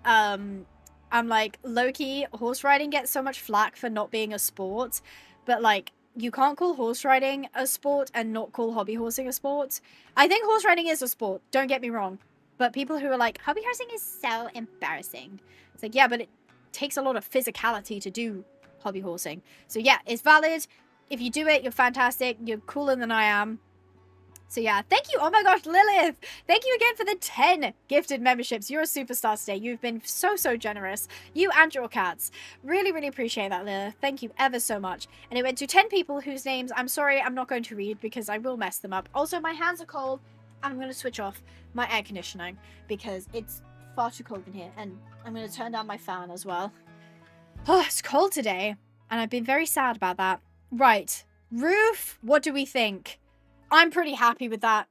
I'm like, low-key, horse riding gets so much flack for not being a sport, but like, you can't call horse riding a sport and not call hobby horsing a sport. I think horse riding is a sport, don't get me wrong, but people who are like, hobby horsing is so embarrassing. It's like, yeah, but it takes a lot of physicality to do hobby horsing. So yeah, it's valid. If you do it, you're fantastic. You're cooler than I am. So yeah, thank you. Oh my gosh, Lilith. Thank you again for the 10 gifted memberships. You're a superstar today. You've been so generous. You and your cats. Really, really appreciate that, Lilith. Thank you ever so much. And it went to 10 people whose names I'm sorry I'm not going to read because I will mess them up. Also, my hands are cold. And I'm going to switch off my air conditioning because it's far too cold in here. And I'm going to turn down my fan as well. Oh, it's cold today. And I've been very sad about that. Right. Roof, what do we think? I'm pretty happy with that.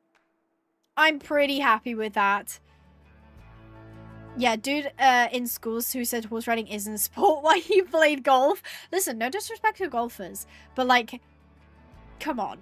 I'm pretty happy with that. Yeah, dude in schools who said horse riding isn't a sport while he played golf. Listen, no disrespect to golfers, but like, come on.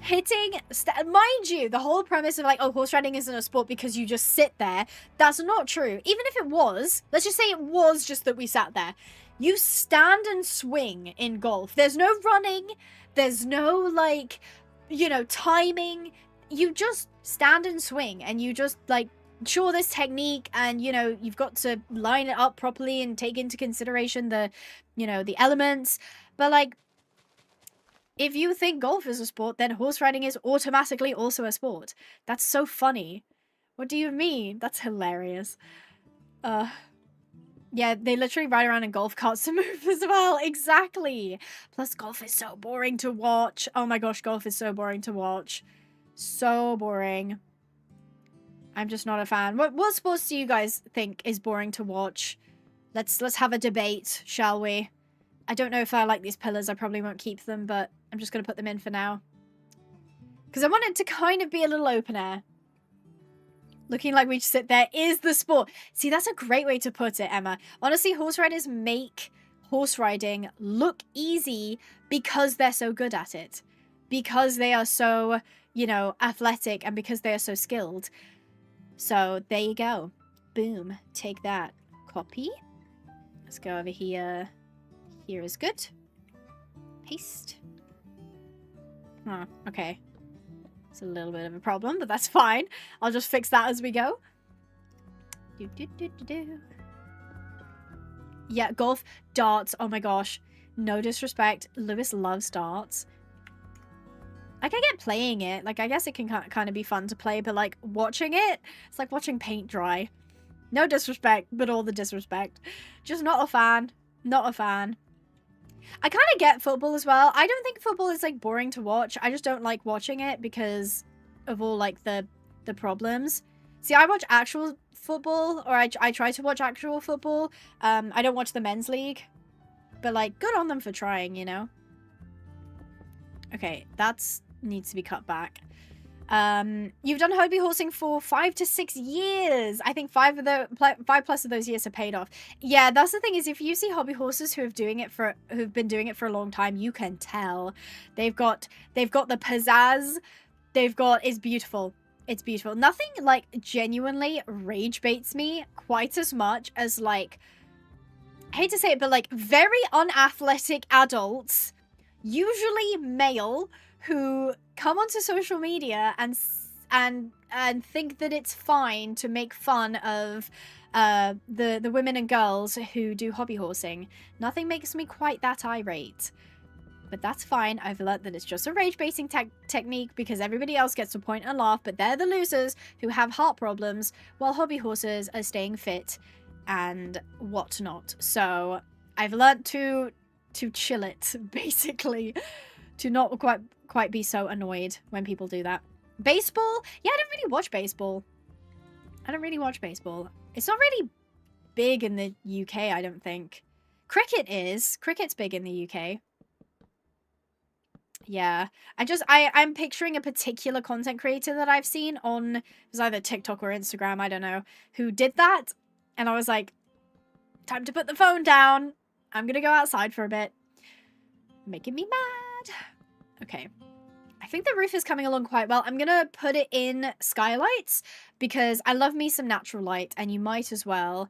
Hitting, mind you, the whole premise of like, oh, horse riding isn't a sport because you just sit there, that's not true. Even if it was, let's just say it was just that we sat there. You stand and swing in golf. There's no running. There's no like, you know, timing. You just stand and swing and you just like, sure, there's technique and, you know, you've got to line it up properly and take into consideration the, you know, the elements. But like, if you think golf is a sport, then horse riding is automatically also a sport. That's so funny. What do you mean? That's hilarious. Yeah, they literally ride around in golf carts to move as well. Exactly. Plus, golf is so boring to watch. Oh my gosh, golf is so boring to watch. So boring. I'm just not a fan. What sports do you guys think is boring to watch? Let's have a debate, shall we? I don't know if I like these pillars. I probably won't keep them, but I'm just going to put them in for now. Because I want it to kind of be a little open air. Looking like we just sit there is the sport. See, that's a great way to put it, Emma. Honestly, horse riders make horse riding look easy because they're so good at it. Because they are so, you know, athletic and because they are so skilled. So, there you go. Boom. Take that. Copy. Let's go over here. Here is good. Paste. Oh, okay. It's a little bit of a problem, but that's fine. I'll just fix that as we go. Yeah, golf, darts. Oh my gosh. No disrespect. Lewis loves darts. Like, I get playing it. Like, I guess it can kind of be fun to play, but like, watching it, it's like watching paint dry. No disrespect, but all the disrespect. Just not a fan. Not a fan. I kind of get football as well. I don't think football is like boring to watch. I just don't like watching it because of all like the problems. See, I watch actual football, or I try to watch actual football. I don't watch the men's league, but like, good on them for trying, you know. Okay, that's needs to be cut back. You've done hobby horsing for 5 to 6 years. I think 5 plus of those years have paid off. Yeah, that's the thing is, if you see hobby horsers who've been doing it for a long time, you can tell they've got the pizzazz. It's beautiful. It's beautiful. Nothing like genuinely rage baits me quite as much as like, I hate to say it, but like very unathletic adults, usually male, who come onto social media and think that it's fine to make fun of the women and girls who do hobby horsing. Nothing makes me quite that irate. But that's fine. I've learned that it's just a rage-baiting technique because everybody else gets to point and laugh, but they're the losers who have heart problems while hobby horsers are staying fit and whatnot. So I've learned to chill it, basically. To not quite be so annoyed when people do that. Baseball? Yeah, I don't really watch baseball. I don't really watch baseball. It's not really big in the UK, I don't think. Cricket is. Cricket's big in the UK. Yeah. I'm picturing a particular content creator that I've seen on, it was either TikTok or Instagram, I don't know, who did that. And I was like, time to put the phone down. I'm gonna go outside for a bit. Making me mad. Okay. I think the roof is coming along quite well. I'm gonna put it in skylights because I love me some natural light, and you might as well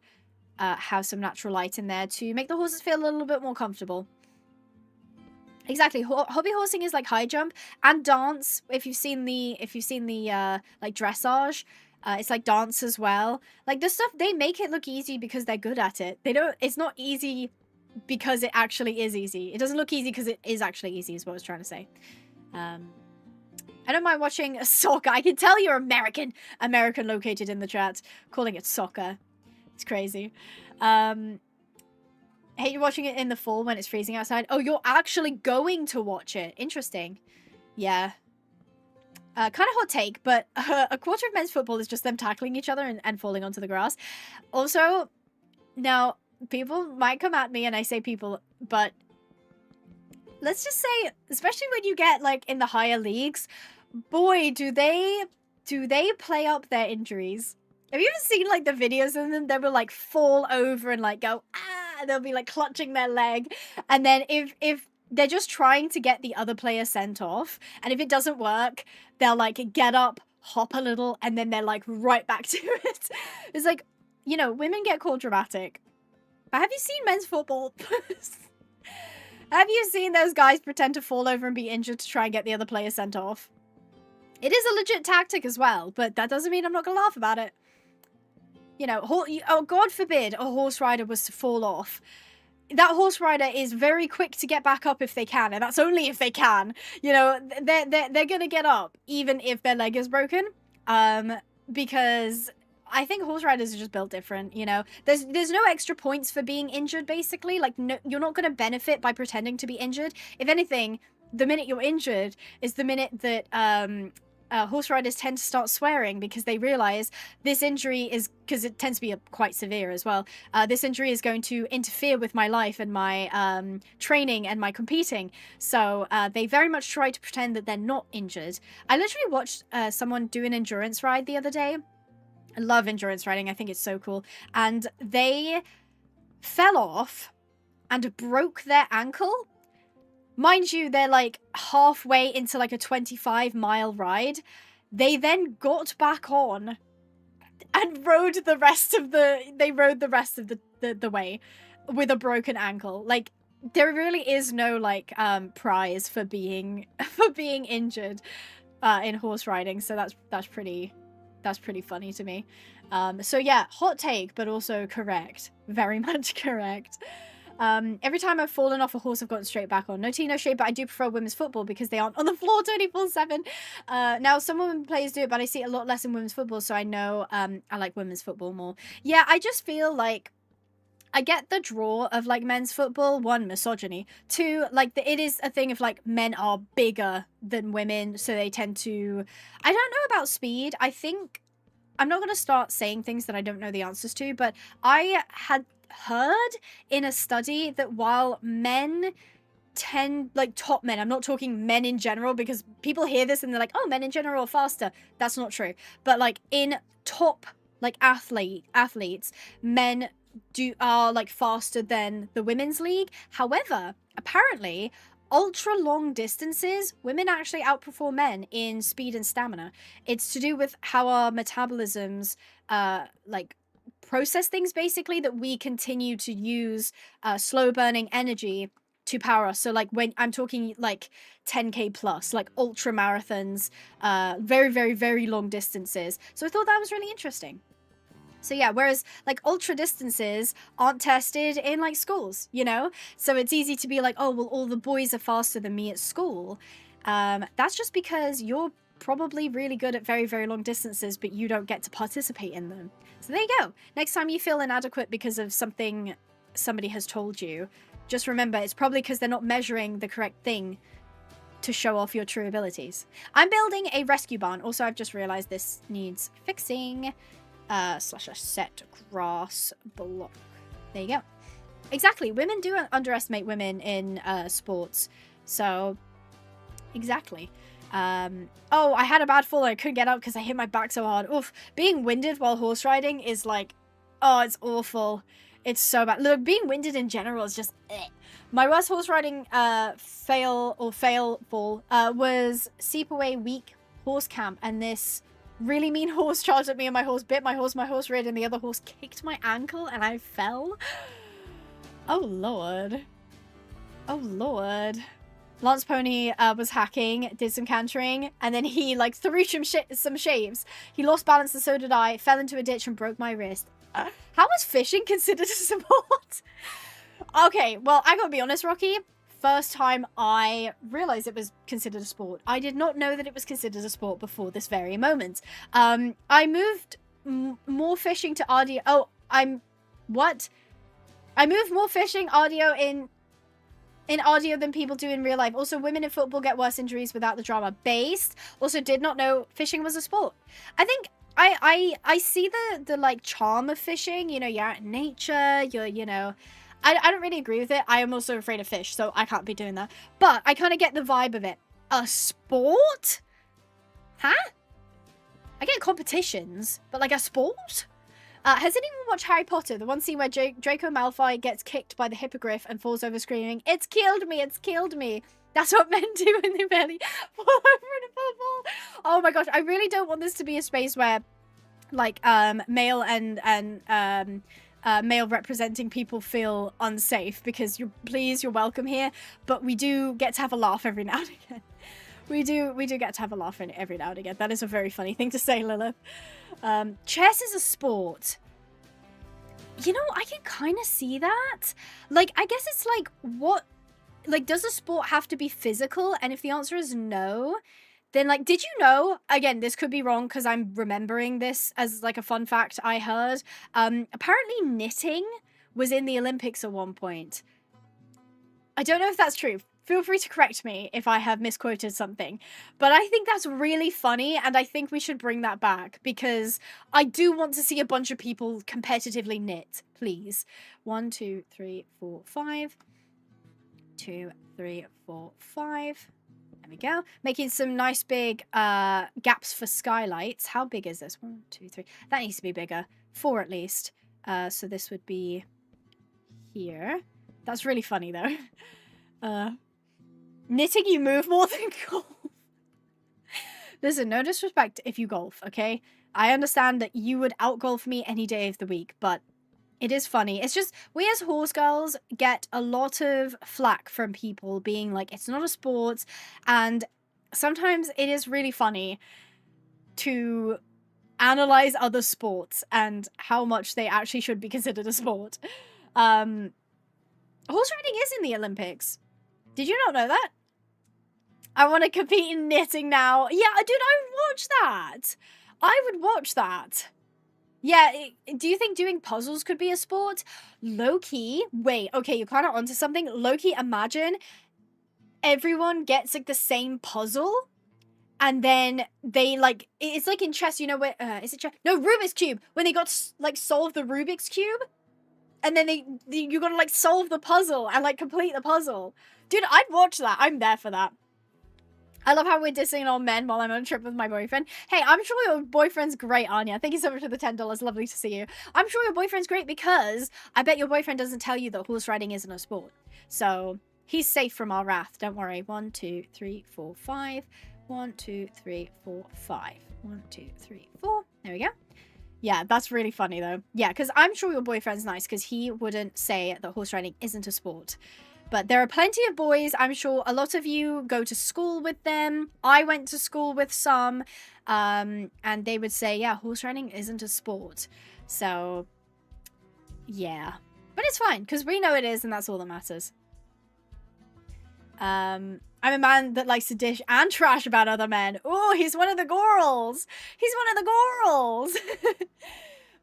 have some natural light in there to make the horses feel a little bit more comfortable. Exactly. Hobby horsing is like high jump and dance. If you've seen the like dressage, it's like dance as well. Like the stuff, they make it look easy because they're good at it. It's not easy because it actually is easy. It doesn't look easy because it is actually easy, is what I was trying to say. I don't mind watching soccer. I can tell you're American located in the chat, calling it soccer. It's crazy. Hate watching it in the fall when it's freezing outside. Oh, you're actually going to watch it. Interesting. Yeah. Kind of hot take, but a quarter of men's football is just them tackling each other and falling onto the grass. Also, now, people might come at me and I say people, but let's just say, especially when you get, like, in the higher leagues, boy, do they play up their injuries. Have you ever seen, like, the videos of them? They will, like, fall over and, like, go, ah! They'll be, like, clutching their leg. And then if they're just trying to get the other player sent off, and if it doesn't work, they'll, like, get up, hop a little, and then they're, like, right back to it. It's like, you know, women get called dramatic. But have you seen men's football? Have you seen those guys pretend to fall over and be injured to try and get the other player sent off? It is a legit tactic as well, but that doesn't mean I'm not going to laugh about it. You know, oh, God forbid a horse rider was to fall off. That horse rider is very quick to get back up if they can, and that's only if they can. You know, they're going to get up, even if their leg is broken. Because I think horse riders are just built different, you know? There's no extra points for being injured, basically. Like, no, you're not going to benefit by pretending to be injured. If anything, the minute you're injured is the minute that horse riders tend to start swearing because they realize this injury is, because it tends to be quite severe as well, this injury is going to interfere with my life and my training and my competing. So they very much try to pretend that they're not injured. I literally watched someone do an endurance ride the other day. I love endurance riding. I think it's so cool. And they fell off and broke their ankle. Mind you, they're like halfway into like a 25-mile ride. They then got back on and rode the rest of the way with a broken ankle. Like, there really is no like prize for being injured in horse riding. So that's pretty funny to me. So yeah, hot take, but also correct. Very much correct. Every time I've fallen off a horse, I've gotten straight back on. No tea, no shade, but I do prefer women's football because they aren't on the floor 24/7. Now, some women players do it, but I see it a lot less in women's football, so I know I like women's football more. Yeah, I just feel like I get the draw of, like, men's football. One, misogyny. Two, like, it is a thing of, like, men are bigger than women, so they tend to... I don't know about speed. I think... I'm not going to start saying things that I don't know the answers to, but I had heard in a study that while men tend, like, top men, I'm not talking men in general, because people hear this and they're like, oh, men in general are faster. That's not true. But, like, in top, like, athletes, men are like faster than the women's league. However, apparently, ultra long distances, women actually outperform men in speed and stamina. It's to do with how our metabolisms like process things, basically, that we continue to use slow burning energy to power us. So like when I'm talking like 10k plus, like ultra marathons, very, very, very long distances. So I thought that was really interesting. So yeah, whereas like ultra distances aren't tested in like schools, you know? So it's easy to be like, oh, well, all the boys are faster than me at school. That's just because you're probably really good at very, very long distances, but you don't get to participate in them. So there you go. Next time you feel inadequate because of something somebody has told you, just remember it's probably because they're not measuring the correct thing to show off your true abilities. I'm building a rescue barn. Also, I've just realized this needs fixing. slash a set grass block. There you go. Exactly. Women do underestimate women in sports. So, exactly. Oh, I had a bad fall. I couldn't get up because I hit my back so hard. Oof. Being winded while horse riding is like, oh, it's awful. It's so bad. Look, being winded in general is just My worst horse riding fail fall was Seepaway Week horse camp, and this really mean horse charged at me and my horse bit my horse reared, and the other horse kicked my ankle and I fell. Oh lord. Oh lord. Lance Pony was hacking, did some cantering, and then he like threw some shaves. He lost balance and so did I, fell into a ditch and broke my wrist. How was fishing considered a sport? Okay, well, I gotta be honest, Rocky. First time I realized it was considered a sport. I did not know that it was considered a sport before this very moment. I moved more fishing to audio. Oh, what? I moved more fishing audio in audio than people do in real life. Also, women in football get worse injuries without the drama. Based. Also, did not know fishing was a sport. I think I see the like charm of fishing. You know, you're out in nature. You know. I don't really agree with it. I am also afraid of fish, so I can't be doing that. But I kind of get the vibe of it. A sport? Huh? I get competitions, but like a sport? Has anyone watched Harry Potter? The one scene where Draco Malfoy gets kicked by the hippogriff and falls over screaming, "It's killed me! It's killed me!" That's what men do when they barely fall over in a football. Oh my gosh, I really don't want this to be a space where, like, male and male representing people feel unsafe, because you're welcome here, but we do get to have a laugh every now and again. We do get to have a laugh every now and again. That is a very funny thing to say, Lilith. Chess is a sport. You know, I can kind of see that. Like, I guess it's like, what, like, does a sport have to be physical? And if the answer is no, then, like, did you know, again, this could be wrong because I'm remembering this as, like, a fun fact I heard. Apparently knitting was in the Olympics at one point. I don't know if that's true. Feel free to correct me if I have misquoted something. But I think that's really funny, and I think we should bring that back, because I do want to see a bunch of people competitively knit, please. 1, 2, 3, 4, 5. 2, 3, 4, 5. There we go. Making some nice big gaps for skylights. How big is this? 1, 2, 3. That needs to be bigger. 4 at least. So this would be here. That's really funny though. Knitting, you move more than golf. Listen, no disrespect if you golf, okay? I understand that you would outgolf me any day of the week, but it is funny. It's just, we as horse girls get a lot of flack from people being like, it's not a sport, and sometimes it is really funny to analyze other sports and how much they actually should be considered a sport. Horse riding is in the Olympics. Did you not know that? I want to compete in knitting now. Yeah, dude, I would watch that. I would watch that. Yeah, do you think doing puzzles could be a sport? Low-key, wait, okay, you're kind of onto something. Low-key, imagine everyone gets, like, the same puzzle, and then they, like, it's like in chess, you know, where, is it chess? No, Rubik's Cube, when they got, like, solve the Rubik's Cube, and then you gotta, like, solve the puzzle and, like, complete the puzzle. Dude, I'd watch that. I'm there for that. I love how we're dissing on men while I'm on a trip with my boyfriend. Hey, I'm sure your boyfriend's great, Anya. Thank you so much for the $10. Lovely to see you. I'm sure your boyfriend's great, because I bet your boyfriend doesn't tell you that horse riding isn't a sport. So he's safe from our wrath. Don't worry. 1, 2, 3, 4, 5. 1, 2, 3, 4, 5. 1, 2, 3, 4. There we go. Yeah, that's really funny though. Yeah, because I'm sure your boyfriend's nice, because he wouldn't say that horse riding isn't a sport. But there are plenty of boys, I'm sure a lot of you go to school with them. I went to school with some, and they would say, yeah, horse riding isn't a sport. So, yeah. But it's fine, because we know it is, and that's all that matters. I'm a man that likes to dish and trash about other men. Oh, he's one of the girls. He's one of the girls.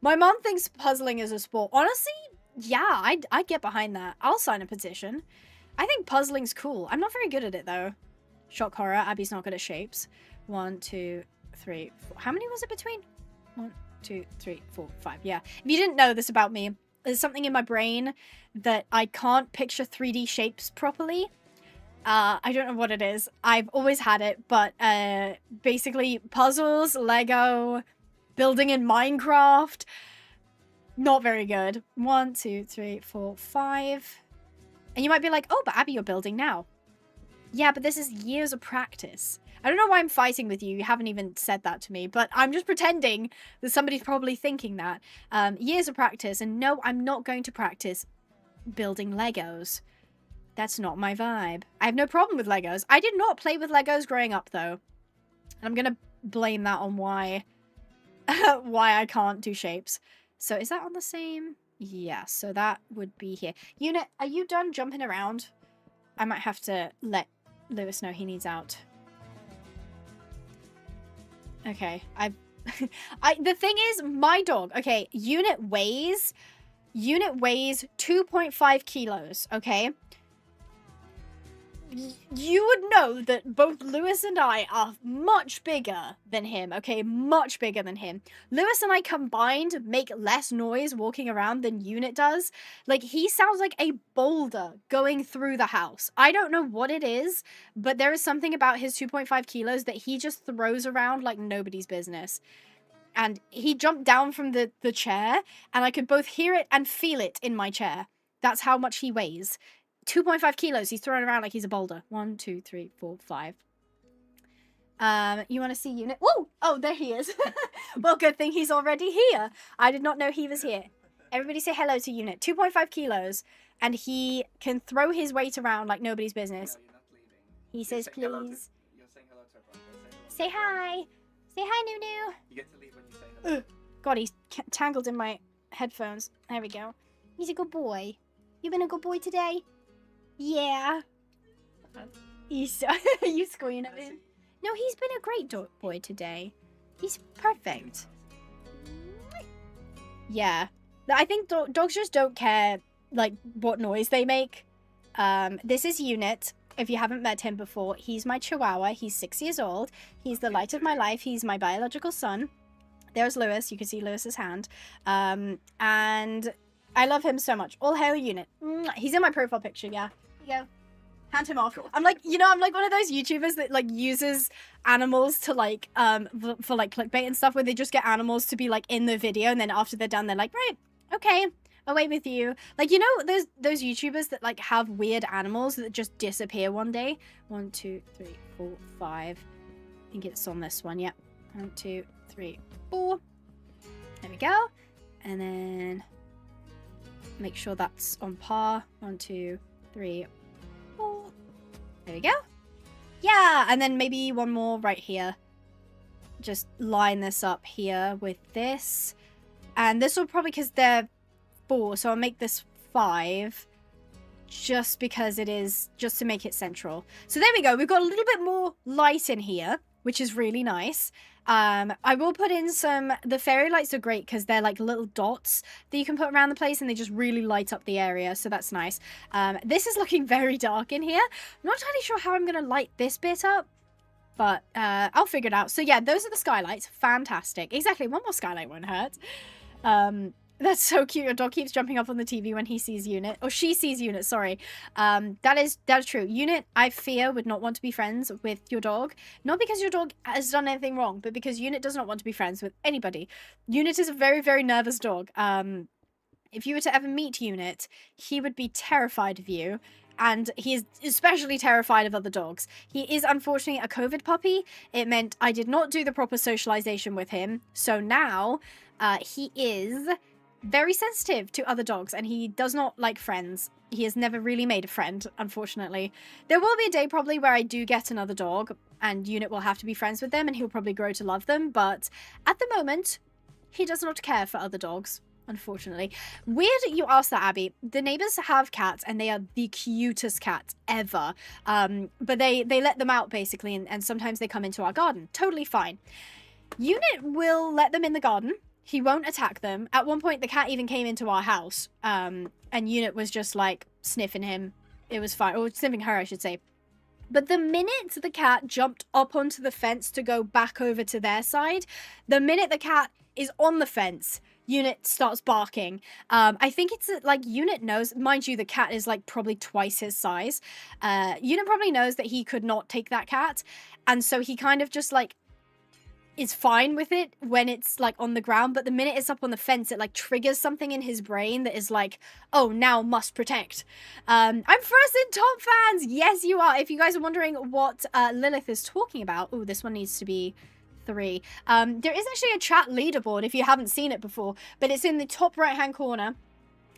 My mom thinks puzzling is a sport. Honestly, yeah, I'd get behind that. I'll sign a petition. I think puzzling's cool. I'm not very good at it, though. Shock horror. Abby's not good at shapes. 1, 2, 3, 4. How many was it between? 1, 2, 3, 4, 5. Yeah. If you didn't know this about me, there's something in my brain that I can't picture 3D shapes properly. I don't know what it is. I've always had it, but basically puzzles, Lego, building in Minecraft, not very good. 1, 2, 3, 4, 5. And you might be like, oh, but Abby, you're building now. Yeah, but this is years of practice. I don't know why I'm fighting with you. You haven't even said that to me, but I'm just pretending that somebody's probably thinking that. Years of practice, and no, I'm not going to practice building Legos. That's not my vibe. I have no problem with Legos. I did not play with Legos growing up, though. I'm gonna blame that on why I can't do shapes. So is that on the same? Yeah, so that would be here. Unit, are you done jumping around? I might have to let Lewis know he needs out. Okay, the thing is, my dog, okay, Unit weighs 2.5 kilos, okay? You would know that both Lewis and I are much bigger than him, okay? Much bigger than him. Lewis and I combined make less noise walking around than Unit does. Like, he sounds like a boulder going through the house. I don't know what it is, but there is something about his 2.5 kilos that he just throws around like nobody's business. And he jumped down from the chair, and I could both hear it and feel it in my chair. That's how much he weighs. 2.5 kilos. He's throwing around like he's a boulder. 1, 2, 3, 4, 5. You want to see Unit? Whoa! Oh, there he is. Well, good thing he's already here. I did not know he was here. Everybody say hello to Unit. 2.5 kilos. And he can throw his weight around like nobody's business. He says, please. You're saying hello to everyone. Say hi. Say hi, Nunu. You get to leave when you say hello. God, he's tangled in my headphones. There we go. He's a good boy. You been a good boy today? Yeah. He's are you squealing at him? No, he's been a great boy today. He's perfect. Yeah. I think dogs just don't care, like, what noise they make. This is Unit. If you haven't met him before, he's my Chihuahua. He's 6 years old. He's the light of my life. He's my biological son. There's Lewis. You can see Lewis's hand. And I love him so much. All hail Unit. He's in my profile picture, yeah. Here you go. Hand him off. I'm like, you know, I'm like one of those YouTubers that like uses animals to like, for like clickbait and stuff, where they just get animals to be like in the video, and then after they're done, they're like, right, okay, away with you. Like, you know, those YouTubers that like have weird animals that just disappear one day. 1, 2, 3, 4, 5. I think it's on this one. Yep. 1, 2, 3, 4. There we go. And then make sure that's on par. 1, 2, 3, 4. There we go. Yeah, and then maybe one more right here. Just line this up here with this. And this will probably, because they're 4, so I'll make this 5. Just because it is, just to make it central. So there we go. We've got a little bit more light in here, which is really nice. I will put in the fairy lights are great because they're like little dots that you can put around the place, and they just really light up the area, so that's nice. This is looking very dark in here. I'm not entirely sure how I'm going to light this bit up, but I'll figure it out. So yeah, those are the skylights. Fantastic. Exactly, one more skylight won't hurt. That's so cute. Your dog keeps jumping up on the TV when he sees Unit. Or she sees Unit, sorry. That is true. Unit, I fear, would not want to be friends with your dog. Not because your dog has done anything wrong, but because Unit does not want to be friends with anybody. Unit is a very, very nervous dog. If you were to ever meet Unit, he would be terrified of you. And he is especially terrified of other dogs. He is unfortunately a COVID puppy. It meant I did not do the proper socialization with him. So now he is very sensitive to other dogs, and he does not like friends. He has never really made a friend, unfortunately. There will be a day probably where I do get another dog, and Unit will have to be friends with them, and he'll probably grow to love them. But at the moment, he does not care for other dogs, unfortunately. Weird you asked that, Abby. The neighbors have cats, and they are the cutest cats ever. But they let them out, basically, and sometimes they come into our garden. Totally fine. Unit will let them in the garden. He won't attack them. At one point, the cat even came into our house, and Unit was just, like, sniffing him. It was fine. Or sniffing her, I should say. But the minute the cat jumped up onto the fence to go back over to their side, the minute the cat is on the fence. Unit starts barking. I think it's like Unit knows, mind you, the cat is like probably twice his size. Unit probably knows that he could not take that cat. And so he kind of just like is fine with it when it's like on the ground. But the minute it's up on the fence, it like triggers something in his brain that is like, oh, now must protect. I'm first in top fans. Yes, you are. If you guys are wondering what Lilith is talking about. Oh, this one needs to be 3. There is actually a chat leaderboard if you haven't seen it before, but it's in the top right hand corner.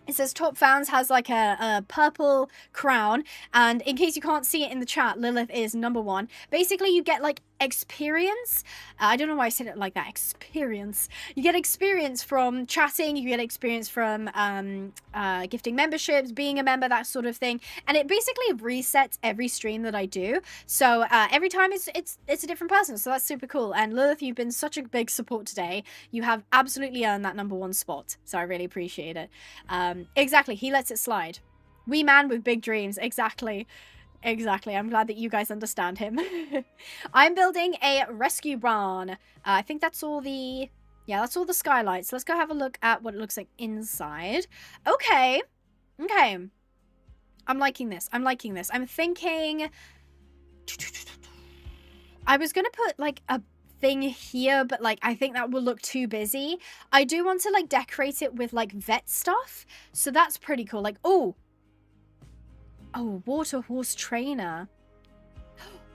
It says top fans has like a purple crown, and in case you can't see it in the chat, Lilith is number 1. Basically, you get like experience. I don't know why I said it like that. Experience. You get experience from chatting. You get experience from gifting memberships, being a member, that sort of thing. And it basically resets every stream that I do. So every time it's a different person. So that's super cool. And Lilith, you've been such a big support today. You have absolutely earned that number 1 spot. So I really appreciate it. Exactly. He lets it slide. Wee man with big dreams. Exactly. Exactly. I'm glad that you guys understand him. I'm building a rescue barn. I think that's all the... Yeah, that's all the skylights. Let's go have a look at what it looks like inside. Okay. Okay. I'm liking this. I'm liking this. I'm thinking... I was going to put, like, a thing here, but, like, I think that will look too busy. I do want to, like, decorate it with, like, vet stuff. So that's pretty cool. Like, oh... Oh, water horse trainer.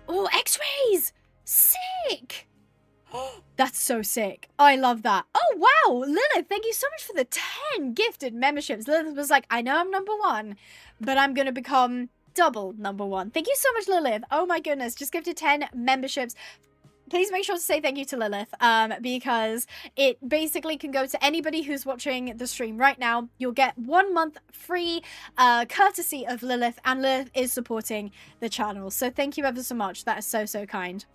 Oh, x-rays! Sick! That's so sick. I love that. Oh, wow! Lilith, thank you so much for the 10 gifted memberships. Lilith was like, I know I'm number 1, but I'm going to become double number 1. Thank you so much, Lilith. Oh my goodness, just gifted 10 memberships. Please make sure to say thank you to Lilith, because it basically can go to anybody who's watching the stream right now. You'll get 1 month free, courtesy of Lilith, and Lilith is supporting the channel. So thank you ever so much. That is so, so kind.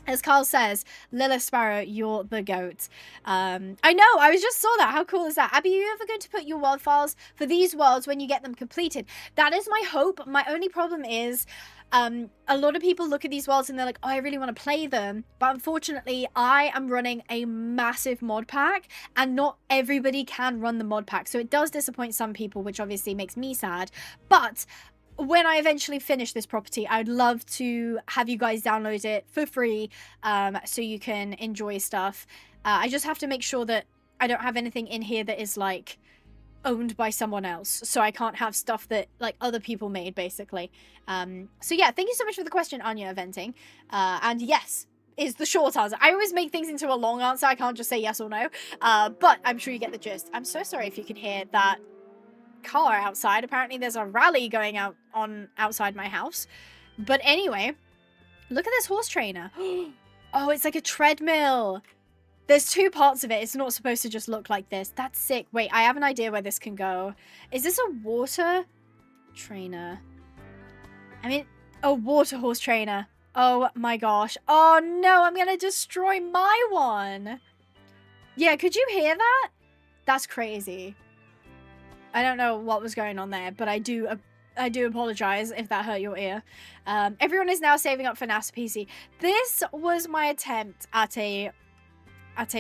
As Carl says, Lilith Sparrow, you're the goat. I know, I just saw that. How cool is that? Abby, are you ever going to put your world files for these worlds when you get them completed? That is my hope. My only problem is... a lot of people look at these worlds and they're like, oh, I really want to play them. But unfortunately, I am running a massive mod pack and not everybody can run the mod pack. So it does disappoint some people, which obviously makes me sad. But when I eventually finish this property, I'd love to have you guys download it for free so you can enjoy stuff. I just have to make sure that I don't have anything in here that is like owned by someone else, so I can't have stuff that like other people made, basically. So yeah, thank you so much for the question, Anya Eventing. And yes is the short answer. I always make things into a long answer. I can't just say yes or no, but I'm sure you get the gist. I'm so sorry if you can hear that car outside. Apparently there's a rally going out on outside my house. But anyway, look at this horse trainer. Oh, it's like a treadmill. There's 2 parts of it. It's not supposed to just look like this. That's sick. Wait, I have an idea where this can go. Is this a water trainer? I mean, a water horse trainer. Oh my gosh. Oh no, I'm gonna destroy my one. Yeah, could you hear that? That's crazy. I don't know what was going on there, but I do apologize if that hurt your ear. Everyone is now saving up for NASA PC. This was my attempt at a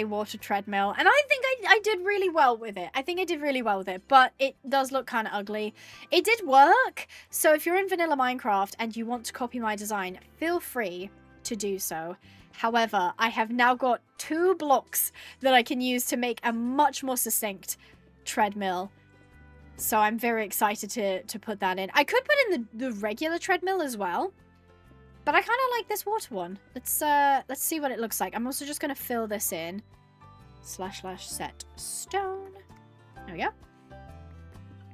water treadmill, and I think I did really well with it. I think I did really well with it, but it does look kind of ugly. It did work, so if you're in vanilla Minecraft and you want to copy my design, feel free to do so. However, I have now got 2 blocks that I can use to make a much more succinct treadmill. So I'm very excited to put that in. I could put in the regular treadmill as well, but I kind of like this water one. Let's see what it looks like. I'm also just going to fill this in. / set stone. There we go.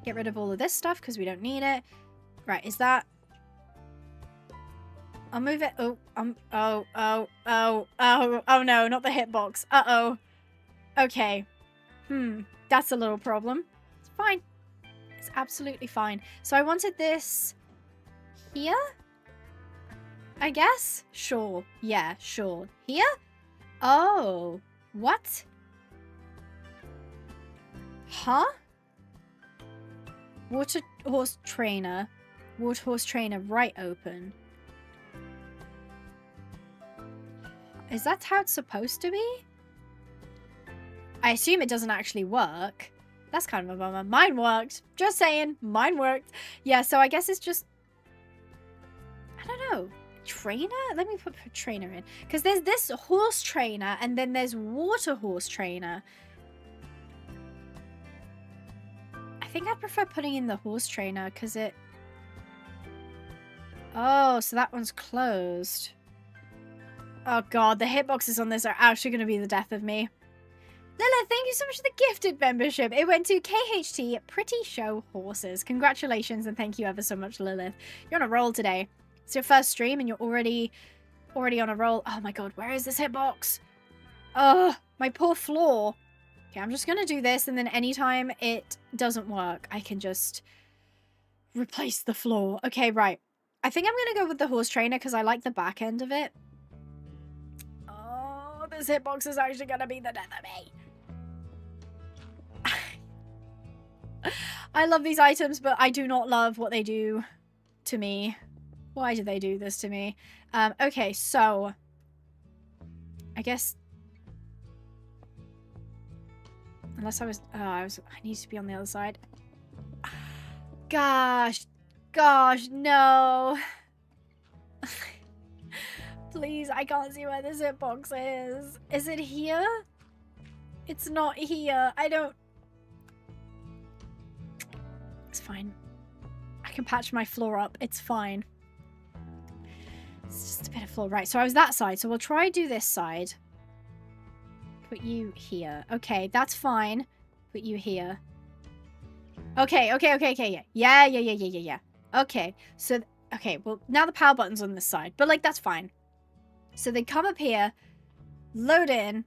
Get rid of all of this stuff because we don't need it. Right, is that... I'll move it. Oh no, not the hitbox. Uh-oh. Okay. That's a little problem. It's fine. It's absolutely fine. So I wanted this here? I guess? Sure. Yeah, sure. Here? Oh. What? Huh? Water horse trainer. Water horse trainer right open. Is that how it's supposed to be? I assume it doesn't actually work. That's kind of a bummer. Mine worked. Just saying. Mine worked. Yeah, so I guess it's just... I don't know. Trainer? Let me put trainer in. Because there's this horse trainer, and then there's water horse trainer. I think I'd prefer putting in the horse trainer, because it... Oh, so that one's closed. Oh god, the hitboxes on this are actually going to be the death of me. Lilith, thank you so much for the gifted membership. It went to KHT Pretty Show Horses. Congratulations and thank you ever so much, Lilith. You're on a roll today. It's your first stream and you're already on a roll. Oh my god, where is this hitbox? Oh, my poor floor. Okay, I'm just going to do this and then anytime it doesn't work, I can just replace the floor. Okay, right. I think I'm going to go with the horse trainer because I like the back end of it. Oh, this hitbox is actually going to be the death of me. I love these items, but I do not love what they do to me. Why do they do this to me? Okay, so... I guess... Unless I was... Oh, I need to be on the other side. Gosh. Gosh, no. Please, I can't see where this hitbox is. Is it here? It's not here. I don't... It's fine. I can patch my floor up. It's fine. It's just a bit of floor. Right, so I was that side. So we'll try do this side. Put you here. Okay, that's fine. Put you here. Okay, yeah. Okay, so... Okay, well, now the power button's on this side. But, like, that's fine. So they come up here, load in,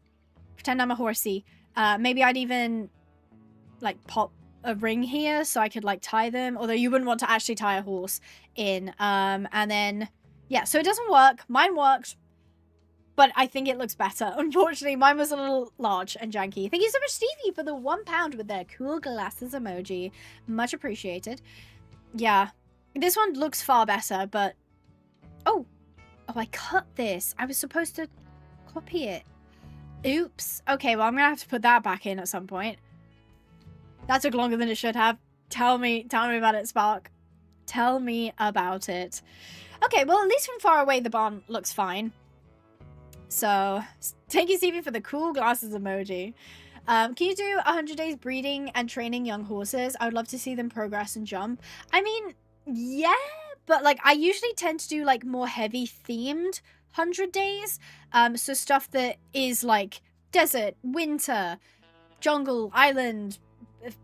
pretend I'm a horsey. Maybe I'd even, like, pop a ring here so I could, like, tie them. Although you wouldn't want to actually tie a horse in. And then, yeah, so it doesn't work. Mine worked, but I think it looks better. Unfortunately, mine was a little large and janky. Thank you so much, Stevie, for the £1 with their cool glasses emoji. Much appreciated. Yeah, this one looks far better, but... Oh, I cut this. I was supposed to copy it. Oops. Okay, well, I'm gonna have to put that back in at some point. That took longer than it should have. Tell me about it, Spark. Tell me about it. Okay, well, at least from far away, the barn looks fine. So, thank you, Stevie, for the cool glasses emoji. Can you do 100 days breeding and training young horses? I would love to see them progress and jump. I mean, yeah, but, like, I usually tend to do, like, more heavy-themed 100 days. So stuff that is, like, desert, winter, jungle, island,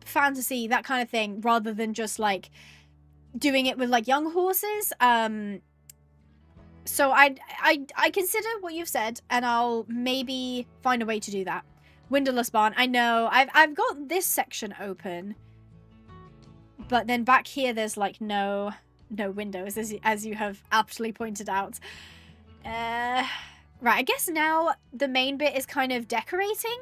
fantasy, that kind of thing, rather than just, like, doing it with, like, young horses. So I consider what you've said, and I'll maybe find a way to do that. Windowless barn. I know. I've got this section open, but then back here there's like no windows, as you have aptly pointed out. Right. I guess now the main bit is kind of decorating,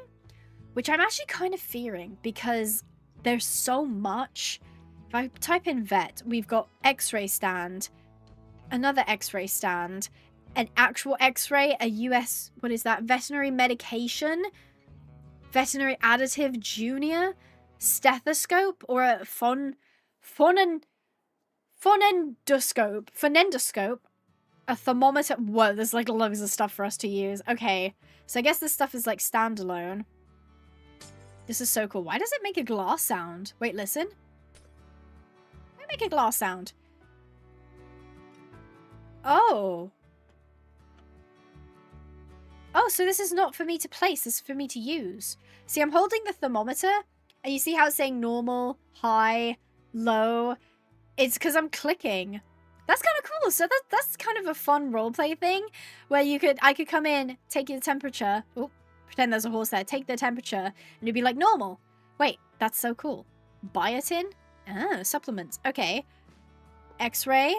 which I'm actually kind of fearing because there's so much. If I type in vet, we've got X-ray stand, another X-ray stand, an actual X-ray, a US, what is that? Veterinary medication, veterinary additive junior, stethoscope, or a phonendoscope, a thermometer. Whoa, there's like loads of stuff for us to use. Okay, so I guess this stuff is like standalone. This is so cool. Why does it make a glass sound? Wait, listen. Why make a glass sound? Oh. Oh, so this is not for me to place. This is for me to use. See, I'm holding the thermometer, and you see how it's saying normal, high, low? It's because I'm clicking. That's kind of cool. So that's kind of a fun roleplay thing, where I could come in, take your temperature. Oh, pretend there's a horse there. Take the temperature, and it'd be like normal. Wait, that's so cool. Biotin? Ah, supplements. Okay. X-ray.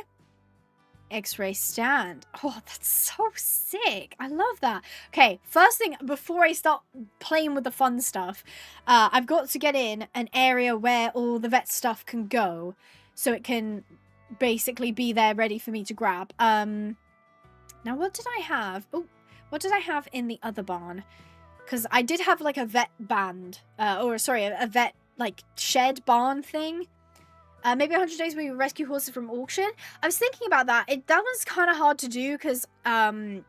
X-ray stand. Oh, that's so sick. I love that. Okay, first thing, before I start playing with the fun stuff, I've got to get in an area where all the vet stuff can go, so it can basically be there ready for me to grab. Now what did I have? Oh, what did I have in the other barn? because I did have like a vet band, or sorry, a vet like shed barn thing. Maybe 100 days where you rescue horses from auction. I was thinking about that. That one's kind of hard to do because I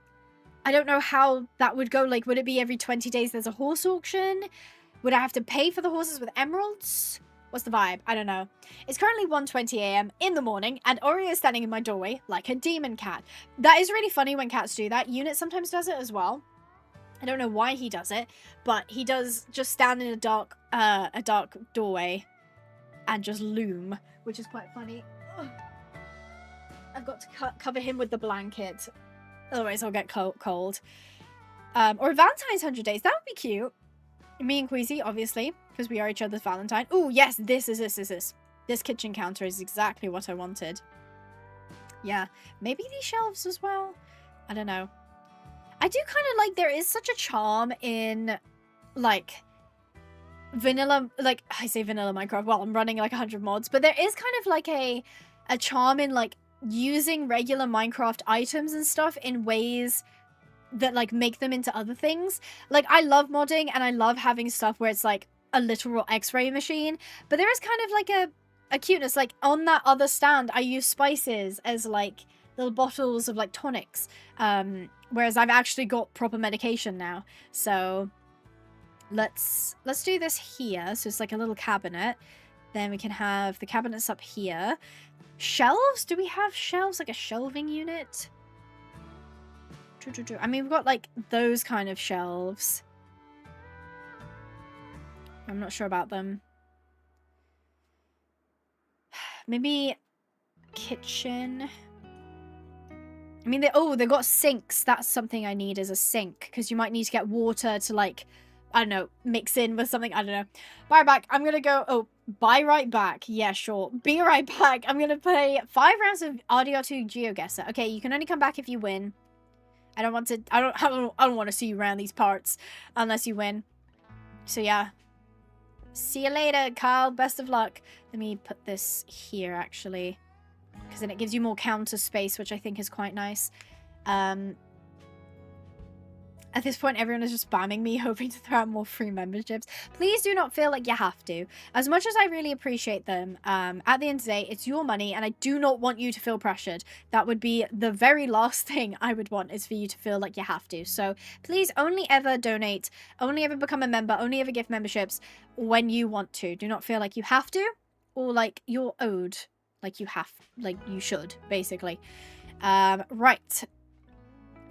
don't know how that would go. Like, would it be every 20 days there's a horse auction? Would I have to pay for the horses with emeralds? What's the vibe? I don't know. It's currently 1:20 a.m. in the morning, and Ori is standing in my doorway like a demon cat. That is really funny when cats do that. Unit sometimes does it as well. I don't know why he does it, but he does just stand in a dark doorway and just loom, which is quite funny. Ugh. I've got to cover him with the blanket, otherwise I'll get cold. Or Valentine's 100 days. That would be cute. Me and Queasy, obviously, because we are each other's Valentine. Oh, yes, this. This kitchen counter is exactly what I wanted. Yeah, maybe these shelves as well. I don't know. I do kind of like, there is such a charm in, like, vanilla, like, I say vanilla Minecraft, well, I'm running like 100 mods, but there is kind of like a charm in, like, using regular Minecraft items and stuff in ways that, like, make them into other things. Like, I love modding, and I love having stuff where it's, like, a literal x-ray machine, but there is kind of, like, a cuteness. Like, on that other stand, I use spices as, like, little bottles of, like, tonics, whereas I've actually got proper medication now. So let's do this here. So it's like a little cabinet. Then we can have the cabinets up here. Shelves? Do we have shelves? Like a shelving unit? I mean, we've got like those kind of shelves. I'm not sure about them. Maybe kitchen. I mean, they've got sinks. That's something I need, is a sink, because you might need to get water to, like, I don't know, mix in with something. I don't know. Buy back. I'm gonna go. Oh, buy right back. Yeah, sure. Be right back. I'm gonna play 5 rounds of RDR2 GeoGuessr. Okay, you can only come back if you win. I don't want to. I don't want to see you around these parts unless you win. So yeah. See you later, Kyle. Best of luck. Let me put this here, actually, because then it gives you more counter space, which I think is quite nice. At this point, everyone is just spamming me, hoping to throw out more free memberships. Please do not feel like you have to. As much as I really appreciate them, at the end of the day, it's your money, and I do not want you to feel pressured. That would be the very last thing I would want, is for you to feel like you have to. So please only ever donate, only ever become a member, only ever give memberships when you want to. Do not feel like you have to, or like you're owed, like you have, like you should, basically. Right.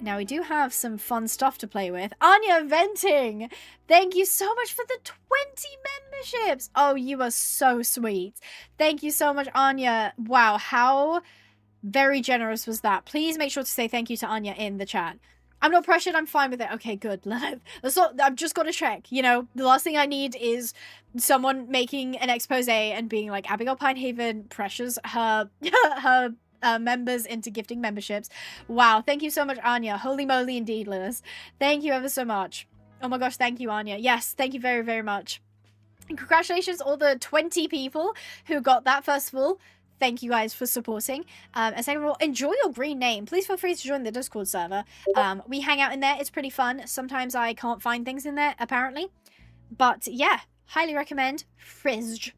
Now, we do have some fun stuff to play with. Anya venting! Thank you so much for the 20 memberships! Oh, you are so sweet. Thank you so much, Anya. Wow, how very generous was that? Please make sure to say thank you to Anya in the chat. I'm not pressured. I'm fine with it. Okay, good. I've just got to check. You know, the last thing I need is someone making an expose and being like, Abigail Pinehaven pressures her members into gifting memberships. Wow, thank you so much, Anya. Holy moly indeed, Lewis. Thank you ever so much. Oh my gosh, thank you, Anya. Yes, thank you very, very much. And congratulations all the 20 people who got that. First of all, thank you guys for supporting. And second of all, enjoy your green name. Please feel free to join the Discord server. We hang out in there. It's pretty fun. Sometimes I can't find things in there, apparently. But yeah, highly recommend Fridge.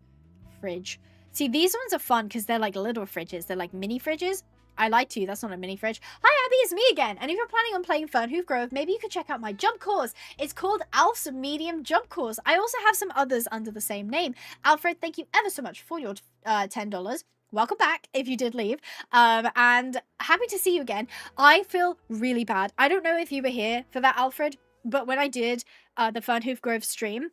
See, these ones are fun because they're like little fridges. They're like mini fridges. I lied to you. That's not a mini fridge. Hi, Abby. It's me again. And if you're planning on playing Fernhoof Grove, maybe you could check out my jump course. It's called Alf's Medium Jump Course. I also have some others under the same name. Alfred, thank you ever so much for your $10. Welcome back if you did leave. And happy to see you again. I feel really bad. I don't know if you were here for that, Alfred, but when I did the Fernhoof Grove stream,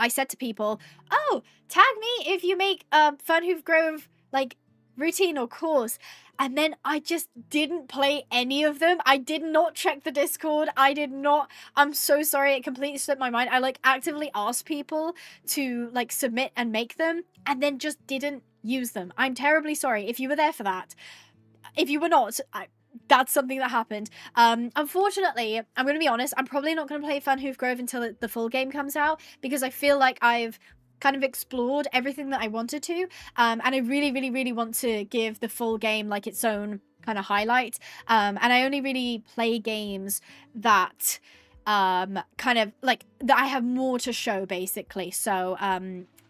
I said to people, oh, tag me if you make a Fernhoof Grove, like, routine or course. And then I just didn't play any of them. I did not check the Discord. I'm so sorry. It completely slipped my mind. I, like, actively asked people to, like, submit and make them, and then just didn't use them. I'm terribly sorry if you were there for that. If you were not, that's something that happened. Unfortunately, I'm going to be honest, I'm probably not going to play Fernhoof Grove until the full game comes out, because I feel like I've kind of explored everything that I wanted to, and I really, really, really want to give the full game, like, its own kind of highlight, and I only really play games that kind of like that I have more to show basically. So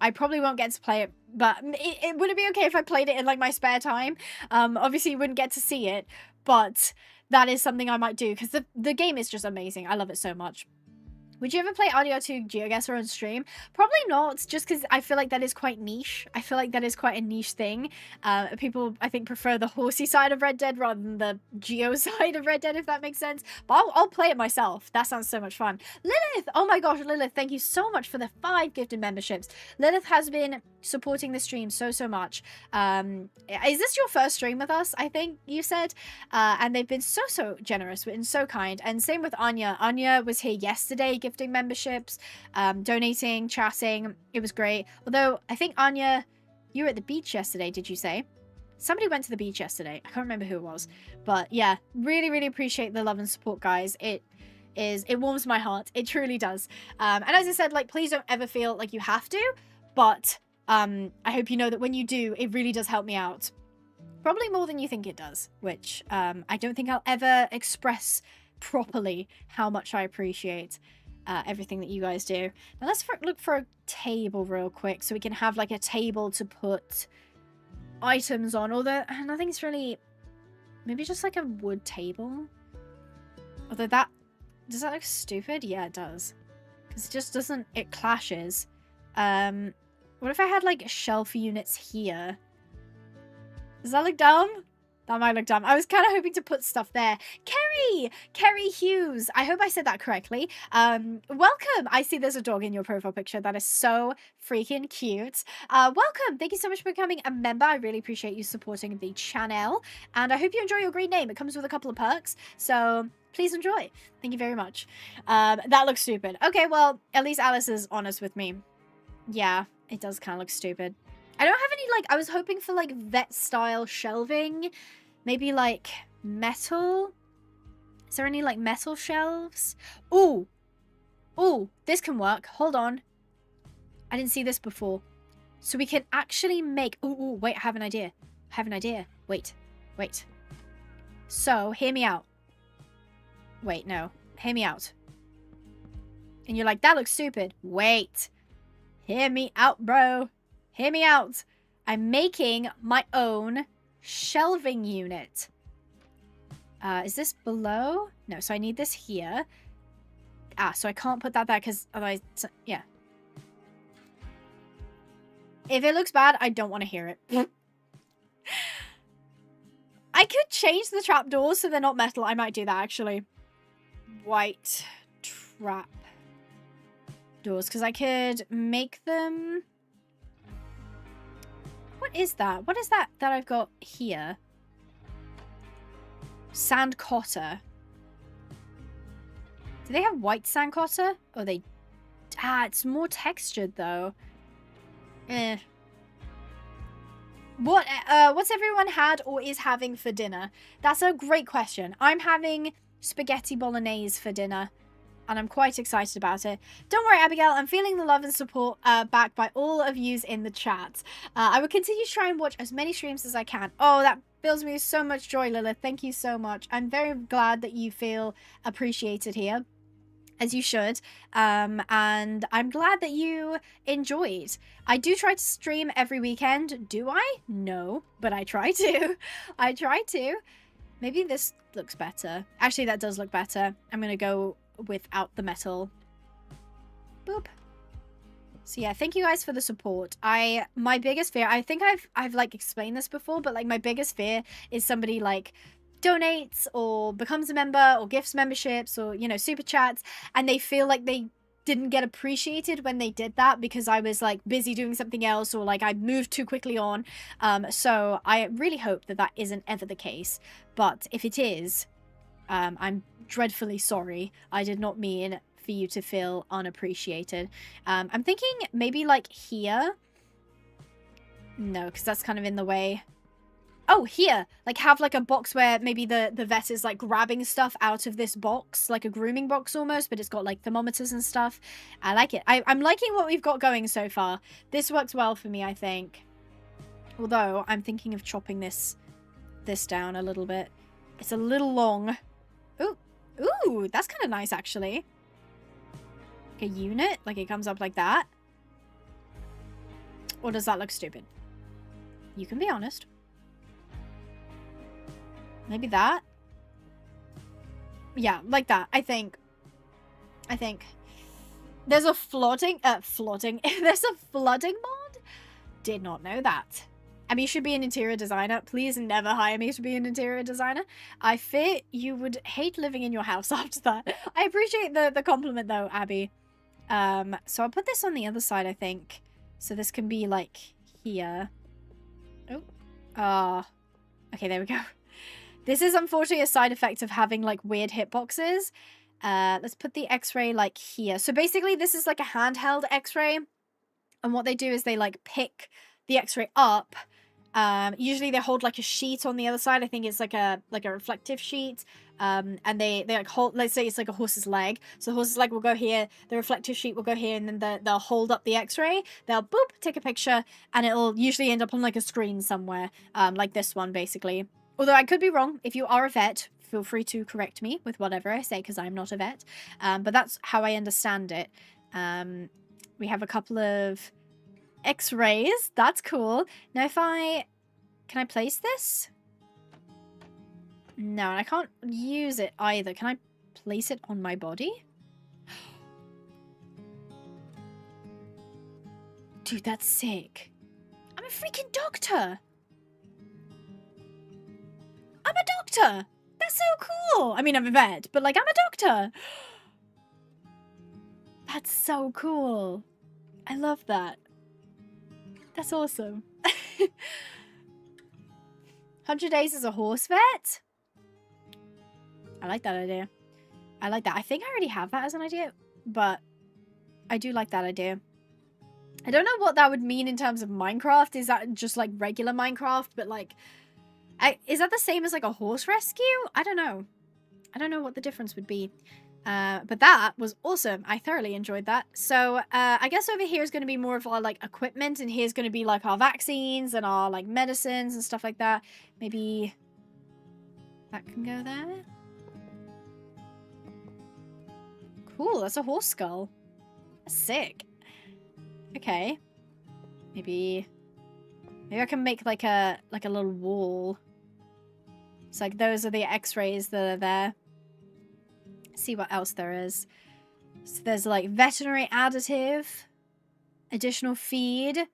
I probably won't get to play it, but would it be okay if I played it in like my spare time? Obviously you wouldn't get to see it, but that is something I might do because the game is just amazing. I love it so much. Would you ever play RDR2 GeoGuessr on stream? Probably not, just because I feel like that is quite niche. I feel like that is quite a niche thing. People, I think, prefer the horsey side of Red Dead rather than the geo side of Red Dead, if that makes sense. But I'll play it myself. That sounds so much fun. Lilith! Oh my gosh, Lilith, thank you so much for the 5 gifted memberships. Lilith has been supporting the stream so much. Is this your first stream with us, I think you said? And they've been so generous and so kind. And same with Anya. Anya was here yesterday gifting memberships, donating, chatting. It was great. Although I think Anya, you were at the beach yesterday, did you say? Somebody went to the beach yesterday. I can't remember who it was. But yeah, really appreciate the love and support, guys. It warms my heart. It truly does. And as I said, like, please don't ever feel like you have to, but I hope you know that when you do, it really does help me out. Probably more than you think it does, which I don't think I'll ever express properly how much I appreciate everything that you guys do. Now let's look for a table real quick so we can have like a table to put items on, although nothing's really, maybe just like a wood table. Although does that look stupid? Yeah, it does, because it just doesn't, it clashes. What if I had like shelf units here? Does that look dumb? That might look dumb. I was kind of hoping to put stuff there. Kerry Hughes. I hope I said that correctly. Welcome. I see there's a dog in your profile picture. That is so freaking cute. Welcome. Thank you so much for becoming a member. I really appreciate you supporting the channel. And I hope you enjoy your green name. It comes with a couple of perks. So please enjoy. Thank you very much. That looks stupid. Okay, well, at least Alice is honest with me. Yeah, it does kind of look stupid. I don't have any, like, I was hoping for, like, vet-style shelving. Maybe, like, metal? Is there any, like, metal shelves? Ooh! Ooh, this can work. Hold on. I didn't see this before. So we can actually make... Ooh, wait, I have an idea. Wait. So, hear me out. Wait, no. Hear me out. And you're like, that looks stupid. Wait. Hear me out, bro. Hear me out. I'm making my own shelving unit. Is this below? No, so I need this here. So I can't put that there because otherwise, yeah. If it looks bad, I don't want to hear it. I could change the trapdoors so they're not metal. I might do that, actually. White trap doors, because I could make them... What is that? What is that I've got here? Sandcotta. Do they have white sandcotta? Or they... it's more textured, though. What's everyone had or is having for dinner? That's a great question. I'm having spaghetti bolognese for dinner. And I'm quite excited about it. Don't worry, Abigail. I'm feeling the love and support back by all of yous in the chat. I will continue to try and watch as many streams as I can. Oh, that fills me with so much joy, Lilith. Thank you so much. I'm very glad that you feel appreciated here, as you should. And I'm glad that you enjoyed. I do try to stream every weekend. Do I? No, but I try to. I try to. Maybe this looks better. Actually, that does look better. I'm going to go without the metal. Boop. So yeah, thank you guys for the support. My biggest fear, I think I've like explained this before, but like my biggest fear is somebody like donates or becomes a member or gifts memberships or, you know, super chats, and they feel like they didn't get appreciated when they did that because I was like busy doing something else or like I moved too quickly on. So I really hope that that isn't ever the case. But if it is, I'm dreadfully sorry. I did not mean for you to feel unappreciated. I'm thinking maybe like here. No, because that's kind of in the way. Oh, here. Like have like a box where maybe the vet is like grabbing stuff out of this box, like a grooming box almost, but it's got like thermometers and stuff. I like it. I'm liking what we've got going so far. This works well for me, I think. Although I'm thinking of chopping this down a little bit. It's a little long. Ooh, that's kind of nice, actually. like a unit, like it comes up like that? Or does that look stupid? You can be honest. Maybe that? Yeah, like that. I think. There's a flooding there's a flooding mod? Did not know that. Abby should be an interior designer. Please never hire me to be an interior designer. I fear you would hate living in your house after that. I appreciate the compliment though, Abby. So I'll put this on the other side, I think. So this can be like here. Oh. Okay, there we go. This is unfortunately a side effect of having like weird hitboxes. Let's put the x-ray like here. So basically this is like a handheld x-ray. And what they do is they like pick the x-ray up. Usually they hold like a sheet on the other side. I think it's like a reflective sheet. And they like hold, let's say it's like a horse's leg. So the horse's leg will go here, the reflective sheet will go here, and then they'll hold up the x-ray. They'll boop, take a picture, and it'll usually end up on like a screen somewhere. Like this one basically. Although I could be wrong. If you are a vet, feel free to correct me with whatever I say, because I'm not a vet. But that's how I understand it. We have a couple of x-rays. That's cool. Now can I place this? No, I can't use it either. Can I place it on my body? Dude, that's sick. I'm a freaking doctor. I'm a doctor. That's so cool. I mean, I'm a vet, but like, I'm a doctor. That's so cool. I love that. That's awesome. 100 days as a horse vet? I like that idea. I like that. I think I already have that as an idea, but I do like that idea. I don't know what that would mean in terms of Minecraft. Is that just like regular Minecraft, but like, is that the same as like a horse rescue? I don't know. I don't know what the difference would be. But that was awesome. I thoroughly enjoyed that. So I guess over here is going to be more of our like equipment, and here's going to be like our vaccines and our like medicines and stuff like that. Maybe that can go there. Cool, that's a horse skull. That's sick. Okay. Maybe I can make like a little wall. It's like those are the x-rays that are there. See what else there is. So there's like veterinary additive, additional feed,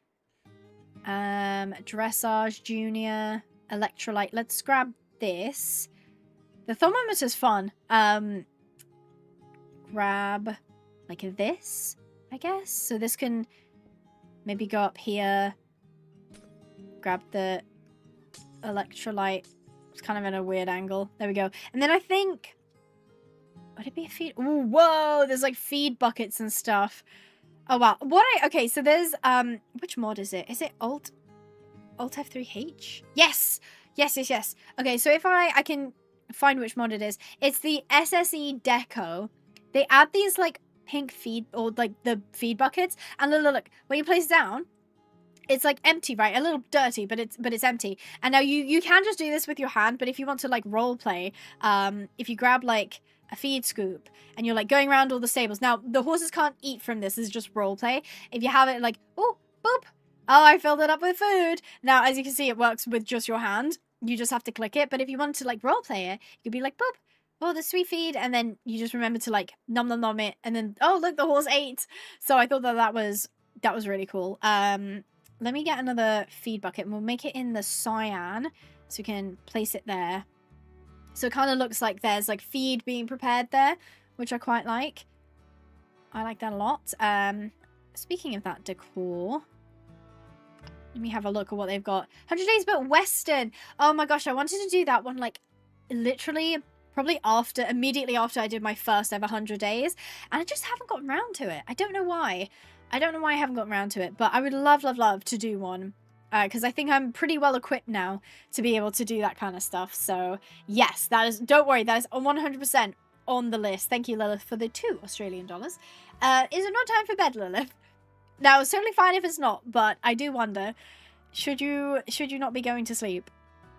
dressage junior, electrolyte. Let's grab this. The thermometer's fun. Grab like this, I guess. So this can maybe go up here. Grab the electrolyte. It's kind of in a weird angle. There we go. And then I think, would it be a feed? Ooh, whoa, there's like feed buckets and stuff. Oh wow. Okay, so there's which mod is it? Is it Alt F3H? Yes. Yes. Okay, so if I can find which mod it is. It's the SSE Deco. They add these like pink feed, or like the feed buckets, and look, when you place it down, it's like empty, right? A little dirty, but it's empty. And now you can just do this with your hand, but if you want to like role play, if you grab like a feed scoop and you're like going around all the stables. Now the horses can't eat from this. This is just role play. If you have it like, oh, boop. Oh, I filled it up with food. Now, as you can see, it works with just your hand. You just have to click it. But if you want to like role play it, you could be like, boop. Oh, the sweet feed. And then you just remember to like nom nom nom it. And then, oh, look, the horse ate. So I thought that was really cool. Let me get another feed bucket and we'll make it in the cyan so we can place it there. So it kind of looks like there's like feed being prepared there, which I quite like. I like that a lot. Speaking of that decor, let me have a look at what they've got. 100 Days but Western. Oh my gosh, I wanted to do that one like literally probably immediately after I did my first ever 100 Days. And I just haven't gotten around to it. I don't know why. I haven't gotten around to it, but I would love to do one. Because I think I'm pretty well equipped now to be able to do that kind of stuff. So yes, don't worry, that is 100% on the list. Thank you, Lilith, for the $2 Australian. Is it not time for bed, Lilith? Now, it's totally fine if it's not, but I do wonder, should you not be going to sleep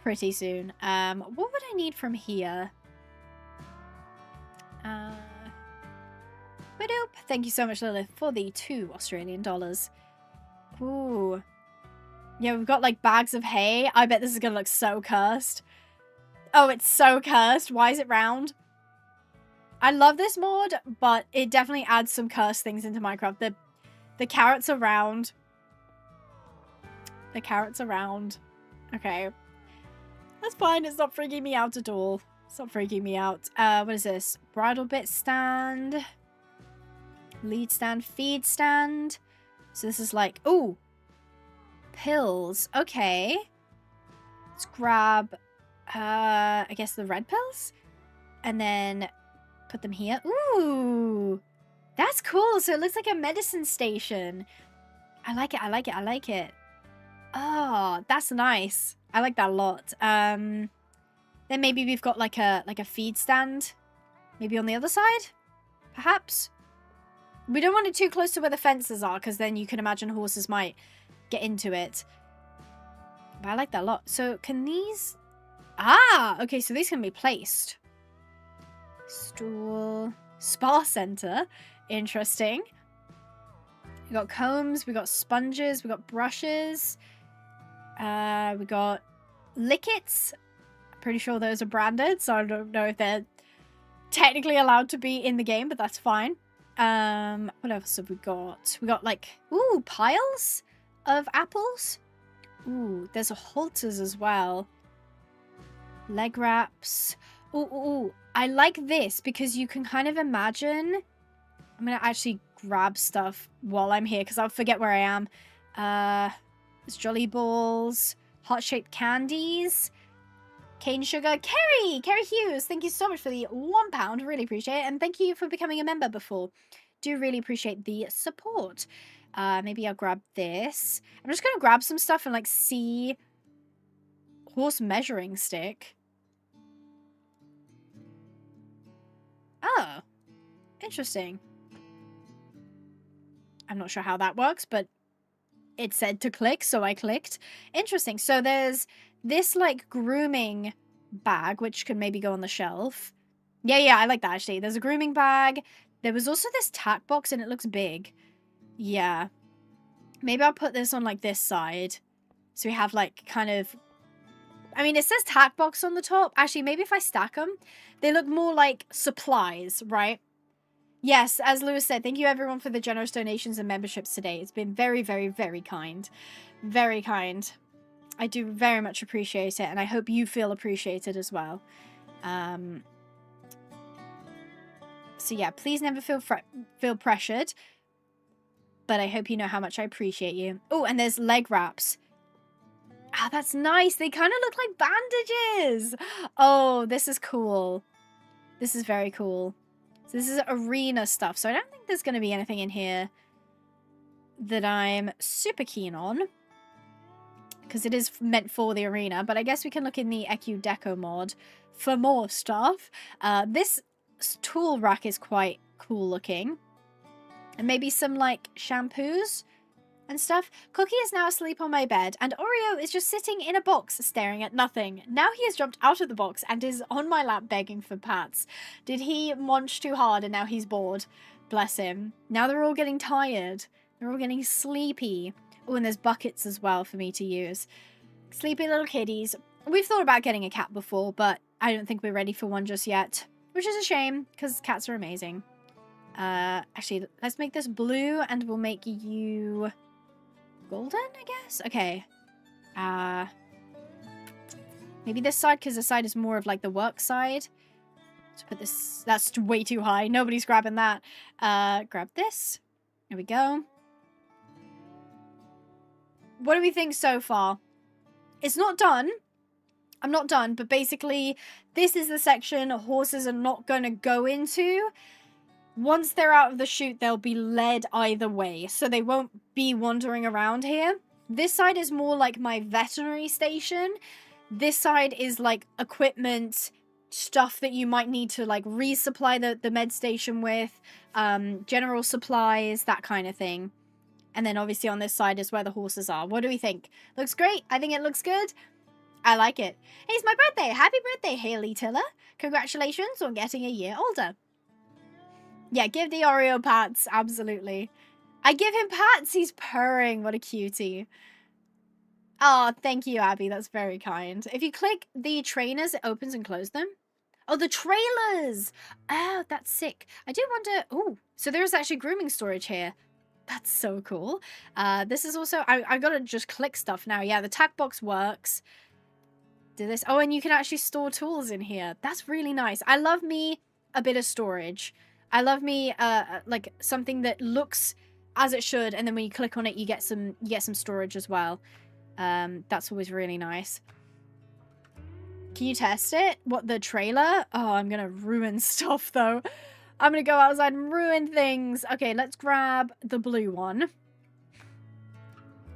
pretty soon? What would I need from here? Ba-doop. Thank you so much, Lilith, for the 2 Australian dollars. Ooh. Yeah, we've got like bags of hay. I bet this is gonna look so cursed. Oh, it's so cursed. Why is it round? I love this mod, but it definitely adds some cursed things into Minecraft. The carrots are round. The carrots are round. Okay. That's fine. It's not freaking me out at all. It's not freaking me out. What is this? Bridle bit stand. Lead stand. Feed stand. So this is like... Ooh. Pills. Okay. Let's grab... I guess the red pills? And then put them here. Ooh. That's cool. So it looks like a medicine station. I like it. I like it. I like it. Oh, that's nice. I like that a lot. Then maybe we've got like a feed stand. Maybe on the other side? Perhaps? We don't want it too close to where the fences are, because then you can imagine horses might get into it. But I like that a lot. So can these... Ah! Okay, so these can be placed. Stool. Spa center. Interesting. We got combs. We got sponges. We got brushes. We got lickets. I'm pretty sure those are branded, so I don't know if they're technically allowed to be in the game, but that's fine. What else have we got? We got like, ooh, piles of apples. Ooh, there's halters as well. Leg wraps. Ooh, ooh, ooh. I like this because you can kind of imagine... I'm going to actually grab stuff while I'm here because I'll forget where I am. There's Jolly Balls, heart-shaped candies, cane sugar. Kerry Hughes, thank you so much for the £1. Really appreciate it. And thank you for becoming a member before. Do really appreciate the support. Maybe I'll grab this. I'm just going to grab some stuff and like see... Horse measuring stick. Oh, interesting. I'm not sure how that works, but it said to click, so I clicked. Interesting. So there's this like grooming bag, which could maybe go on the shelf. Yeah, I like that actually. There's a grooming bag. There was also this tack box and it looks big. Yeah. Maybe I'll put this on like this side. So we have like kind of... I mean, it says tack box on the top. Actually, maybe if I stack them, they look more like supplies, right? Yes, as Lewis said, thank you everyone for the generous donations and memberships today. It's been very, very, very kind. Very kind. I do very much appreciate it, and I hope you feel appreciated as well. So yeah, please never feel pressured. But I hope you know how much I appreciate you. Oh, and there's leg wraps. Ah, that's nice. They kind of look like bandages. Oh, this is cool. This is very cool. So this is arena stuff. So I don't think there's going to be anything in here that I'm super keen on. Because it is meant for the arena. But I guess we can look in the EQ Deco mod for more stuff. This tool rack is quite cool looking. And maybe some like shampoos and stuff. Cookie is now asleep on my bed, and Oreo is just sitting in a box staring at nothing. Now he has jumped out of the box and is on my lap begging for pats. Did he munch too hard and now he's bored? Bless him. Now they're all getting tired. They're all getting sleepy. Oh, and there's buckets as well for me to use. Sleepy little kitties. We've thought about getting a cat before, but I don't think we're ready for one just yet. Which is a shame, because cats are amazing. Actually, let's make this blue, and we'll make you... golden, I guess? Okay. Maybe this side, because this side is more of like the work side. Let's put this... That's way too high. Nobody's grabbing that. Grab this. There we go. What do we think so far? It's not done. I'm not done, but basically, this is the section horses are not going to go into. Once they're out of the chute, they'll be led either way, so they won't be wandering around here. This side is more like my veterinary station. This side is like equipment, stuff that you might need to like resupply the med station with, general supplies, that kind of thing. And then obviously on this side is where the horses are. What do we think? Looks great. I think it looks good. I like it. Hey, it's my birthday. Happy birthday, Haley Tiller. Congratulations on getting a year older. Yeah, give the Oreo pats. Absolutely. I give him pats. He's purring. What a cutie. Oh, thank you, Abby. That's very kind. If you click the trainers, it opens and closes them. Oh, the trailers. Oh, that's sick. I do wonder. Oh, so there's actually grooming storage here. That's so cool. This is also, I gotta just click stuff now. Yeah, the tack box works. Do this. Oh, and you can actually store tools in here. That's really nice. I love me a bit of storage. I love me like something that looks as it should, and then when you click on it, you get some storage as well. That's always really nice. Can you test it? What, the trailer? Oh, I'm gonna ruin stuff though. I'm gonna go outside and ruin things. Okay, let's grab the blue one.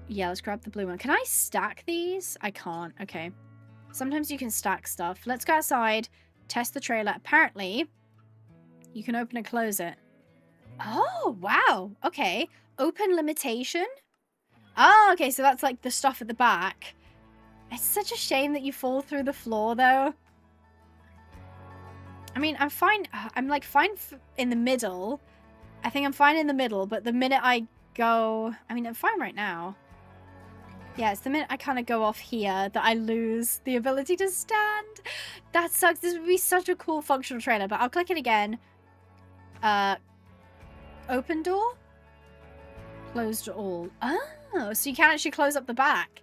Yeah, let's grab the blue one. Can I stack these? I can't. Okay. Sometimes you can stack stuff. Let's go outside, test the trailer. Apparently, you can open and close it. Oh, wow. Okay. Open limitation? Oh, okay, so that's like the stuff at the back. It's such a shame that you fall through the floor, though. I mean, I'm fine. I'm like fine in the middle. I think I'm fine in the middle, but the minute I go... I mean, I'm fine right now. Yeah, it's the minute I kind of go off here that I lose the ability to stand. That sucks. This would be such a cool functional trailer, but I'll click it again. Open door? Closed all. Oh, so you can actually close up the back.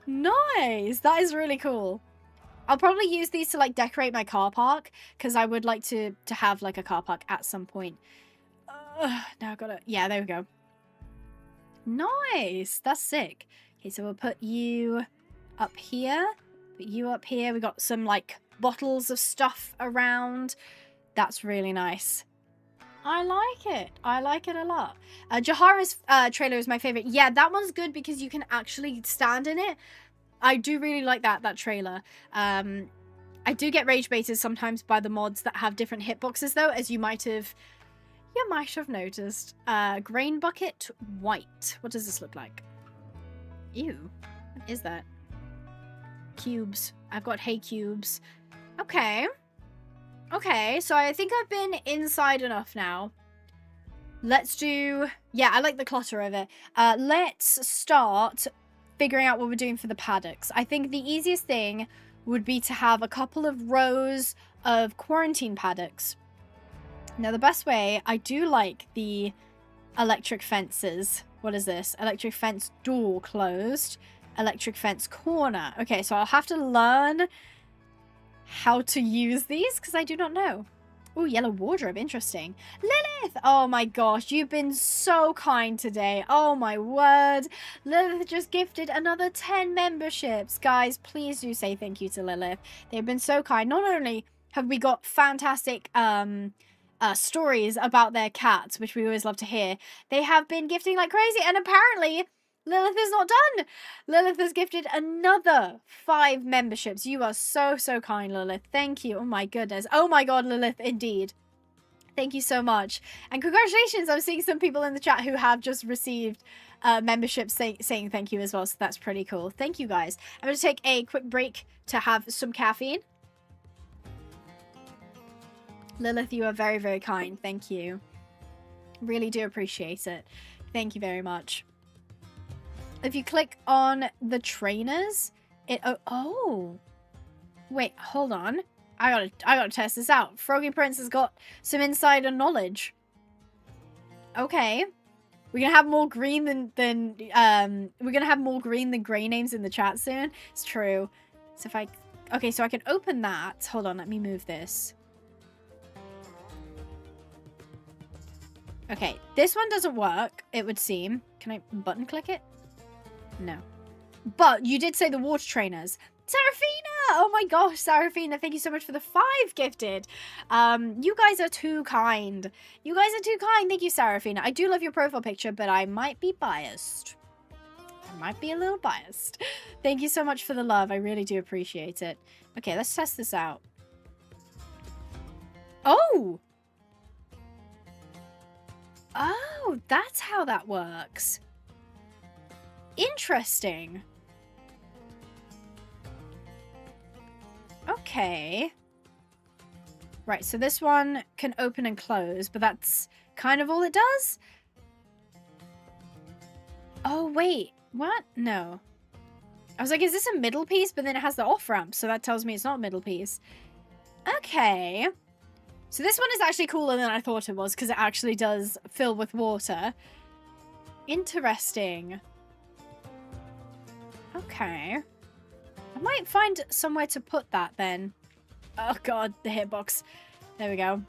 Nice. That is really cool. I'll probably use these to like decorate my car park because I would like to have like a car park at some point. Now I've got to... Yeah, there we go. Nice. That's sick. Okay, so we'll put you up here. Put you up here. We got some like bottles of stuff around. That's really nice. I like it. I like it a lot. Jahara's trailer is my favorite. Yeah, that one's good because you can actually stand in it. I do really like that trailer. I do get rage baited sometimes by the mods that have different hitboxes though, as you might have noticed. Grain bucket white. What does this look like? Ew. What is that? Cubes. I've got hay cubes. Okay. Okay, so I think I've been inside enough now. Let's do... Yeah, I like the clutter of it. Let's start figuring out what we're doing for the paddocks. I think the easiest thing would be to have a couple of rows of quarantine paddocks. Now, the best way, I do like the electric fences. What is this? Electric fence door closed. Electric fence corner. Okay, so I'll have to learn how to use these because I do not know. Oh, yellow wardrobe. Interesting. Lilith! Oh my gosh, you've been so kind today. Oh my word. Lilith just gifted another 10 memberships. Guys, please do say thank you to Lilith. They've been so kind. Not only have we got fantastic stories about their cats, which we always love to hear, they have been gifting like crazy, and apparently Lilith is not done. Lilith has gifted another 5 memberships. You are so, so kind, Lilith. Thank you. Oh my goodness. Oh my god, Lilith, indeed. Thank you so much. And congratulations. I'm seeing some people in the chat who have just received memberships saying thank you as well. So that's pretty cool. Thank you, guys. I'm going to take a quick break to have some caffeine. Lilith, you are very, very kind. Thank you. Really do appreciate it. Thank you very much. If you click on the trainers, it... Oh. Wait, hold on. I gotta test this out. Froggy Prince has got some insider knowledge. Okay. We're gonna have more green than we're gonna have more green than grey names in the chat soon. It's true. So if I... Okay, so I can open that. Hold on, let me move this. Okay, this one doesn't work, it would seem. Can I button click it? No. But you did say the water trainers. Serafina! Oh my gosh, Serafina, thank you so much for the 5 gifted. You guys are too kind. You guys are too kind. Thank you, Serafina. I do love your profile picture, but I might be biased. I might be a little biased. Thank you so much for the love. I really do appreciate it. Okay, let's test this out. Oh! Oh, that's how that works. Interesting. Okay. Right, so this one can open and close, but that's kind of all it does? Oh, wait. What? No. I was like, is this a middle piece? But then it has the off-ramp, so that tells me it's not a middle piece. Okay. So this one is actually cooler than I thought it was, because it actually does fill with water. Interesting. Okay. I might find somewhere to put that then. Oh god, the hitbox. There we go.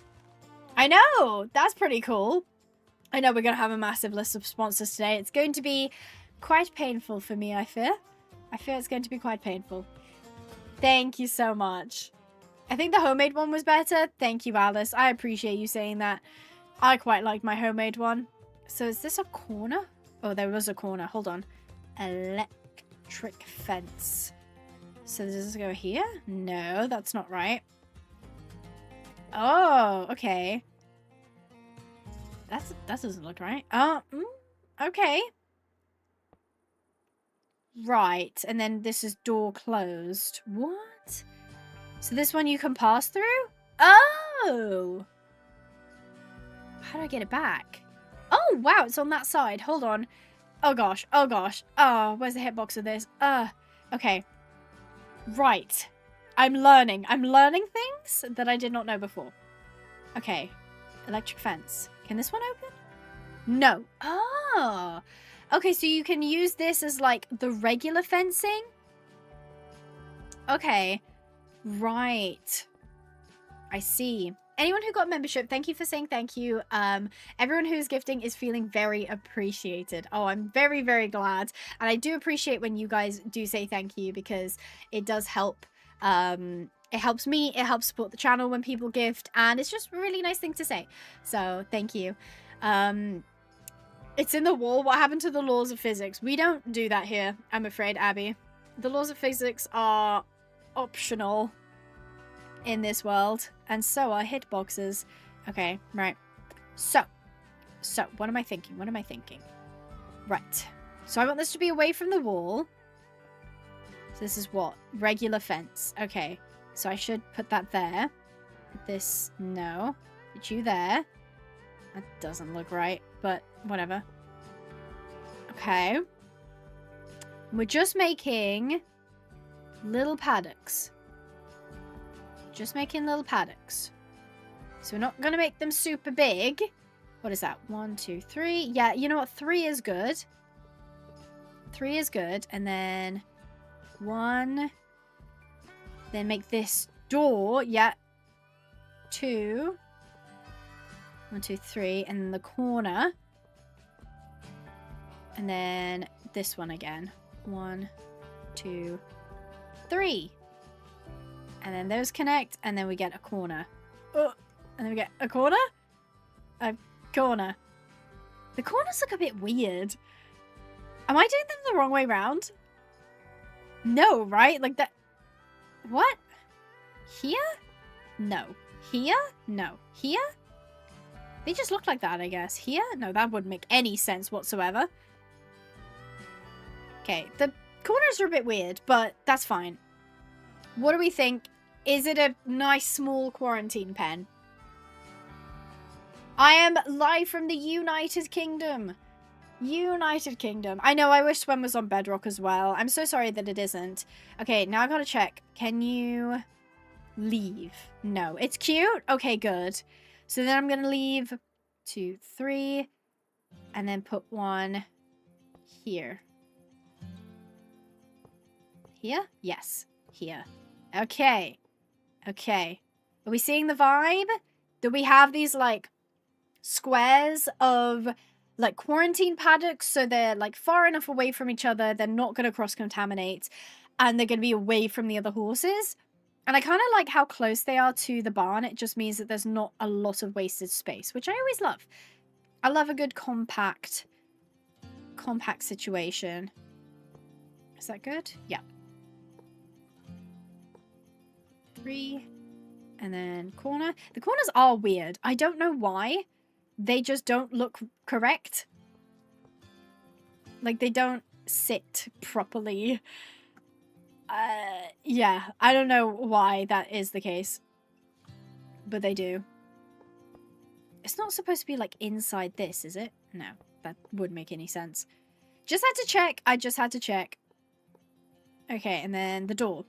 I know! That's pretty cool. I know we're going to have a massive list of sponsors today. It's going to be quite painful for me, I fear. I fear it's going to be quite painful. Thank you so much. I think the homemade one was better. Thank you, Alice. I appreciate you saying that. I quite like my homemade one. So is this a corner? Oh, there was a corner. Hold on. Electric fence. So does this go here? No, that's not right. Oh, okay. That doesn't look right. Okay. Right, and then this is door closed. What? So this one you can pass through? Oh! How do I get it back? Oh, wow, it's on that side. Hold on. Oh, gosh. Oh, gosh. Oh, where's the hitbox of this? Okay. Right. I'm learning. I'm learning things that I did not know before. Okay. Electric fence. Can this one open? No. Oh. Okay, so you can use this as, like, the regular fencing? Okay. Right. I see. Anyone who got membership, thank you for saying thank you. Everyone who's gifting is feeling very appreciated. Oh, I'm very, very glad. And I do appreciate when you guys do say thank you because it does help. It helps me. It helps support the channel when people gift. And it's just a really nice thing to say. So, thank you. It's in the wall. What happened to the laws of physics? We don't do that here, I'm afraid, Abby. The laws of physics are optional in this world, and so are hitboxes. Okay, right. So, what am I thinking? What am I thinking? Right. So I want this to be away from the wall. So this is what? Regular fence. Okay. So I should put that there. This, no. Put you there. That doesn't look right, but whatever. Okay. We're just making little paddocks. Just making little paddocks. So we're not going to make them super big. What is that? 1, 2, 3. Yeah, you know what? 3 is good. 3 is good. And then 1. Then make this door. Yeah. 2. 1, 2, 3. And then the corner. And then this one again. 1, 2, 3. And then those connect, and then we get a corner. Oh, and then we get a corner? A corner. The corners look a bit weird. Am I doing them the wrong way round? No, right? Like that... What? Here? No. Here? No. Here? They just look like that, I guess. Here? No, that wouldn't make any sense whatsoever. Okay, the corners are a bit weird, but that's fine. What do we think? Is it a nice small quarantine pen? I am live from the United Kingdom. United Kingdom. I know, I wish Swem was on Bedrock as well. I'm so sorry that it isn't. Okay, now I gotta check. Can you leave? No. It's cute? Okay, good. So then I'm gonna leave 2, 3, and then put one here. Here? Yes. Here. Okay. Okay. Are we seeing the vibe? Do we have these, like, squares of, like, quarantine paddocks so they're, like, far enough away from each other, they're not going to cross-contaminate, and they're going to be away from the other horses? And I kind of like how close they are to the barn. It just means that there's not a lot of wasted space, which I always love. I love a good compact situation. Is that good? Yeah. 3, and then corner. The corners are weird. I don't know why. They just don't look correct. Like, they don't sit properly. Yeah, I don't know why that is the case. but they do. It's not supposed to be like inside this, is it? No, that wouldn't make any sense. Just had to check. I just had to check. Okay, and then the door.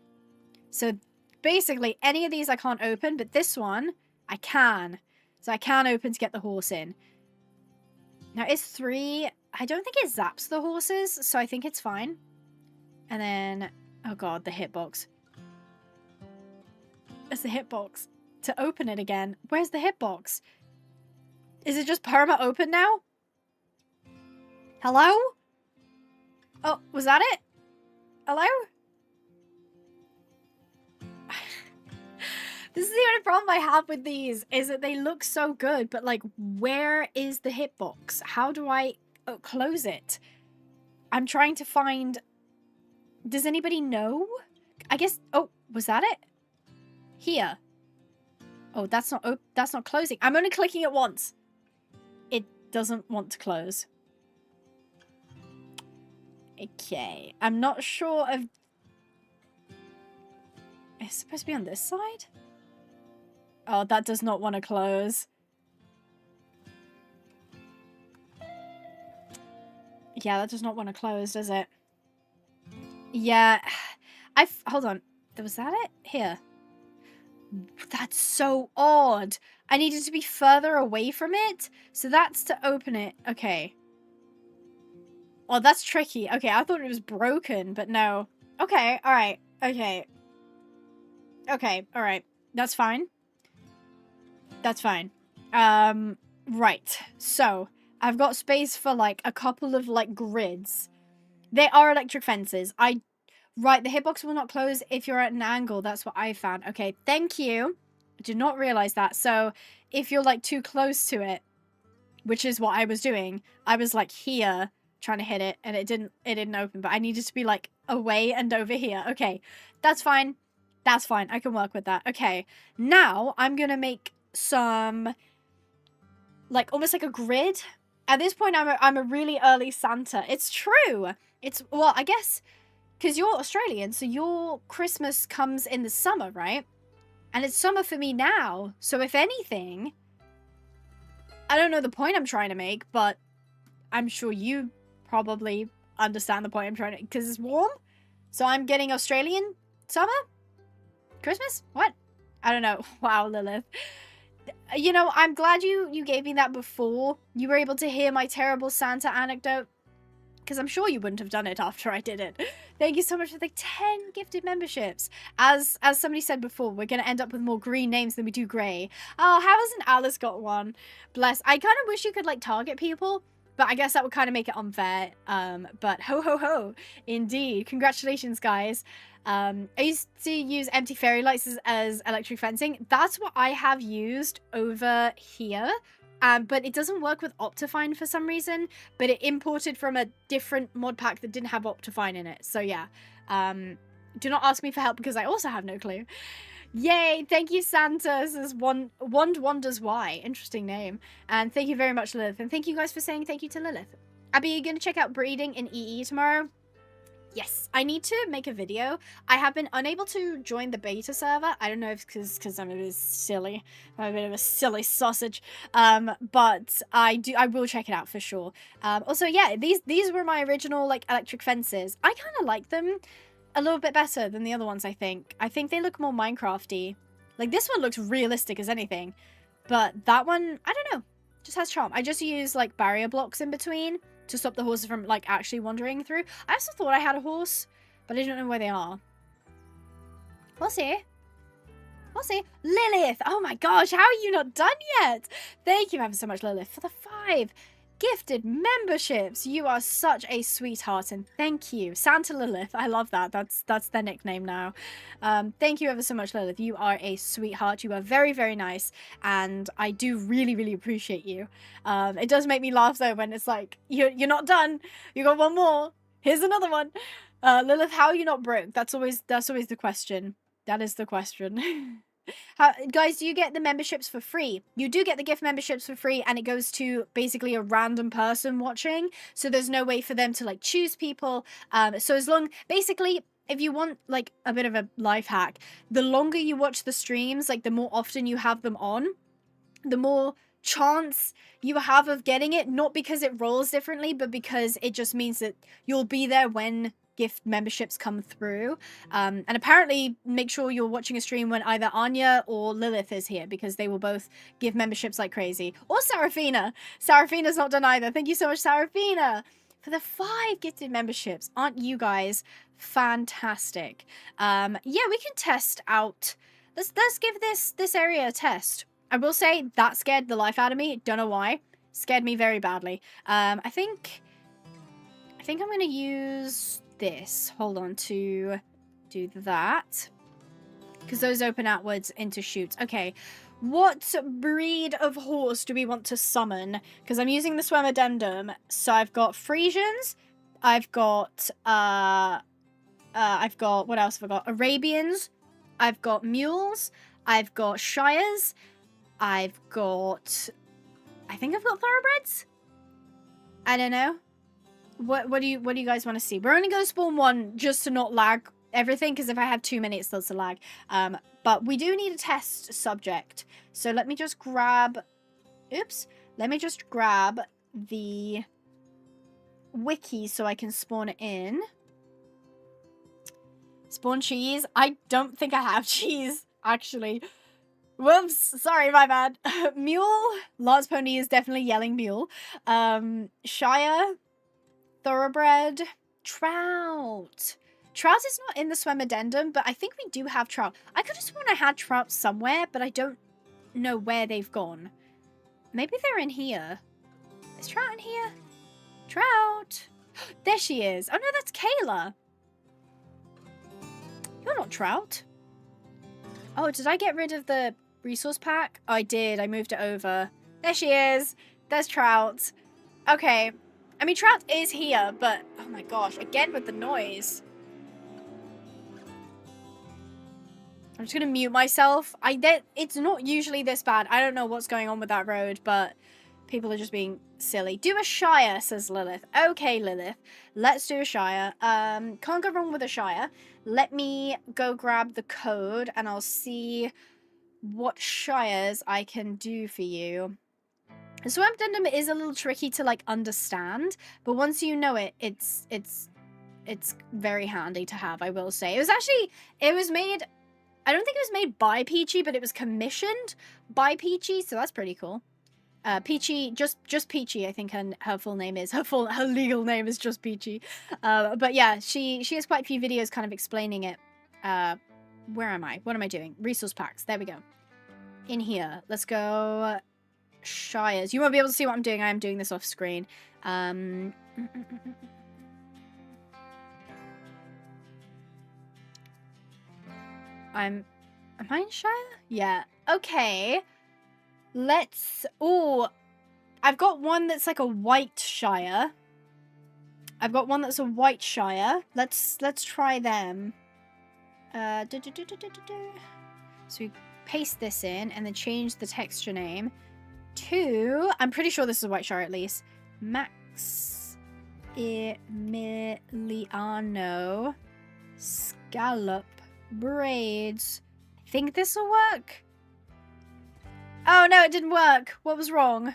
So basically, any of these I can't open, but this one I can. So I can open to get the horse in. Now it's 3. I don't think it zaps the horses, so I think it's fine. And then, oh god, the hitbox. It's the hitbox. To open it again. Where's the hitbox? Is it just perma open now? Hello? Oh, was that it? Hello? This is the only problem I have with these, is that they look so good, but like, where is the hitbox? How do I close it? I'm trying to find... Does anybody know? I guess... Oh, was that it? Here. Oh, that's not closing. I'm only clicking it once. It doesn't want to close. Okay. I'm not sure of... It's supposed to be on this side? Oh, that does not want to close. Yeah, that does not want to close, does it? Yeah. Hold on. Was that it? Here. That's so odd. I needed to be further away from it. So that's to open it. Okay. Oh, that's tricky. Okay, I thought it was broken, but no. Okay, alright. Okay. Okay, alright. That's fine. That's fine. Right. So, I've got space for, like, a couple of, like, grids. They are electric fences. Right, the hitbox will not close if you're at an angle. That's what I found. Okay, thank you. I did not realize that. So, if you're, like, too close to it, which is what I was doing, I was, like, here trying to hit it, and it didn't open, but I needed to be, like, away and over here. Okay, that's fine. That's fine. I can work with that. Okay, now I'm gonna make some, like, almost like a grid. At this point, I'm a really early Santa. It's true. It's, well, I guess, because you're Australian, so your Christmas comes in the summer, right? And it's summer for me now. So if anything, I don't know the point I'm trying to make, but I'm sure you probably understand the point I'm trying to, because it's warm. So I'm getting Australian summer? Christmas? What? I don't know. Wow, Lilith. You know, I'm glad you gave me that before you were able to hear my terrible Santa anecdote, because I'm sure you wouldn't have done it after I did it. Thank you so much for the 10 gifted memberships. As somebody said before, we're going to end up with more green names than we do grey. Oh, how hasn't Alice got one? Bless. I kind of wish you could, like, target people, but I guess that would kind of make it unfair. But ho ho ho, indeed. Congratulations, guys. I used to use empty fairy lights as electric fencing. That's what I have used over here. But it doesn't work with Optifine for some reason. But it imported from a different mod pack that didn't have Optifine in it. So yeah. Do not ask me for help because I also have no clue. Yay! Thank you, Santa. This is Wand Wonders Why. Interesting name. And thank you very much, Lilith. And thank you guys for saying thank you to Lilith. Abby, are you going to check out breeding in EE tomorrow? Yes, I need to make a video. I have been unable to join the beta server. I don't know if because I'm a bit silly. I'm a bit of a silly sausage. But I will check it out for sure. Also, yeah, these were my original, like, electric fences. I kind of like them a little bit better than the other ones, I think. I think they look more Minecraft-y. Like, this one looks realistic as anything. But that one, I don't know. Just has charm. I just use, like, barrier blocks in between to stop the horses from, like, actually wandering through. I also thought I had a horse, but I don't know where they are. We'll see. We'll see. Lilith! Oh my gosh, how are you not done yet? Thank you ever so much, Lilith, for the 5 gifted memberships. You are such a sweetheart, and thank you. Santa Lilith, I love that. That's their nickname now. Thank you ever so much, Lilith. You are a sweetheart. You are very, very nice, and I do really, really appreciate you. It does make me laugh, though, when it's like, you're not done. You got one more. Here's another one. Lilith, how are you not broke? That's always the question. That is the question. Guys, do you get the memberships for free? You do get the gift memberships for free, and it goes to basically a random person watching, so there's no way for them to, like, choose people. So as long, basically, if you want like a bit of a life hack, the longer you watch the streams, like the more often you have them on, the more chance you have of getting it, not because it rolls differently, but because it just means that you'll be there when gift memberships come through. And apparently make sure you're watching a stream when either Anya or Lilith is here, because they will both give memberships like crazy. Or Serafina. Serafina's not done either. Thank you so much, Serafina, for the 5 gifted memberships. Aren't you guys fantastic? Yeah, we can test out. Let's give this area a test. I will say that scared the life out of me. Don't know why. Scared me very badly. I think I'm gonna use this. Hold on, to do that, because those open outwards into chutes. Okay, what breed of horse do we want to summon? Because I'm using the swem addendum. So I've got Frisians. I've got what else have I got? Arabians. I've got mules. I've got shires. I think I've got thoroughbreds. I don't know. What do you guys want to see? We're only going to spawn 1 just to not lag everything, because if I have too many, it starts to lag. But we do need a test subject. So let me just grab. Oops. Let me just grab the wiki so I can spawn it in. Spawn cheese. I don't think I have cheese actually. Whoops, sorry, my bad. Mule. Lance Pony is definitely yelling mule. Shire. Thoroughbred. Trout. Trout is not in the swem addendum, but I think we do have trout. I could have sworn I had trout somewhere, but I don't know where they've gone. Maybe they're in here. Is Trout in here? Trout. There she is. Oh no, that's Kayla. You're not Trout. Oh, did I get rid of the resource pack? Oh, I did. I moved it over. There she is. There's Trout. Okay. I mean, Trout is here, but... Oh my gosh. Again with the noise. I'm just gonna mute myself. It's not usually this bad. I don't know what's going on with that road, but people are just being silly. Do a Shire, says Lilith. Okay, Lilith. Let's do a Shire. Can't go wrong with a Shire. Let me go grab the code, and I'll see what Shires I can do for you. The swim addendum is a little tricky to, like, understand, but once you know it, it's very handy to have, I will say. It was made... I don't think it was made by Peachy, but it was commissioned by Peachy, so that's pretty cool. Peachy, just Peachy, I think her full name is. Her legal name is just Peachy. But yeah, she has quite a few videos kind of explaining it. Where am I? What am I doing? Resource packs. There we go. In here. Let's go Shires. You won't be able to see what I'm doing. I am doing this off screen. Am I in Shire? Yeah. Okay. I've got one that's like a white Shire. I've got one that's a white Shire. Let's try them. So we paste this in and then change the texture name to, I'm pretty sure this is a white Shire at least, Maximiliano Scallop Braids. I think this will work. Oh no, it didn't work. What was wrong?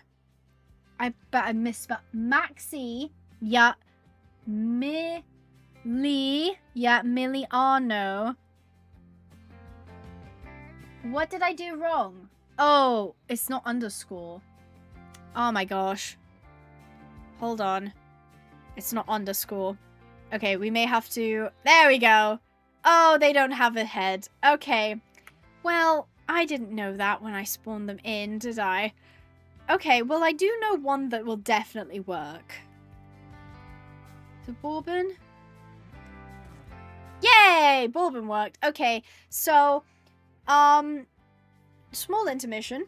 I misspelled. Maxi. Yeah. Miliano. What did I do wrong? Oh, it's not underscore. Oh my gosh. Hold on. It's not underscore. Okay, we may have to... There we go. Oh, they don't have a head. Okay. Well, I didn't know that when I spawned them in, did I? Okay, well, I do know one that will definitely work. The Bourbon? Yay! Bourbon worked. Okay, so, small intermission.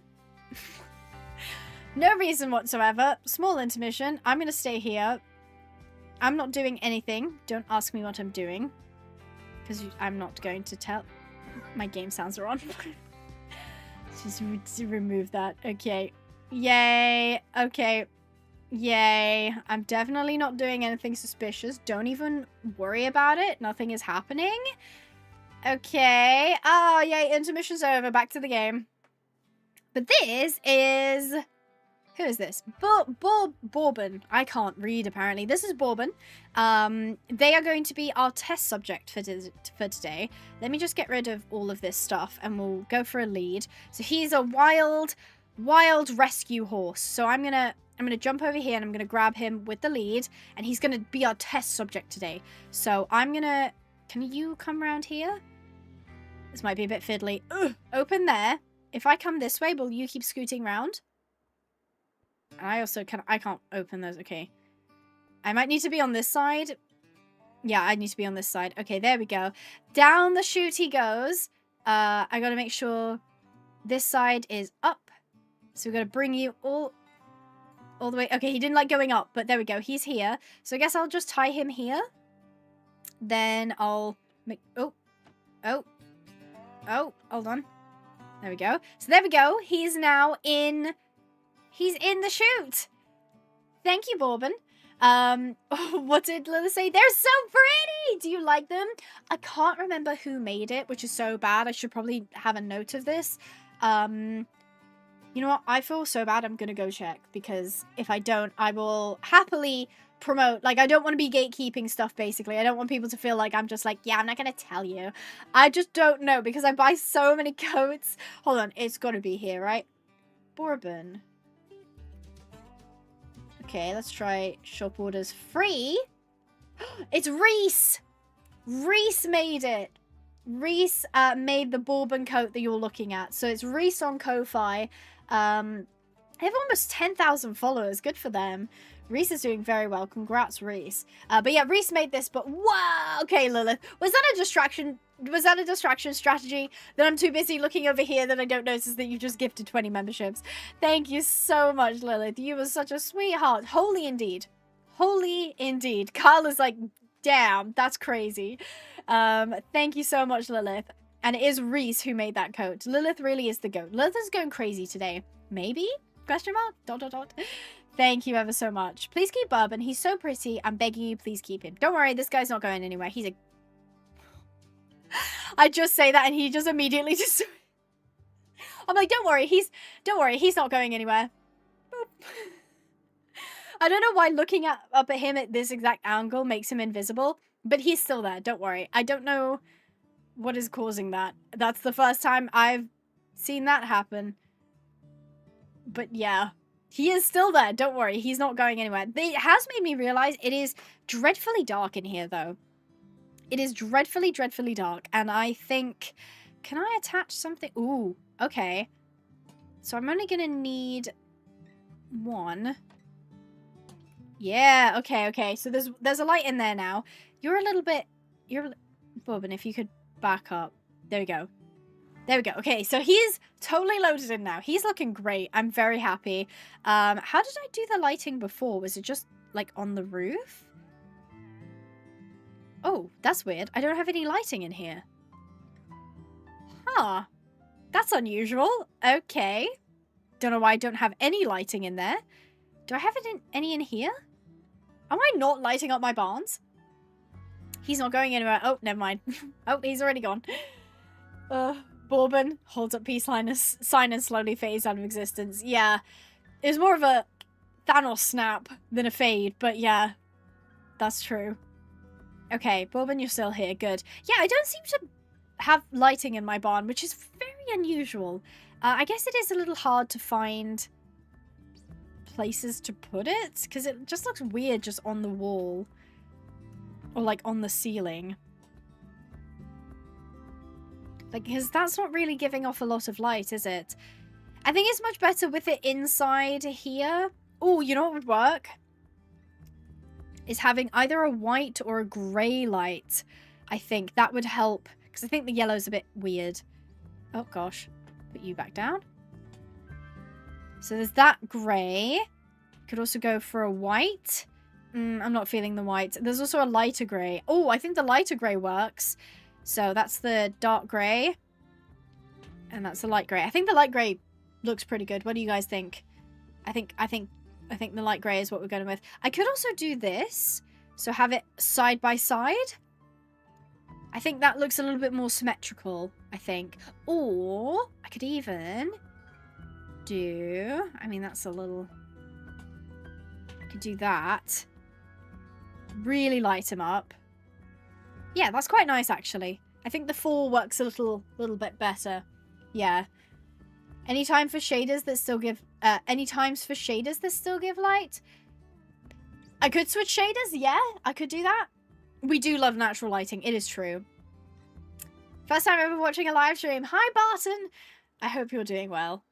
No reason whatsoever. Small intermission. I'm gonna stay here. I'm not doing anything. Don't ask me what I'm doing. Because I'm not going to tell. My game sounds are on. Just remove that. Okay. Yay. Okay. Yay. I'm definitely not doing anything suspicious. Don't even worry about it. Nothing is happening. Okay. Oh, yay. Intermission's over. Back to the game. But this is... Who is this? Bourbon. I can't read, apparently. This is Bourbon. They are going to be our test subject for today. Let me just get rid of all of this stuff, and we'll go for a lead. So he's a wild rescue horse. So I'm gonna jump over here, and I'm gonna grab him with the lead, and he's gonna be our test subject today. So I'm gonna... Can you come around here? This might be a bit fiddly. Ugh, open there. If I come this way, will you keep scooting around? I can't open those. Okay. I might need to be on this side. Yeah, I need to be on this side. Okay, there we go. Down the chute he goes. I gotta make sure this side is up. So we gotta bring you all the way. Okay, he didn't like going up, but there we go. He's here. So I guess I'll just tie him here. Then I'll make... Oh, hold on. There we go. So there we go. He's now in... He's in the chute. Thank you, Bourbon. What did Lila say? They're so pretty! Do you like them? I can't remember who made it, which is so bad. I should probably have a note of this. You know what? I feel so bad. I'm going to go check, because if I don't, I will happily promote. Like, I don't want to be gatekeeping stuff, basically. I don't want people to feel like I'm just like, yeah, I'm not going to tell you. I just don't know, because I buy so many coats. Hold on. It's got to be here, right? Bourbon. Okay, let's try shop orders free. It's Reese! Reese made it. Reese made the Bourbon coat that you're looking at. So it's Reese on Ko-Fi. They have almost 10,000 followers. Good for them. Reese is doing very well. Congrats, Reese. But yeah, Reese made this, but wow! Okay, Lilith. Was that a distraction? Was that a distraction strategy that I'm too busy looking over here that I don't notice that you just gifted 20 memberships? Thank you so much, Lilith. You were such a sweetheart. Holy indeed. Holy indeed. Carl is like, damn, that's crazy. Thank you so much, Lilith. And it is Reese who made that coat. Lilith really is the goat. Lilith is going crazy today. Maybe? Question mark? ... Thank you ever so much. Please keep Bourbon. He's so pretty. I'm begging you, please keep him. Don't worry, this guy's not going anywhere. He's a... I just say that and he just immediately just... I'm like, don't worry, he's not going anywhere. Boop. I don't know why looking up at him at this exact angle makes him invisible, but he's still there. Don't worry. I don't know what is causing that. That's the first time I've seen that happen. But yeah. He is still there. Don't worry. He's not going anywhere. It has made me realize it is dreadfully dark in here, though. It is dreadfully, dreadfully dark. And I think... Can I attach something? Ooh, okay. So I'm only going to need one. Yeah, okay. So there's a light in there now. You're a little bit... Bourbon, if you could back up. There we go. There we go. Okay, so he's totally loaded in now. He's looking great. I'm very happy. How did I do the lighting before? Was it just, like, on the roof? Oh, that's weird. I don't have any lighting in here. Huh. That's unusual. Okay. Don't know why I don't have any lighting in there. Do I have any in here? Am I not lighting up my barns? He's not going anywhere. Oh, never mind. Oh, he's already gone. Bourbon holds up peace sign and slowly fades out of existence. Yeah, it was more of a Thanos snap than a fade, but yeah, that's true. Okay, Bourbon, you're still here. Good. Yeah, I don't seem to have lighting in my barn, which is very unusual. I guess it is a little hard to find places to put it, because it just looks weird just on the wall. Or, like, on the ceiling. Like, because that's not really giving off a lot of light, is it? I think it's much better with it inside here. Oh, you know what would work? Is having either a white or a grey light. I think that would help. Because I think the yellow's a bit weird. Oh, gosh. Put you back down. So there's that grey. Could also go for a white. I'm not feeling the white. There's also a lighter grey. Oh, I think the lighter grey works. So that's the dark grey. And that's the light grey. I think the light grey looks pretty good. What do you guys think? I think I think the light grey is what we're going with. I could also do this. So have it side by side. I think that looks a little bit more symmetrical, I think. Or I could even do... I mean, that's a little... I could do that. Really light him up. Yeah, that's quite nice, actually. I think the 4 works a little bit better. Yeah. Any time for shaders that still give... any times for shaders that still give light? I could switch shaders, yeah. I could do that. We do love natural lighting. It is true. First time ever watching a live stream. Hi, Barton. I hope you're doing well.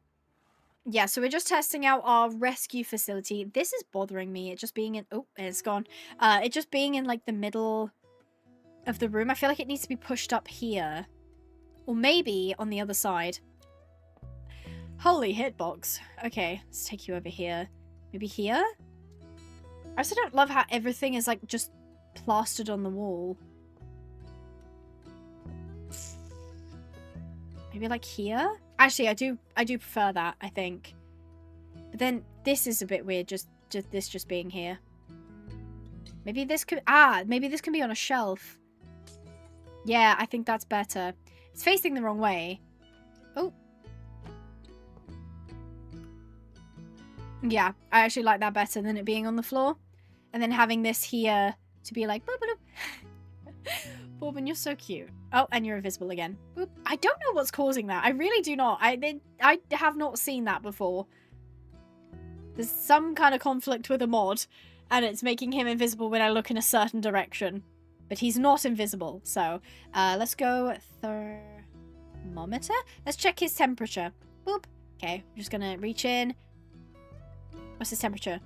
Yeah, so we're just testing out our rescue facility. This is bothering me. It just being in... Oh, it's gone. It just being in, like, the middle of the room. I feel like it needs to be pushed up here. Or maybe on the other side. Holy hitbox. Okay, let's take you over here. Maybe here? I also don't love how everything is, like, just plastered on the wall. Maybe, like, here? Actually, I do prefer that, I think. But then this is a bit weird, just being here. Maybe this could... maybe this can be on a shelf. Yeah, I think that's better. It's facing the wrong way. Oh. Yeah, I actually like that better than it being on the floor. And then having this here to be like... Boop, boop. Borbin, you're so cute. Oh, and you're invisible again. Boop. I don't know what's causing that. I really do not. I have not seen that before. There's some kind of conflict with a mod, and it's making him invisible when I look in a certain direction. But he's not invisible, so let's go thermometer. Let's check his temperature. Boop. Okay, I'm just gonna reach in. What's his temperature?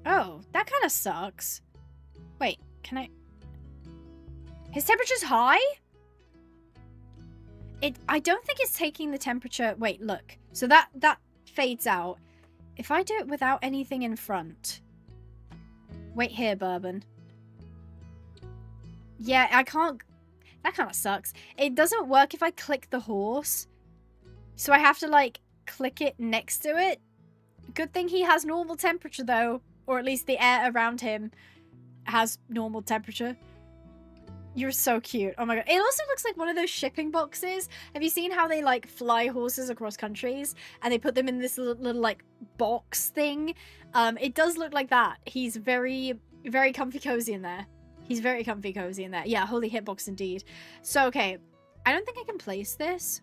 Oh, that kind of sucks. Wait, can I... His temperature's high? I don't think it's taking the temperature... Wait, look. So that fades out. If I do it without anything in front... Wait here, Bourbon. Yeah, I can't... That kind of sucks. It doesn't work if I click the horse. So I have to, like, click it next to it. Good thing he has normal temperature, though. Or at least the air around him has normal temperature. You're so cute. Oh my god. It also looks like one of those shipping boxes. Have you seen how they, like, fly horses across countries? And they put them in this little like, box thing? It does look like that. He's very, very comfy cozy in there. He's very comfy cozy in there. Yeah, holy hitbox indeed. So, okay. I don't think I can place this.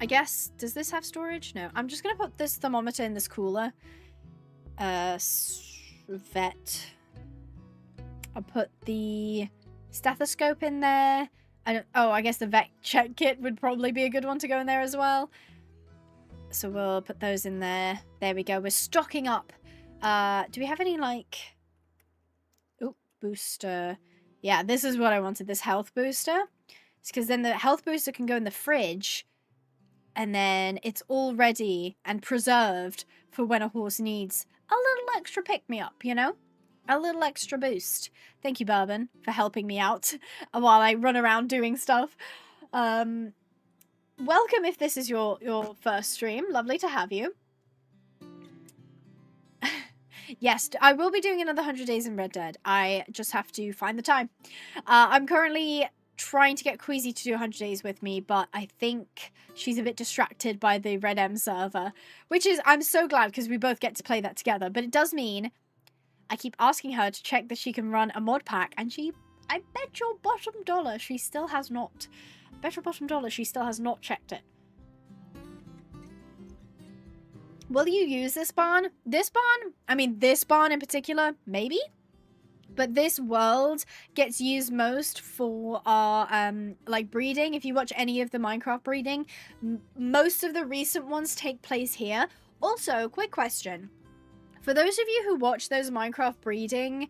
I guess, does this have storage? No. I'm just gonna put this thermometer in this cooler. Vet. I'll put the stethoscope in there. I guess the vet check kit would probably be a good one to go in there as well. So we'll put those in there. There we go. We're stocking up. Do we have any, like... Oh, booster. Yeah, this is what I wanted, this health booster. It's because then the health booster can go in the fridge. And then it's all ready and preserved for when a horse needs a little extra pick-me-up, you know? A little extra boost. Thank you, Bourbon, for helping me out while I run around doing stuff. Welcome if this is your first stream. Lovely to have you. Yes, I will be doing another 100 Days in Red Dead. I just have to find the time. I'm currently trying to get Queasy to do 100 Days with me, but I think she's a bit distracted by the Red M server, which is, I'm so glad because we both get to play that together, but it does mean I keep asking her to check that she can run a mod pack, and I bet your bottom dollar she still has not. I bet your bottom dollar she still has not checked it. Will you use this barn? This barn? I mean, this barn in particular, maybe? But this world gets used most for our, like, breeding. If you watch any of the Minecraft breeding, most of the recent ones take place here. Also, quick question. For those of you who watch those Minecraft breeding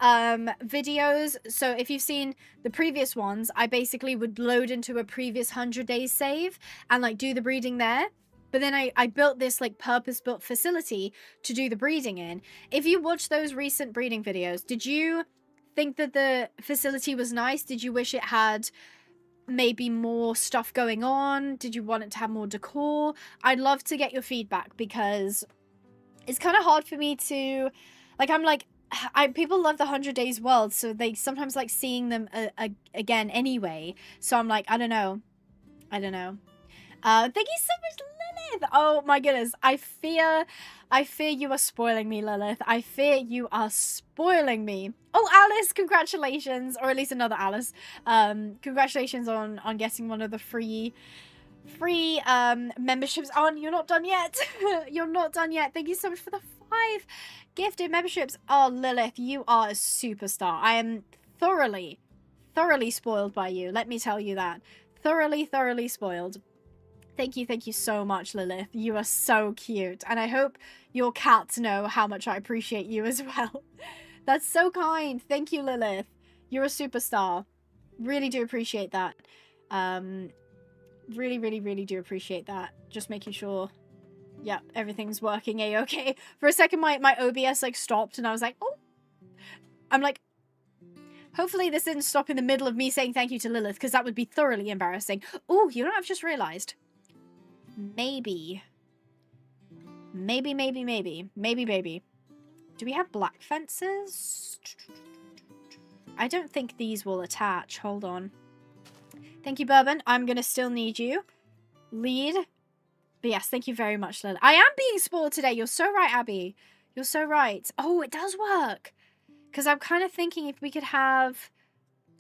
videos, so if you've seen the previous ones, I basically would load into a previous 100 days save and, like, do the breeding there. But then I built this, like, purpose-built facility to do the breeding in. If you watch those recent breeding videos, did you think that the facility was nice? Did you wish it had maybe more stuff going on? Did you want it to have more decor? I'd love to get your feedback because it's kind of hard for me to, like, I'm like, people love the 100 Days world, so they sometimes like seeing them again anyway. So I'm like, I don't know. Thank you so much, Lilith. Oh my goodness. I fear you are spoiling me, Lilith. I fear you are spoiling me. Oh, Alice, congratulations. Or at least another Alice. Congratulations on getting one of the free memberships on. You're not done yet. You're not done yet. Thank you so much for the 5 gifted memberships. Oh, Lilith, you are a superstar. I am thoroughly spoiled by you. Let me tell you that. Thoroughly spoiled. Thank you so much, Lilith. You are so cute. And I hope your cats know how much I appreciate you as well. That's so kind. Thank you, Lilith. You're a superstar. Really do appreciate that. Really do appreciate that. Just making sure, yeah, everything's working a-okay. For a second, my OBS like stopped and I was like, oh. I'm like, hopefully this didn't stop in the middle of me saying thank you to Lilith, because that would be thoroughly embarrassing. Oh, you know what I've just realized? Maybe. Do we have black fences? I don't think these will attach. Hold on. Thank you, Bourbon. I'm going to still need you. Lead. But yes, thank you very much, Lily. I am being spoiled today. You're so right, Abby. You're so right. Oh, it does work. Because I'm kind of thinking if we could have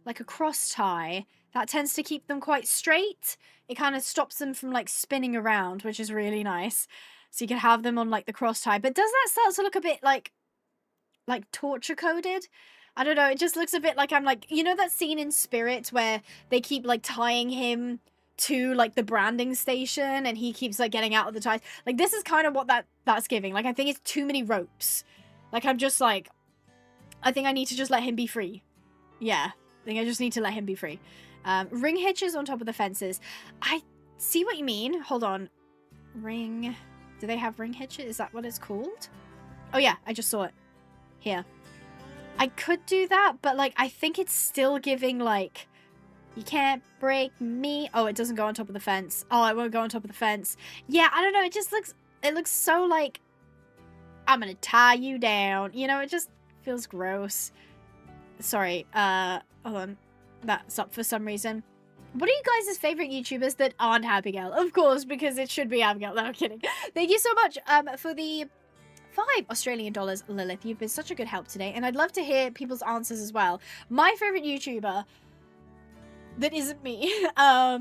like a cross tie, that tends to keep them quite straight. It kind of stops them from like spinning around, which is really nice. So you can have them on like the cross tie. But does that start to look a bit like torture coded? I don't know, it just looks a bit like I'm like, you know that scene in Spirit where they keep like tying him to like the branding station and he keeps like getting out of the ties? Like this is kind of what that's giving. Like I think it's too many ropes. Like I'm just like, I think I need to just let him be free. Yeah, I think I just need to let him be free. Ring hitches on top of the fences. I see what you mean. Hold on. Ring. Do they have ring hitches? Is that what it's called? Oh yeah, I just saw it. Here. I could do that, but like I think it's still giving like, you can't break me. Oh, it doesn't go on top of the fence. Oh, it won't go on top of the fence. Yeah, I don't know. It looks so like, I'm gonna tie you down. You know, it just feels gross. Sorry. Hold on. That's up for some reason. What are you guys' favorite YouTubers that aren't Abigail? Of course, because it should be Abigail. No, I'm kidding. Thank you so much for the 5 Australian dollars, Lilith. You've been such a good help today, and I'd love to hear people's answers as well. My favorite YouTuber that isn't me. I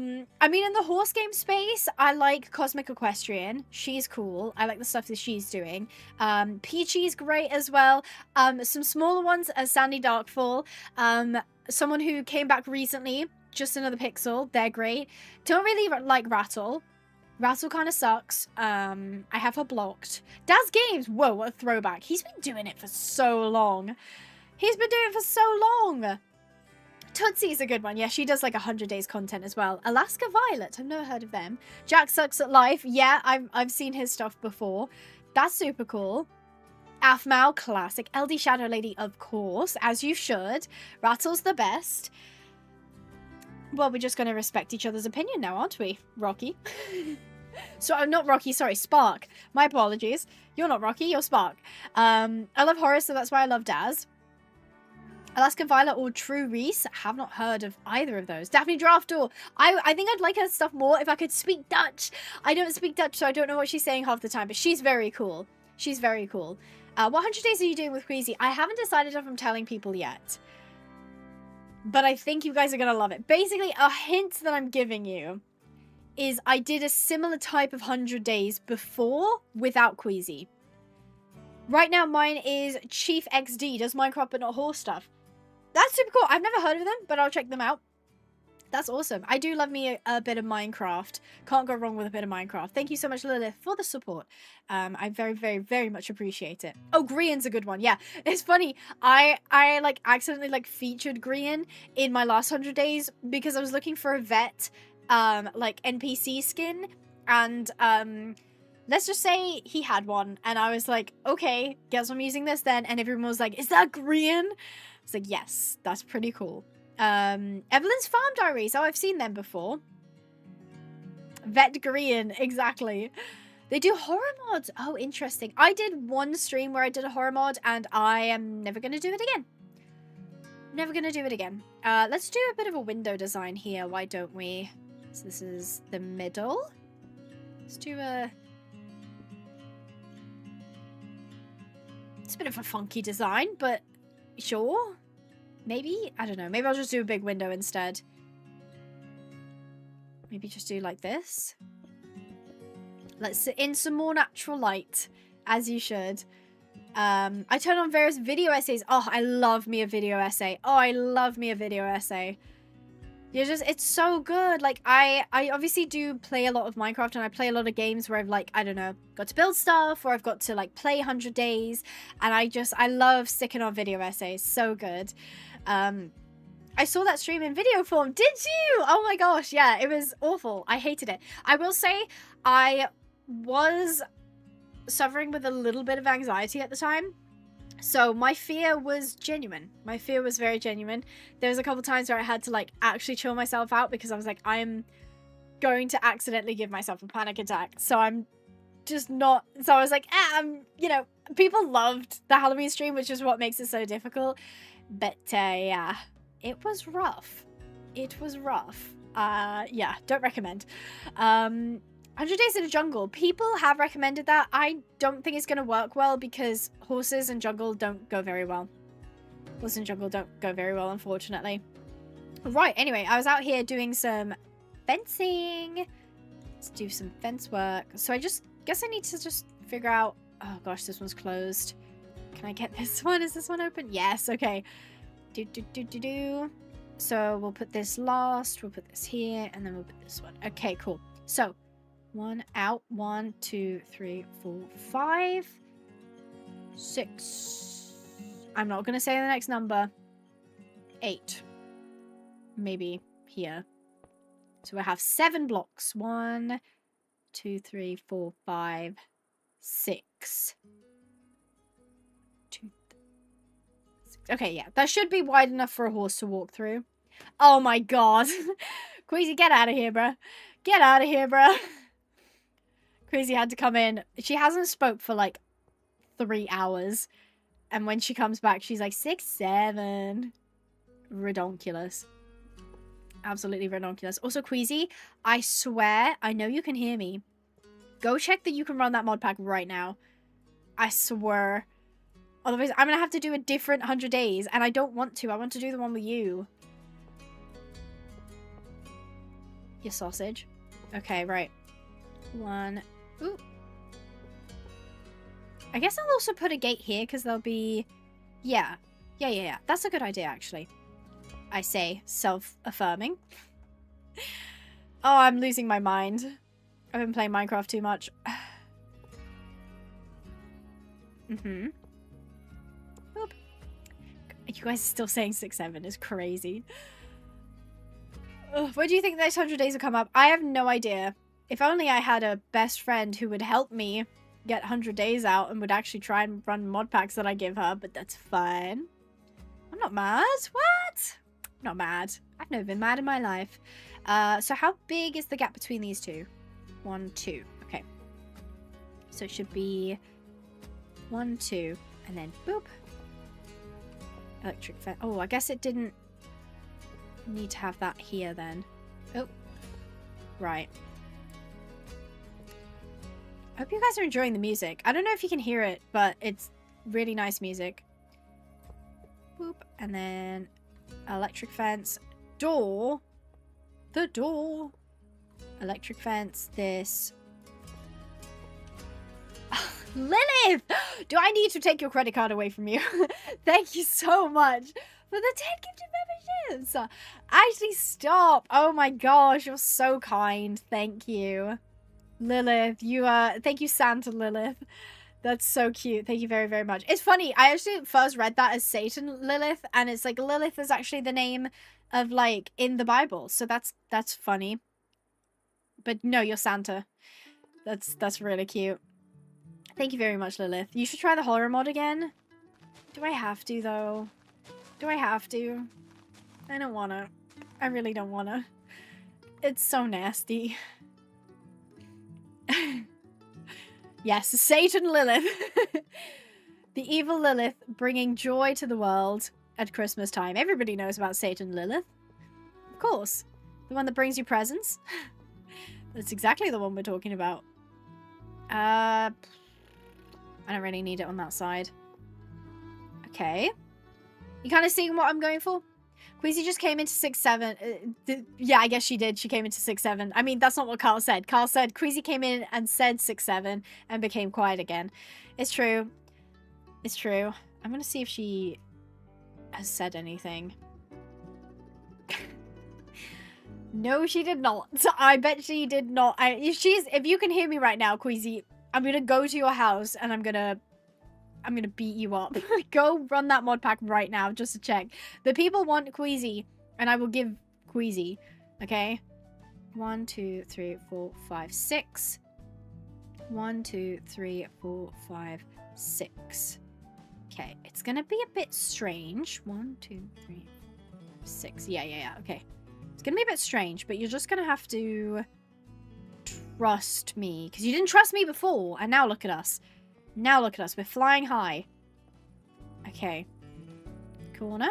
mean, in the horse game space, I like Cosmic Equestrian. She's cool. I like the stuff that she's doing. Peachy's great as well. Some smaller ones as Sandy Darkfall. Someone who came back recently, Just Another Pixel. They're great. Don't really like Rattle. Rattle kind of sucks. I have her blocked. Daz Games. Whoa, what a throwback. He's been doing it for so long. Tootsie's a good one. Yeah, she does like 100 days content as well. Alaska Violet. I've never heard of them. Jack Sucks at Life. Yeah, I've seen his stuff before. That's super cool. Afmao, classic. LD Shadow Lady, of course, as you should. Rattle's the best. Well, we're just going to respect each other's opinion now, aren't we, Rocky? So I'm not Rocky, sorry, Spark. My apologies. You're not Rocky, you're Spark. I love Horace, so that's why I love Daz. Alaskan Violet or True Reese. Have not heard of either of those. Daphne Draftdoor. I think I'd like her stuff more if I could speak Dutch. I don't speak Dutch, so I don't know what she's saying half the time, but she's very cool. She's very cool. What 100 days are you doing with Queasy? I haven't decided if I'm telling people yet. But I think you guys are going to love it. Basically, a hint that I'm giving you is I did a similar type of 100 days before without Queasy. Right now, mine is Chief XD, does Minecraft but not horse stuff. That's super cool. I've never heard of them, but I'll check them out. That's awesome. I do love me a bit of Minecraft. Can't go wrong with a bit of Minecraft. Thank you so much, Lilith, for the support. I very much appreciate it. Oh, Grian's a good one. Yeah, it's funny. I like accidentally like featured Grian in my last 100 days because I was looking for a vet like NPC skin, and let's just say he had one, and I was like, okay, guess I'm using this then, and everyone was like, is that Grian? It's like, yes, that's pretty cool. Evelyn's Farm Diaries. Oh, I've seen them before. Vet Green, exactly. They do horror mods. Oh, interesting. I did one stream where I did a horror mod, and I am never going to do it again. Never going to do it again. Let's do a bit of a window design here. Why don't we? So this is the middle. Let's do a... It's a bit of a funky design, but sure. Maybe? I don't know. Maybe I'll just do a big window instead. Maybe just do like this. Let's sit in some more natural light, as you should. I turn on various video essays. Oh, I love me a video essay. Oh, I love me a video essay. It's so good. Like, I obviously do play a lot of Minecraft, and I play a lot of games where I've, like, I don't know, got to build stuff, or I've got to, like, play 100 days, and I love sticking on video essays. So good. I saw that stream in video form. Did you? Oh my gosh, yeah, it was awful. I hated it. I will say I was suffering with a little bit of anxiety at the time. So my fear was genuine. My fear was very genuine. There was a couple times where I had to like actually chill myself out because I was like, I'm going to accidentally give myself a panic attack. So I'm just not. So I was like, you know, people loved the Halloween stream, which is what makes it so difficult. But yeah, it was rough. It was rough. Yeah, don't recommend. 100 Days in the Jungle. People have recommended that. I don't think it's going to work well because horses and jungle don't go very well. Horses and jungle don't go very well, unfortunately. Right, anyway, I was out here doing some fencing. Let's do some fence work. So I just guess I need to just figure out... Oh gosh, this one's closed. Can I get this one? Is this one open? Yes, okay. So we'll put this last. We'll put this here, and then we'll put this one. Okay, cool. So... one out. 1, 2, 3, 4, 5, 6. I'm not going to say the next number. 8. Maybe here. So we have 7 blocks. 1, 2, 3, 4, 5, 6. 2, 6. Okay, yeah. That should be wide enough for a horse to walk through. Oh my god. Queasy, get out of here, bruh. Get out of here, bruh. Crazy had to come in. She hasn't spoke for like 3 hours. And when she comes back, she's like 6, 7. Redonkulous. Absolutely redonkulous. Also, Queasy, I swear, I know you can hear me. Go check that you can run that mod pack right now. I swear. Otherwise, I'm going to have to do a different 100 days. And I don't want to. I want to do the one with you. You sausage. Okay, right. 1... Ooh. I guess I'll also put a gate here because there'll be... Yeah. Yeah. That's a good idea, actually. I say, self-affirming. Oh, I'm losing my mind. I've been playing Minecraft too much. Mm-hmm. Oop. You guys are still saying 6, 7 is crazy. Ugh, where do you think the next 100 days will come up? I have no idea. If only I had a best friend who would help me get 100 days out and would actually try and run mod packs that I give her, but that's fine. I'm not mad. What? I'm not mad. I've never been mad in my life. So how big is the gap between these two? 1, 2. Okay. So it should be 1, 2, and then boop. Electric fence. Oh, I guess it didn't need to have that here then. Oh. Right. I hope you guys are enjoying the music. I don't know if you can hear it, but it's really nice music. Boop. And then electric fence. Door. The door. Electric fence. This. Lilith! Do I need to take your credit card away from you? Thank you so much for the 10 gifted memberships. Actually, stop. Oh my gosh, you're so kind. Thank you. Lilith, you are... Thank you, Santa Lilith. That's so cute. Thank you very, very much. It's funny. I actually first read that as Satan Lilith, and it's like Lilith is actually the name of, like, in the Bible. So that's funny. But no, you're Santa. That's really cute. Thank you very much, Lilith. You should try the horror mod again. Do I have to, though? Do I have to? I don't wanna. I really don't wanna. It's so nasty. Yes, Satan Lilith. The evil Lilith bringing joy to the world at Christmas time. Everybody knows about Satan Lilith. Of course. The one that brings you presents. That's exactly the one we're talking about. I don't really need it on that side. Okay. You kind of seeing what I'm going for? Queasy just came into 6-7. Yeah, I guess she did. She came into 6-7. I mean, that's not what Carl said. Carl said Queasy came in and said 6-7 and became quiet again. It's true. It's true. I'm going to see if she has said anything. No, she did not. I bet she did not. If you can hear me right now, Queasy, I'm going to go to your house and I'm going to beat you up. Go run that mod pack right now just to check. The people want Queasy, and I will give Queasy. Okay? 1, 2, 3, 4, 5, 6. 1, 2, 3, 4, 5, 6. Okay, it's gonna be a bit strange. 1, 2, 3, 4, 6. Yeah. Okay. It's gonna be a bit strange, but you're just gonna have to trust me. Because you didn't trust me before, and now look at us. Now look at us. We're flying high. Okay. Corner.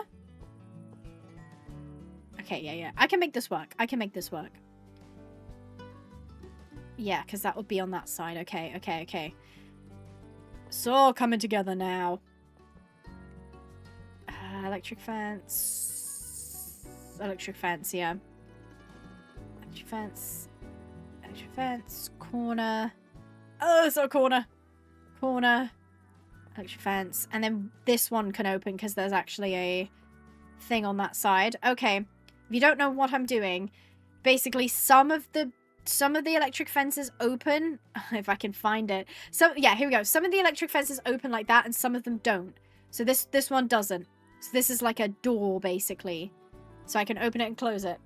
Okay, yeah. I can make this work. I can make this work. Yeah, because that would be on that side. Okay. It's all coming together now. Electric fence. Electric fence, yeah. Electric fence. Electric fence. Corner. Oh, it's a corner. Corner, electric fence, and then this one can open because there's actually a thing on that side. Okay, if you don't know what I'm doing, basically some of the electric fences open. If I can find it. So yeah, here we go. Some of the electric fences open like that, and some of them don't. So this one doesn't. So this is like a door basically. So I can open it and close it.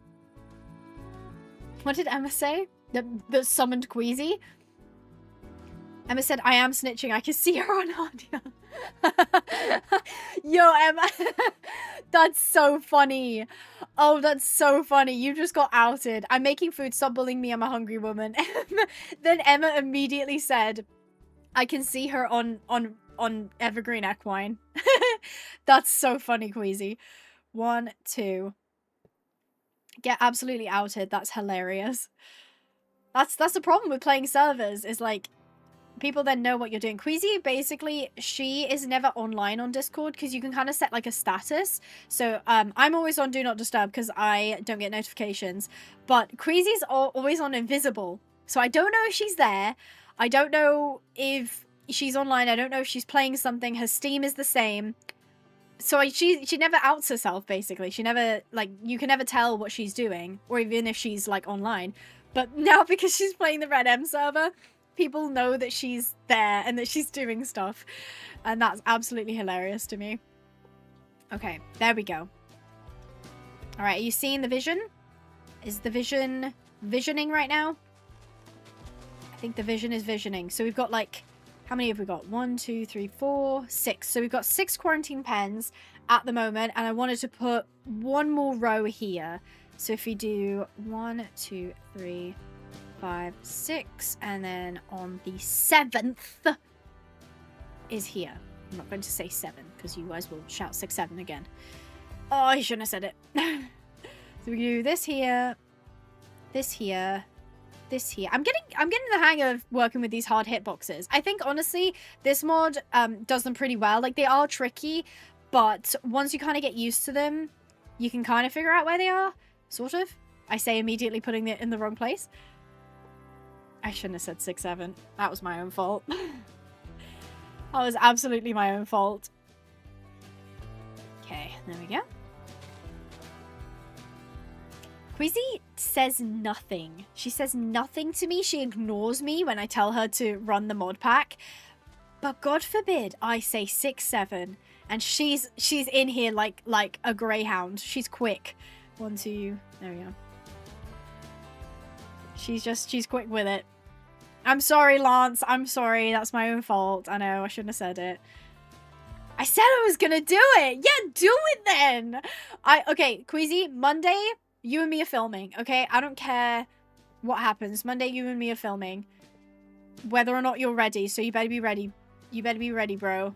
What did Emma say? That summoned Queasy? Emma said, I am snitching. I can see her on audio. Yo, Emma. That's so funny. Oh, that's so funny. You just got outed. I'm making food. Stop bullying me. I'm a hungry woman. Then Emma immediately said, I can see her on Evergreen Equine. That's so funny, Queasy. 1, 2. Get absolutely outed. That's hilarious. That's the problem with playing servers, is like, people then know what you're doing. Queasy, basically, she is never online on Discord because you can kind of set like a status. So I'm always on Do Not Disturb because I don't get notifications. But Queasy's always on Invisible. So I don't know if she's there. I don't know if she's online. I don't know if she's playing something. Her Steam is the same. So she never outs herself, basically. She never, like, you can never tell what she's doing. Or even if she's, like, online. But now because she's playing the Red M server, people know that she's there and that she's doing stuff. And that's absolutely hilarious to me. Okay, there we go. Alright, are you seeing the vision? Is the vision visioning right now? I think the vision is visioning. So we've got like, how many have we got? 1, 2, 3, 4, 6. So we've got 6 quarantine pens at the moment. And I wanted to put one more row here. So if we do 1, 2, 3, 5, 6, and then on the 7th is here. I'm not going to say 7 because you guys will shout 6, 7 again. Oh, I shouldn't have said it. So we do this here, this here, this here. I'm getting the hang of working with these hard hitboxes. I think honestly this mod does them pretty well. Like, they are tricky, but once you kind of get used to them, you can kind of figure out where they are, sort of. I say immediately putting it in the wrong place. I shouldn't have said 6, 7. That was my own fault. That was absolutely my own fault. Okay, there we go. Quizzy says nothing. She says nothing to me. She ignores me when I tell her to run the mod pack. But God forbid I say 6, 7. And she's in here like a greyhound. She's quick. 1, 2. There we go. She's quick with it. I'm sorry, Lance. I'm sorry. That's my own fault. I know. I shouldn't have said it. I said I was gonna do it. Yeah, do it then. Okay, Queasy, Monday, you and me are filming, okay? I don't care what happens. Monday, you and me are filming. Whether or not you're ready, so you better be ready. You better be ready, bro.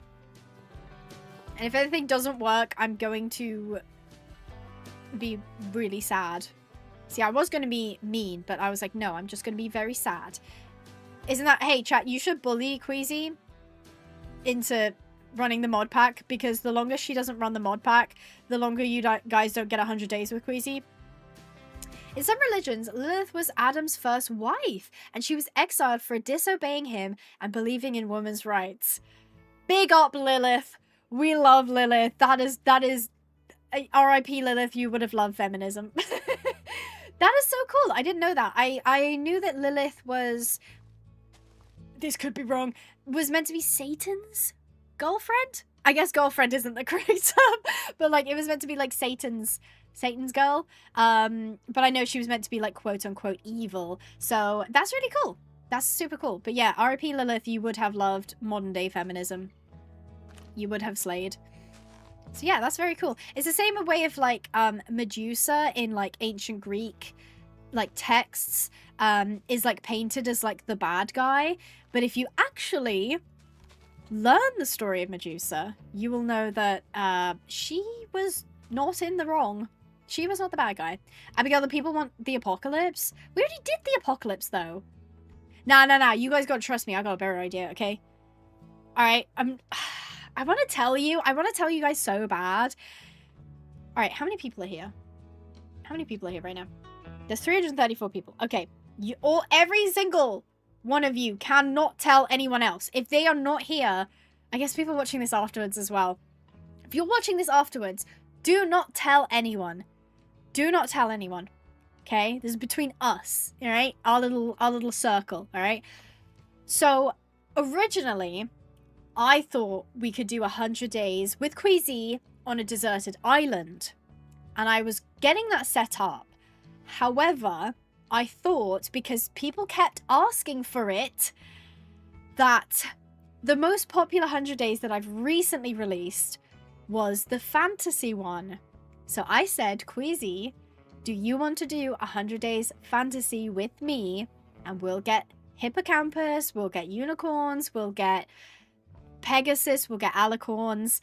And if anything doesn't work, I'm going to be really sad. See, I was going to be mean, but I was like, no, I'm just going to be very sad. Isn't that... Hey, chat, you should bully Queasy into running the mod pack, because the longer she doesn't run the mod pack, the longer you guys don't get 100 days with Queasy. In some religions, Lilith was Adam's first wife, and she was exiled for disobeying him and believing in women's rights. Big up, Lilith. We love Lilith. That is R.I.P. Lilith, you would have loved feminism. That is so cool. I didn't know that. I knew that Lilith was... This could be wrong. Was meant to be Satan's girlfriend? I guess girlfriend isn't the correct term, but like it was meant to be like Satan's girl. But I know she was meant to be like quote unquote evil. So that's really cool. That's super cool. But yeah, R.I.P. Lilith, you would have loved modern day feminism. You would have slayed. So yeah, that's very cool. It's the same way of like Medusa in like ancient Greek like texts is like painted as like the bad guy. But if you actually learn the story of Medusa, you will know that she was not in the wrong. She was not the bad guy. Abigail, the people want the apocalypse. We already did the apocalypse though. Nah. You guys gotta trust me. I got a better idea, okay? Alright, I want to tell you guys so bad. Alright, how many people are here? How many people are here right now? There's 334 people. Okay, every single one of you cannot tell anyone else. If they are not here, I guess people watching this afterwards as well. If you're watching this afterwards, do not tell anyone. Do not tell anyone. Okay? This is between us, alright? Our little circle, alright? So, originally, I thought we could do 100 days with Queasy on a deserted island. And I was getting that set up. However, I thought, because people kept asking for it, that the most popular 100 days that I've recently released was the fantasy one. So I said, Queasy, do you want to do 100 days fantasy with me? And we'll get hippocampus, we'll get unicorns, we'll get Pegasus, we'll get alicorns.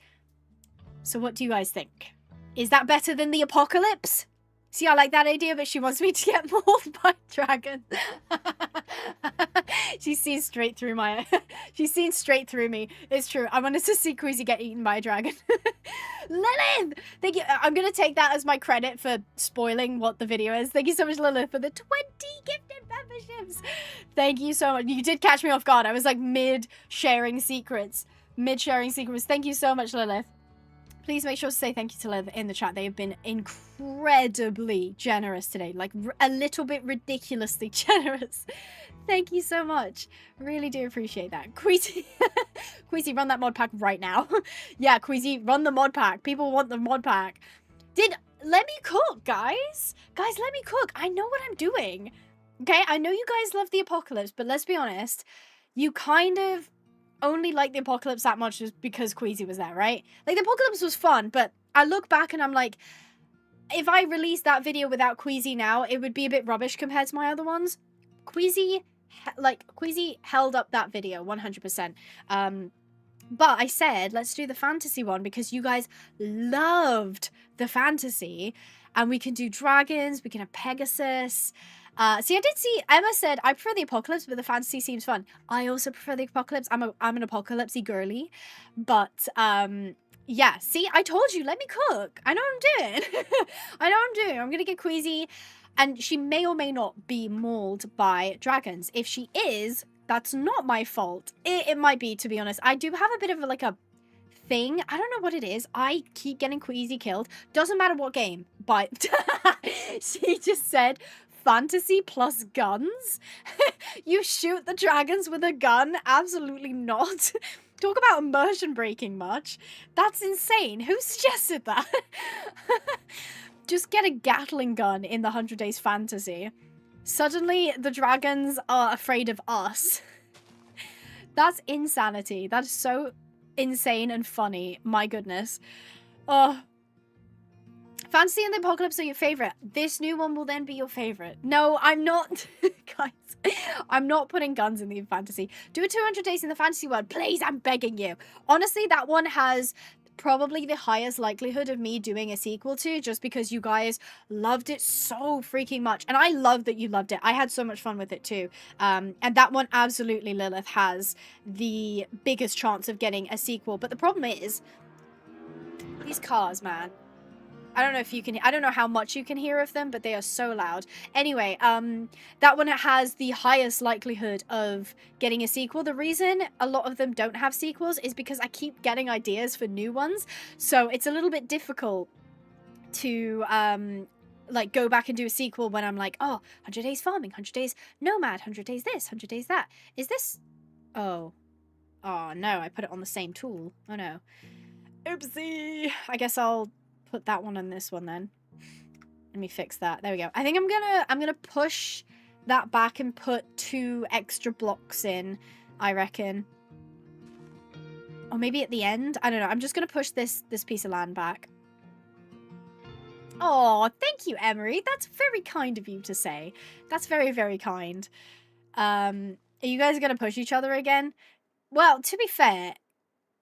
So what do you guys think? Is that better than the apocalypse? See, I like that idea, but she wants me to get mauled by dragons. She's seen straight through my... She's seen straight through me. It's true. I wanted to see Queasy get eaten by a dragon. Lilith! Thank you. I'm going to take that as my credit for spoiling what the video is. Thank you so much, Lilith, for the 20 gifted memberships. Thank you so much. You did catch me off guard. I was like mid-sharing secrets. Thank you so much, Lilith. Please make sure to say thank you to Lilith in the chat. They have been incredibly generous today. Like, a little bit ridiculously generous. Thank you so much. Really do appreciate that. Queasy, Queasy, run that mod pack right now. Yeah, Queasy, run the mod pack. People want the mod pack. Let me cook, guys. Guys, let me cook. I know what I'm doing. Okay, I know you guys love the apocalypse, but let's be honest. You kind of only like the apocalypse that much just because Queasy was there, right? Like, the apocalypse was fun, but I look back and I'm like, if I released that video without Queasy now, it would be a bit rubbish compared to my other ones. Queasy held up that video 100%. But I said, let's do the fantasy one because you guys loved the fantasy, and we can do dragons, we can have Pegasus. See, I did see, Emma said, I prefer the apocalypse, but the fantasy seems fun. I also prefer the apocalypse. I'm an apocalypsey girly. But, yeah, see, I told you, let me cook. I know what I'm doing. I know what I'm doing. I'm going to get Queasy, and she may or may not be mauled by dragons. If she is, that's not my fault. It might be, to be honest. I do have a bit of a thing. I don't know what it is. I keep getting Queasy killed. Doesn't matter what game, but she just said, fantasy plus guns? You shoot the dragons with a gun? Absolutely not. Talk about immersion breaking much. That's insane. Who suggested that? Just get a Gatling gun in the 100 Days fantasy. Suddenly, the dragons are afraid of us. That's insanity. That is so insane and funny. My goodness. Oh. Fantasy and the Apocalypse are your favorite. This new one will then be your favorite. No, I'm not. Guys, I'm not putting guns in the fantasy. Do a 200 days in the fantasy world. Please, I'm begging you. Honestly, that one has probably the highest likelihood of me doing a sequel to, just because you guys loved it so freaking much. And I love that you loved it. I had so much fun with it too. And that one absolutely, Lilith, has the biggest chance of getting a sequel. But the problem is, these cars, man. I don't know if you can, I don't know how much you can hear of them, but they are so loud. Anyway, that one has the highest likelihood of getting a sequel. The reason a lot of them don't have sequels is because I keep getting ideas for new ones. So it's a little bit difficult to, like, go back and do a sequel when I'm like, oh, 100 days farming, 100 days nomad, 100 days this, 100 days that. Is this, oh no, I put it on the same tool. Oh no. Oopsie. I guess I'll put that one on this one then. Let me fix that. There we go. I think I'm gonna push that back and put 2 extra blocks in, I reckon. Or maybe at the end. I don't know. I'm just gonna push this piece of land back. Oh, thank you, Emery. That's very kind of you to say. That's very, very kind. Are you guys gonna push each other again? Well, to be fair,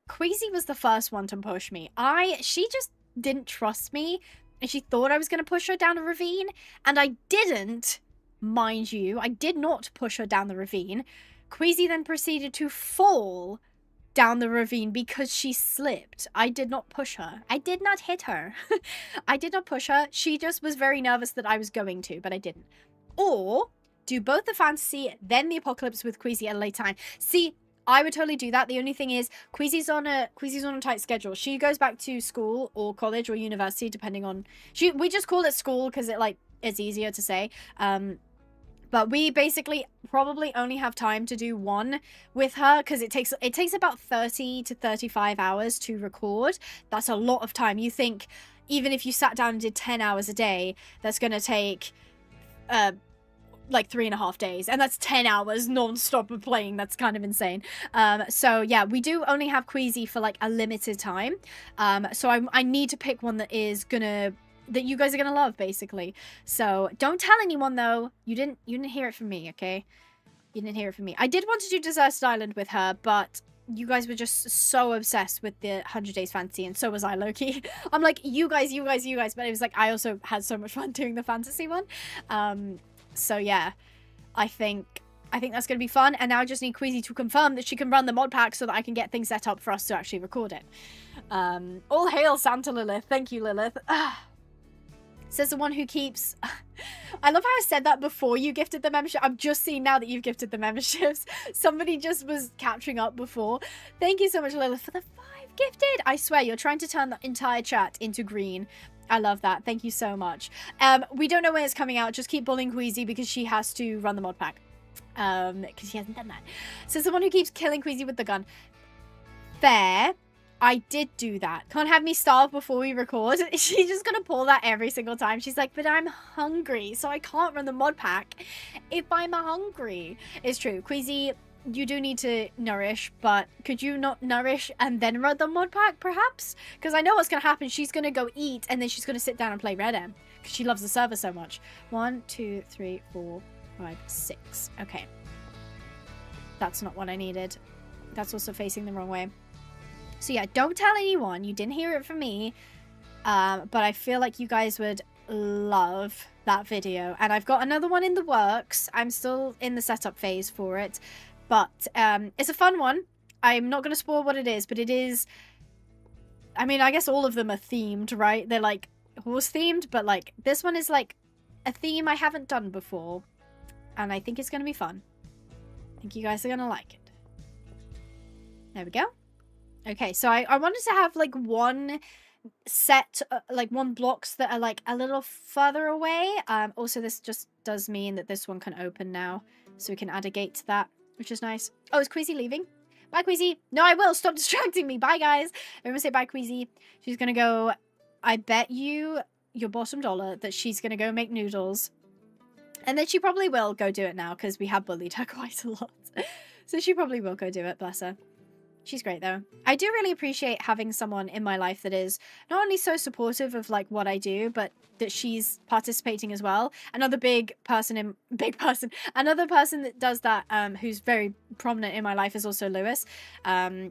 Queasy was the first one to push me. She just didn't trust me, and she thought I was going to push her down a ravine, and I didn't, mind you. I did not push her down the ravine. Queasy then proceeded to fall down the ravine because she slipped. I did not push her. I did not hit her. I did not push her. She just was very nervous that I was going to, but I didn't. Or do both the fantasy, then the apocalypse with Queasy at a later time. See, I would totally do that. The only thing is, Queasy's on a tight schedule. She goes back to school or college or university, depending on. We just call it school because it's easier to say. But we basically probably only have time to do one with her because it takes about 30 to 35 hours to record. That's a lot of time. You think even if you sat down and did 10 hours a day, that's gonna take like 3.5 days, and that's 10 hours non-stop of playing. That's kind of insane. So yeah, we do only have Queasy for like a limited time. So I need to pick one that you guys are gonna love, basically. So don't tell anyone though. You didn't hear it from me, okay? You didn't hear it from me. I did want to do Deserted Island with her, but you guys were just so obsessed with the 100 Days Fantasy, and so was I, low-key. I'm like, you guys, but it was like I also had so much fun doing the fantasy one. So yeah, I think that's going to be fun. And now I just need Queasy to confirm that she can run the mod pack so that I can get things set up for us to actually record it. All hail Santa Lilith. Thank you, Lilith. Says the one who keeps... I love how I said that before you gifted the membership. I'm just seeing now that you've gifted the memberships. Somebody just was catching up before. Thank you so much, Lilith, for the 5 gifted. I swear, you're trying to turn the entire chat into green. I love that. Thank you so much. We don't know when it's coming out. Just keep bullying Queasy because she has to run the mod pack. Because she hasn't done that. So someone who keeps killing Queasy with the gun. Fair. I did do that. Can't have me starve before we record. She's just gonna pull that every single time. She's like, but I'm hungry, so I can't run the mod pack if I'm hungry. It's true. Queasy, you do need to nourish, but could you not nourish and then run the mod pack, perhaps? Because I know what's going to happen. She's going to go eat, and then she's going to sit down and play Red M, because she loves the server so much. 1, 2, 3, 4, 5, 6. Okay. That's not what I needed. That's also facing the wrong way. So yeah, don't tell anyone. You didn't hear it from me. But I feel like you guys would love that video. And I've got another one in the works. I'm still in the setup phase for it. But it's a fun one. I'm not going to spoil what it is, but it is... I mean, I guess all of them are themed, right? They're like horse themed, but like this one is like a theme I haven't done before. And I think it's going to be fun. I think you guys are going to like it. There we go. Okay, so I wanted to have like one set, like one blocks that are like a little further away. Also, this just does mean that this one can open now. So we can add a gate to that, which is nice. Oh, is Queasy leaving? Bye, Queasy. No, I will. Stop distracting me. Bye, guys. Everyone say bye, Queasy. She's going to go... I bet you your bottom dollar that she's going to go make noodles. And then she probably will go do it now because we have bullied her quite a lot. So she probably will go do it. Bless her. She's great though. I do really appreciate having someone in my life that is not only so supportive of like what I do, but that she's participating as well. Another another person that does that, who's very prominent in my life is also Lewis.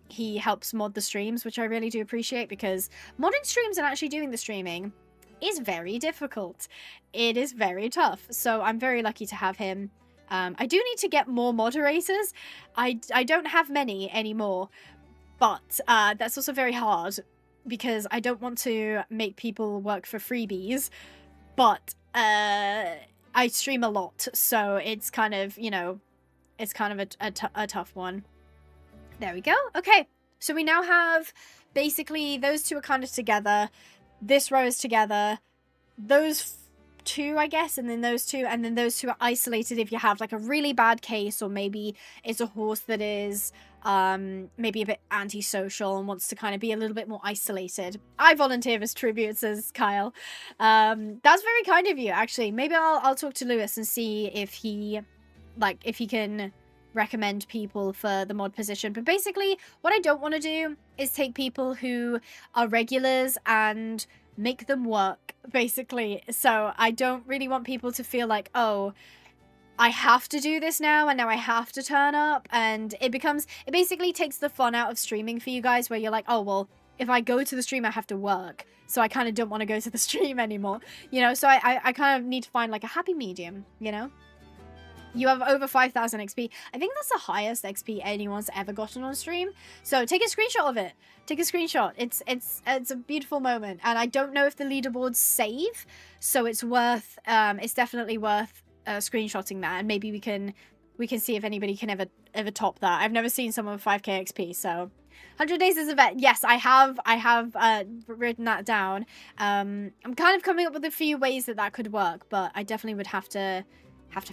He helps mod the streams, which I really do appreciate, because modding streams and actually doing the streaming is very difficult. It is very tough. So I'm very lucky to have him. I do need to get more moderators. I don't have many anymore, but that's also very hard because I don't want to make people work for freebies, but I stream a lot, so it's kind of, you know, it's kind of a tough one. There we go. Okay, so we now have basically those two are kind of together. This row is together. Those two, I guess, and then those two, and then those two are isolated if you have like a really bad case, or maybe it's a horse that is maybe a bit antisocial and wants to kind of be a little bit more isolated. I volunteer as tribute, says Kyle. That's very kind of you, actually. Maybe I'll talk to Lewis and see if he can recommend people for the mod position. But basically what I don't want to do is take people who are regulars and make them work, basically. So I don't really want people to feel like, oh, I have to do this now, and now I have to turn up, and it basically takes the fun out of streaming for you guys, where you're like, oh, well, if I go to the stream, I have to work, so I kind of don't want to go to the stream anymore, you know. So I kind of need to find like a happy medium, you know. You have over 5,000 XP. I think that's the highest XP anyone's ever gotten on stream. So take a screenshot of it. Take a screenshot. It's a beautiful moment. And I don't know if the leaderboards save, so it's worth it's definitely worth screenshotting that, and maybe we can see if anybody can ever top that. I've never seen someone with 5k XP. So 100 days as a vet. Yes, I have written that down. I'm kind of coming up with a few ways that could work, but I definitely would have to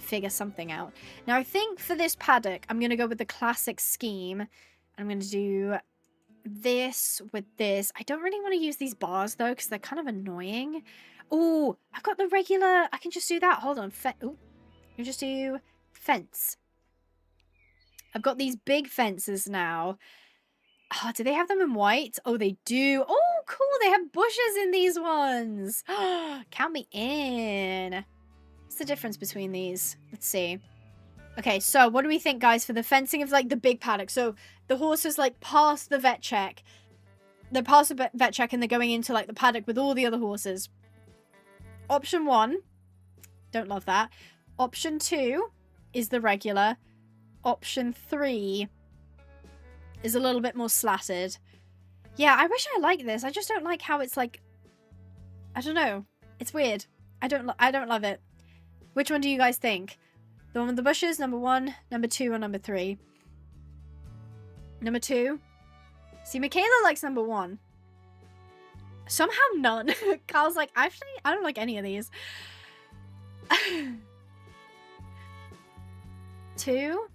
figure something out. Now, I think for this paddock, I'm going to go with the classic scheme. I'm going to do this with this. I don't really want to use these bars, though, because they're kind of annoying. Oh, I've got the regular. I can just do that. Hold on. Oh, you just do fence. I've got these big fences now. Oh, do they have them in white? Oh, they do. Oh, cool. They have bushes in these ones. Count me in. What's the difference between these? Let's see. Okay, so what do we think, guys, for the fencing of like the big paddock? So the horses like pass the vet check. They're past the vet check and they're going into like the paddock with all the other horses. Option 1, don't love that. Option 2 is the regular. Option 3 is a little bit more slatted. Yeah, I wish I liked this. I just don't like how it's like, I don't know. It's weird. I don't love it. Which one do you guys think? The one with the bushes, number 1, number 2, or number 3? Number 2? See, Michaela likes number 1. Somehow none. Carl's like, actually, I don't like any of these. 2?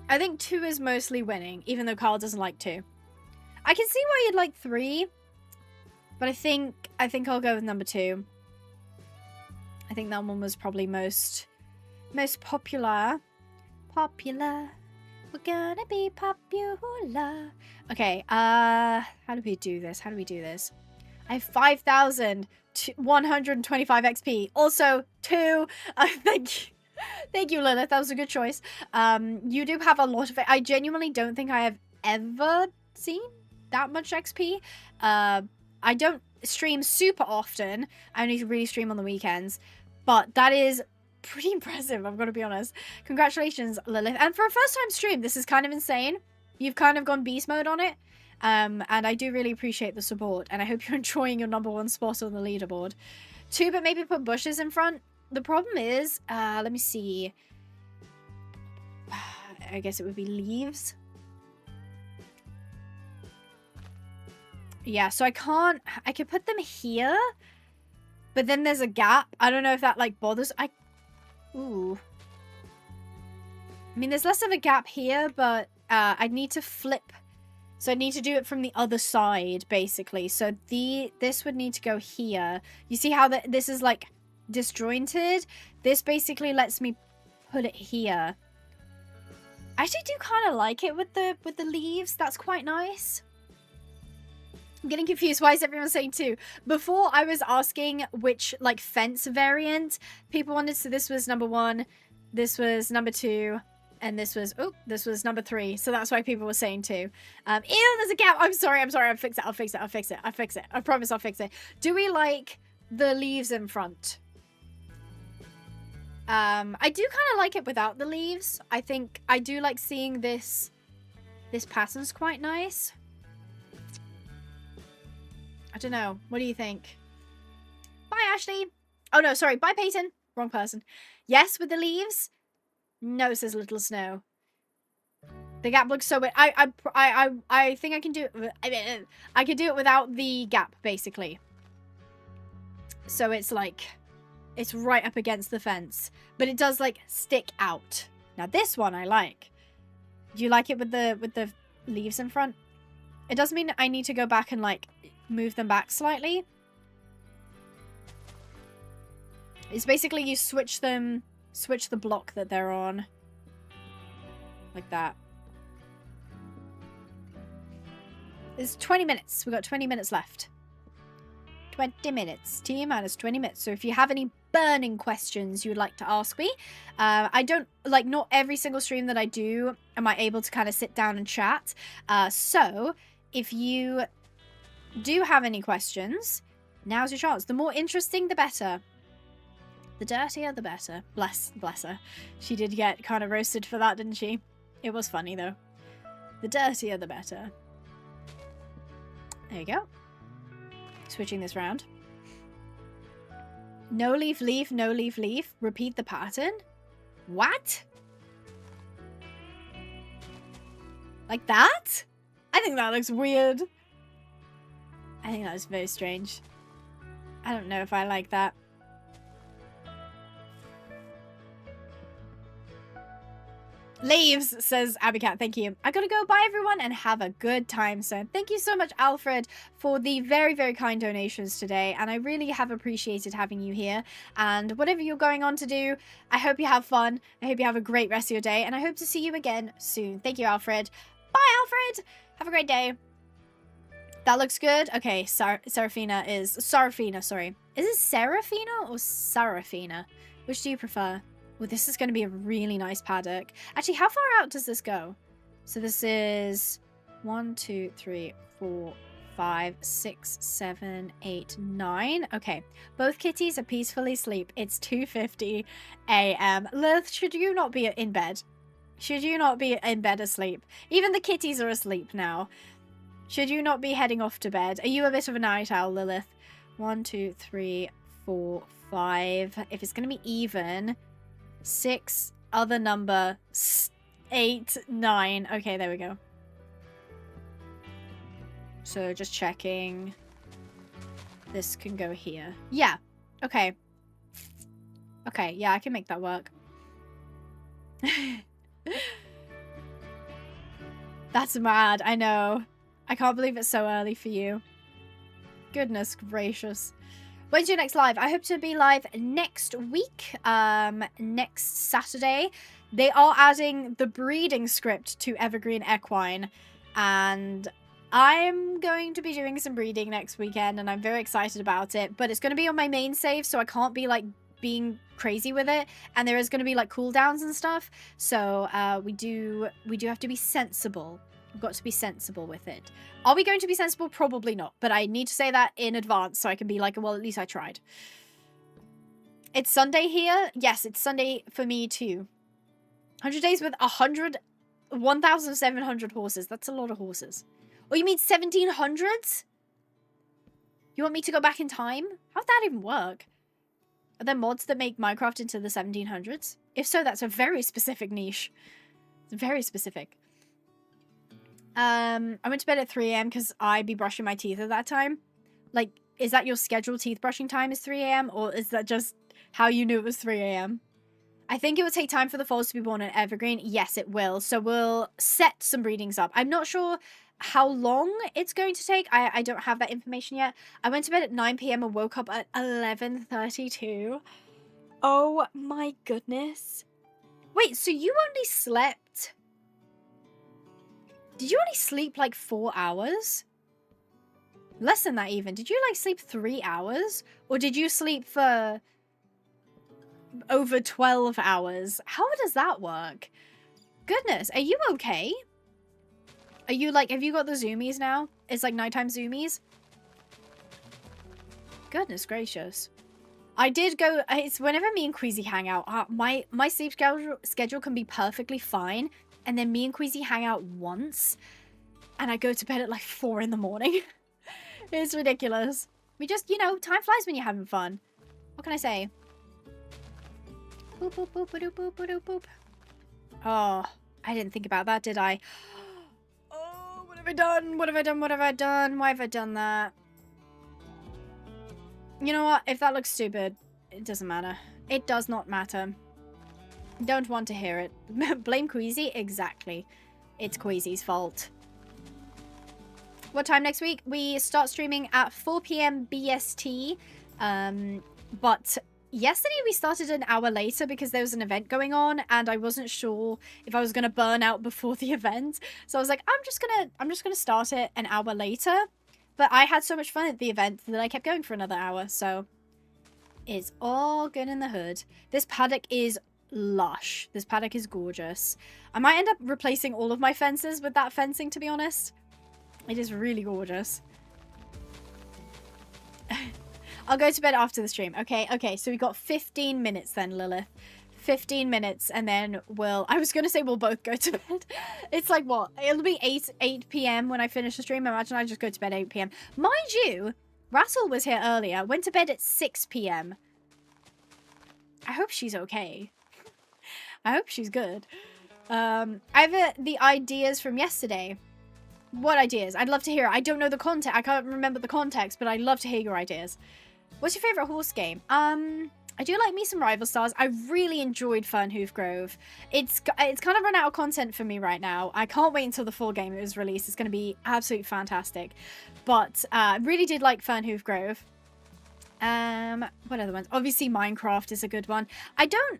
I think 2 is mostly winning, even though Carl doesn't like 2. I can see why you'd like 3, but I think I'll go with number 2. I think that one was probably most popular. Popular. We're gonna be popular. Okay, how do we do this? I have 5,125 XP. Also, 2. Thank you, Lilith. That was a good choice. You do have a lot of it. I genuinely don't think I have ever seen that much XP. I don't stream super often. I only really stream on the weekends. But that is pretty impressive, I've got to be honest. Congratulations, Lilith. And for a first-time stream, this is kind of insane. You've kind of gone beast mode on it. And I do really appreciate the support. And I hope you're enjoying your number 1 spot on the leaderboard. 2, but maybe put bushes in front. The problem is, let me see. I guess it would be leaves. Yeah, so I could put them here. But then there's a gap. I don't know if that, like, bothers... Ooh. I mean, there's less of a gap here, but I'd need to flip. So I'd need to do it from the other side, basically. So this would need to go here. You see how this is, like, disjointed? This basically lets me put it here. I actually do kind of like it with the leaves. That's quite nice. I'm getting confused. Why is everyone saying 2? Before I was asking which like fence variant people wanted. So this was number 1, this was number 2, and this was number 3. So that's why people were saying 2. Ew, there's a gap. I'm sorry. I'll fix it. I promise I'll fix it. Do we like the leaves in front? I do kind of like it without the leaves. I think I do like seeing this pattern's quite nice. I don't know. What do you think? Bye, Ashley. Oh, no, sorry. Bye, Peyton. Wrong person. Yes, with the leaves. No, says Little Snow. The gap looks so weird. I think I can do it. I can do it without the gap, basically. So it's like, it's right up against the fence, but it does like stick out. Now this one I like. Do you like it with the leaves in front? It does mean I need to go back and like move them back slightly. It's basically you switch the block that they're on. Like that. It's 20 minutes. We've got 20 minutes left. 20 minutes. T-minus 20 minutes. So if you have any burning questions you would like to ask me, I don't, like, not every single stream that I do am I able to kind of sit down and chat. So if you do have any questions, now's your chance. The more interesting, the better. The dirtier, the better. Bless her. She did get kind of roasted for that, didn't she? It was funny, though. The dirtier, the better. There you go. Switching this round. No leaf, leaf, no leaf, leaf. Repeat the pattern. What? Like that? I think that looks weird. I think that was very strange. I don't know if I like that. Leaves, says Abicat. Thank you. I gotta go. Bye, everyone, and have a good time. So thank you so much, Alfred, for the very, very kind donations today. And I really have appreciated having you here. And whatever you're going on to do, I hope you have fun. I hope you have a great rest of your day. And I hope to see you again soon. Thank you, Alfred. Bye, Alfred. Have a great day. That looks good. Okay, Seraphina, sorry. Is it Seraphina or Seraphina? Which do you prefer? Well, this is going to be a really nice paddock. Actually, how far out does this go? So this is 1, 2, 3, 4, 5, 6, 7, 8, 9. Okay. Both kitties are peacefully asleep. It's 2:50 a.m. Lilith, should you not be in bed? Should you not be in bed asleep? Even the kitties are asleep now. Should you not be heading off to bed? Are you a bit of a night owl, Lilith? 1, 2, 3, 4, 5. If it's going to be even... 6, other number, 8, 9. Okay, there we go. So just checking. This can go here. Yeah. Okay. Okay, yeah, I can make that work. That's mad, I know. I can't believe it's so early for you. Goodness gracious. When's your next live? I hope to be live next week, next Saturday. They are adding the breeding script to Evergreen Equine, and I'm going to be doing some breeding next weekend, and I'm very excited about it, but it's going to be on my main save, so I can't be, like, being crazy with it, and there is going to be, like, cooldowns and stuff, so we do have to be sensible. We've got to be sensible with it. Are we going to be sensible? Probably not. But I need to say that in advance so I can be like, well, at least I tried. It's Sunday here. Yes, it's Sunday for me too. 100 days with 1,700 horses. That's a lot of horses. Oh, you mean 1,700s? You want me to go back in time? How'd that even work? Are there mods that make Minecraft into the 1,700s? If so, that's a very specific niche. It's very specific. I went to bed at 3 a.m. because I'd be brushing my teeth at that time. Like, is that your scheduled teeth brushing time is 3 a.m. or is that just how you knew it was 3 a.m.? I think it will take time for the foals to be born in Evergreen. Yes, it will. So we'll set some breedings up. I'm not sure how long it's going to take. I don't have that information yet. I went to bed at 9 p.m. and woke up at 11:32. Oh my goodness. Wait, so you only slept Did you only sleep like 4 hours? Less than that even. Did you like sleep 3 hours? Or did you sleep for over 12 hours? How does that work? Goodness, are you okay? Are you like, have you got the zoomies now? It's like nighttime zoomies? Goodness gracious. I did go, it's whenever me and Queasy hang out, my sleep schedule can be perfectly fine. And then me and Queasy hang out once. And I go to bed at like 4 in the morning. It's ridiculous. We just, you know, time flies when you're having fun. What can I say? Boop, boop, boop, boop, boop, boop, boop. Oh, I didn't think about that, did I? Oh, what have I done? What have I done? What have I done? Why have I done that? You know what? If that looks stupid, it doesn't matter. It does not matter. Don't want to hear it. Blame Queasy? Exactly. It's Queasy's fault. What time next week? We start streaming at 4 p.m. BST. But yesterday we started an hour later because there was an event going on and I wasn't sure if I was going to burn out before the event. So I was like, I'm just going to start it an hour later. But I had so much fun at the event that I kept going for another hour. So it's all good in the hood. This paddock is lush. This paddock is gorgeous. I might end up replacing all of my fences with that fencing, to be honest. It is really gorgeous. I'll go to bed after the stream. Okay, so we got 15 minutes then, Lilith. 15 minutes, and then I was going to say we'll both go to bed. It's like, what? It'll be 8 p.m. when I finish the stream. Imagine I just go to bed 8 p.m. Mind you, Rattle was here earlier. Went to bed at 6 p.m. I hope she's okay. I hope she's good. I have the ideas from yesterday. What ideas? I'd love to hear it. I don't know the context. I can't remember the context, but I'd love to hear your ideas. What's your favorite horse game? I do like me some Rival Stars. I really enjoyed Fernhoof Grove. It's kind of run out of content for me right now. I can't wait until the full game is released. It's going to be absolutely fantastic. But I really did like Fernhoof Grove. What other ones? Obviously Minecraft is a good one.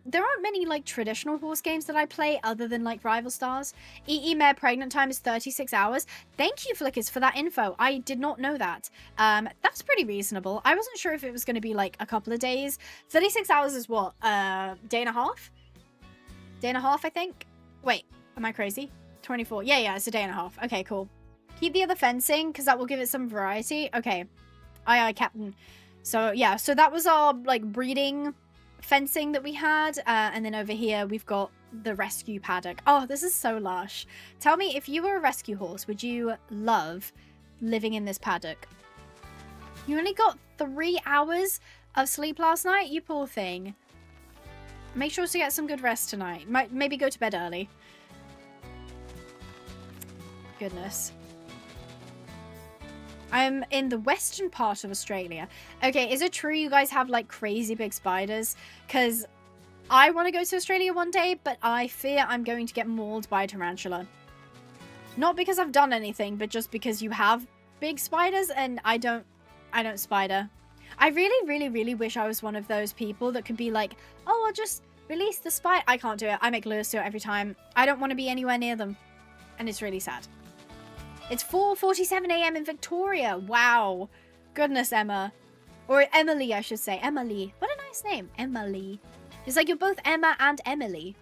There aren't many like traditional horse games that I play other than like Rival Stars. EE Mare pregnant time is 36 hours. Thank you, Flickers, for that info. I did not know that. That's pretty reasonable. I wasn't sure if it was going to be like a couple of days. 36 hours is what? Day and a half? Day and a half, I think. Wait, am I crazy? 24. Yeah, it's a day and a half. Okay, cool. Keep the other fencing because that will give it some variety. Okay. Aye, Captain. So, yeah, so that was our, like, breeding fencing that we had. And then over here, we've got the rescue paddock. Oh, this is so lush. Tell me, if you were a rescue horse, would you love living in this paddock? You only got 3 hours of sleep last night? You poor thing. Make sure to get some good rest tonight. Maybe go to bed early. Goodness. I'm in the western part of Australia. Okay, is it true you guys have like crazy big spiders? Because I want to go to Australia one day, but I fear I'm going to get mauled by a tarantula. Not because I've done anything, but just because you have big spiders and I don't spider. I really wish I was one of those people that could be like, oh, I'll just release the spider. I can't do it. I make Lewis do it every time. I don't want to be anywhere near them. And it's really sad. It's 4:47 a.m. in Victoria. Wow. Goodness, Emma. Or Emily, I should say. Emily. What a nice name. Emily. It's like you're both Emma and Emily.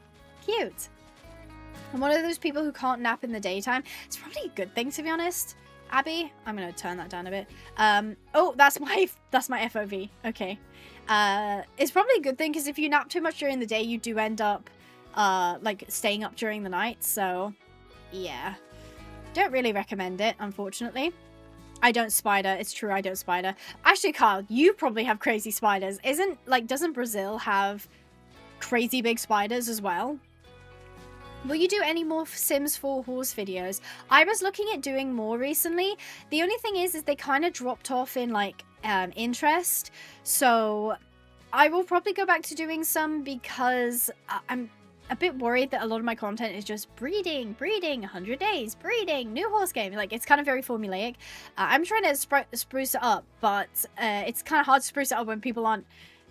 Cute. I'm one of those people who can't nap in the daytime. It's probably a good thing, to be honest. Abby, I'm going to turn that down a bit. Oh, that's my FOV. Okay. It's probably a good thing because if you nap too much during the day, you do end up like staying up during the night. So, yeah. Don't really recommend it, unfortunately. I don't spider. It's true, I don't spider. Actually, Kyle, you probably have crazy spiders. Doesn't Brazil have crazy big spiders as well? Will you do any more Sims 4 horse videos? I was looking at doing more recently. The only thing is they kind of dropped off in, like, interest. So I will probably go back to doing some because I'm a bit worried that a lot of my content is just breeding, 100 days, breeding, new horse game. Like, it's kind of very formulaic. I'm trying to spruce it up, but it's kind of hard to spruce it up when people aren't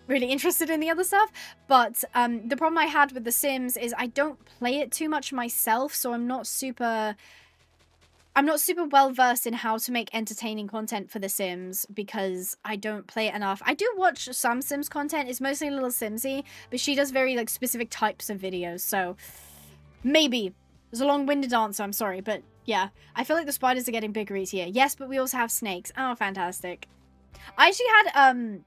really interested in the other stuff. But the problem I had with The Sims is I don't play it too much myself, so I'm not super I'm not super well versed in how to make entertaining content for The Sims because I don't play it enough. I do watch some Sims content. It's mostly Little Simsy, but she does very like specific types of videos. So maybe. There's a long-winded answer, I'm sorry, but yeah. I feel like the spiders are getting bigger each year. Yes, but we also have snakes. Oh, fantastic. I actually had,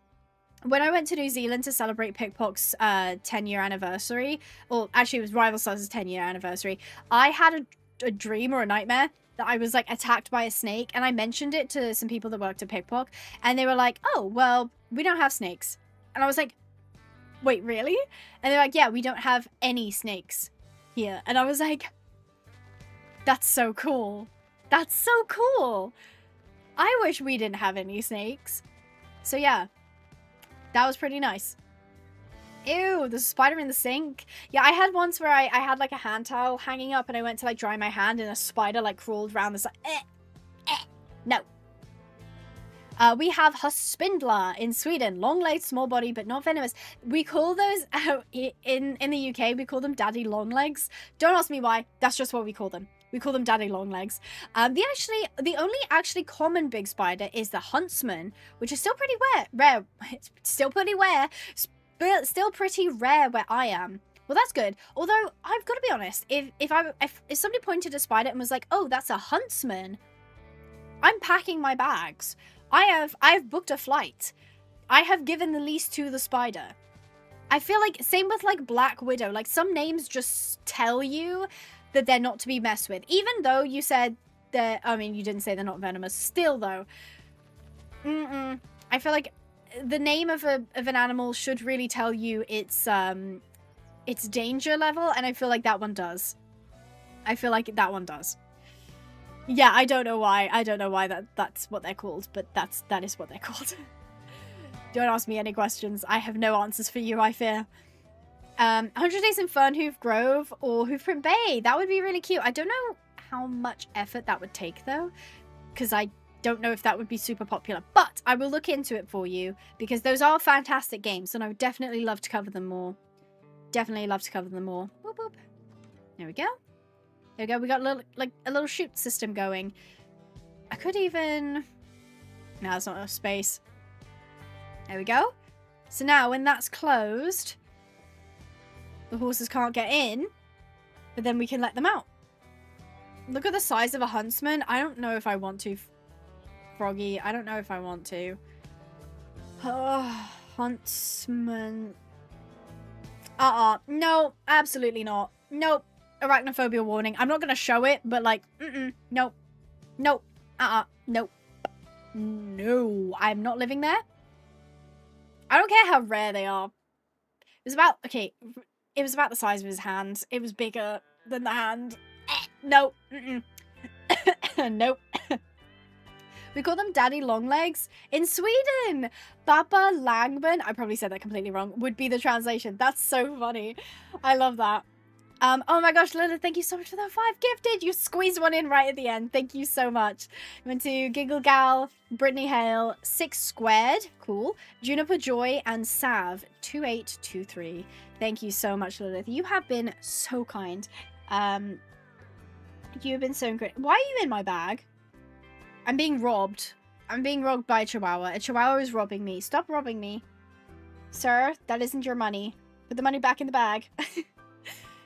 when I went to New Zealand to celebrate Pickpock's 10-year anniversary, or actually it was Rival Stars' 10-year anniversary, I had a dream or a nightmare that I was like attacked by a snake, and I mentioned it to some people that worked at Pickpock, and they were like, oh, well, we don't have snakes. And I was like, wait, really? And they're like, yeah, we don't have any snakes here. And I was like, that's so cool. That's so cool. I wish we didn't have any snakes. So yeah, that was pretty nice. Ew, there's a spider in the sink. Yeah, I had once where I had like a hand towel hanging up and I went to like dry my hand and a spider like crawled around the side. No. We have Husspindler in Sweden. Long-legged, small body, but not venomous. We call those, in the UK, we call them daddy long legs. Don't ask me why. That's just what we call them. We call them daddy long legs. The only actually common big spider is the huntsman, which is still pretty rare. It's still pretty rare. Still pretty rare where I am. Well, that's good. Although, I've got to be honest, if somebody pointed a spider and was like, oh, that's a huntsman, I'm packing my bags. I've booked a flight. I have given the lease to the spider. I feel like, same with like Black Widow, like some names just tell you that they're not to be messed with. Even though you said that, I mean, you didn't say they're not venomous. Still though, I feel like the name of an animal should really tell you its danger level, and I feel like that one does. I feel like that one does. Yeah, I don't know why. I don't know why that's what they're called, but that is what they're called. Don't ask me any questions. I have no answers for you, I fear. 100 Days in Fernhoof Grove or Hoofprint Bay. That would be really cute. I don't know how much effort that would take, though, because I don't know if that would be super popular. But I will look into it for you, because those are fantastic games, and I would definitely love to cover them more. Definitely love to cover them more. Boop, boop. There we go. There we go. We got a little shoot system going. I could even... No, that's not enough space. There we go. So now, when that's closed, the horses can't get in, but then we can let them out. Look at the size of a huntsman. I don't know if I want to, Froggy. I don't know if I want to. Huntsman. No, absolutely not. Nope. Arachnophobia warning. I'm not going to show it, but like, nope. Nope. Nope. No, I'm not living there. I don't care how rare they are. It was about, okay, it was about the size of his hand. It was bigger than the hand. Nope. Nope. We call them daddy long legs in Sweden. Papa Langman, I probably said that completely wrong, would be the translation. That's so funny. I love that. Oh my gosh, Lila, thank you so much for that 5 gifted. You squeezed one in right at the end. Thank you so much. Went to Giggle Gal, Brittany Hale, 6 Squared, cool, Juniper Joy, and Sav, 2823. Thank you so much, Lilith. You have been so kind. You have been so great. Why are you in my bag? I'm being robbed. I'm being robbed by a chihuahua. A chihuahua is robbing me. Stop robbing me. Sir, that isn't your money. Put the money back in the bag.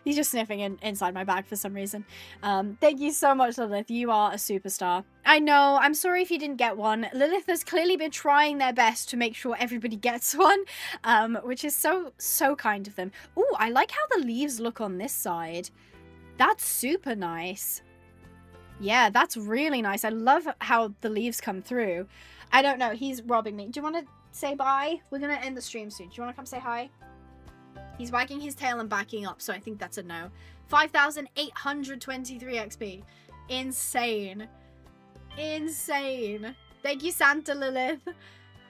He's just sniffing inside my bag for some reason. Thank you so much, Lilith. You are a superstar. I know. I'm sorry if you didn't get one. Lilith has clearly been trying their best to make sure everybody gets one, which is so kind of them. Ooh, I like how the leaves look on this side. That's super nice. Yeah, that's really nice. I love how the leaves come through. I don't know. He's robbing me. Do you want to say bye? We're going to end the stream soon. Do you want to come say hi? He's wagging his tail and backing up, so I think that's a no. 5,823 XP. Insane. Insane. Thank you, Santa Lilith.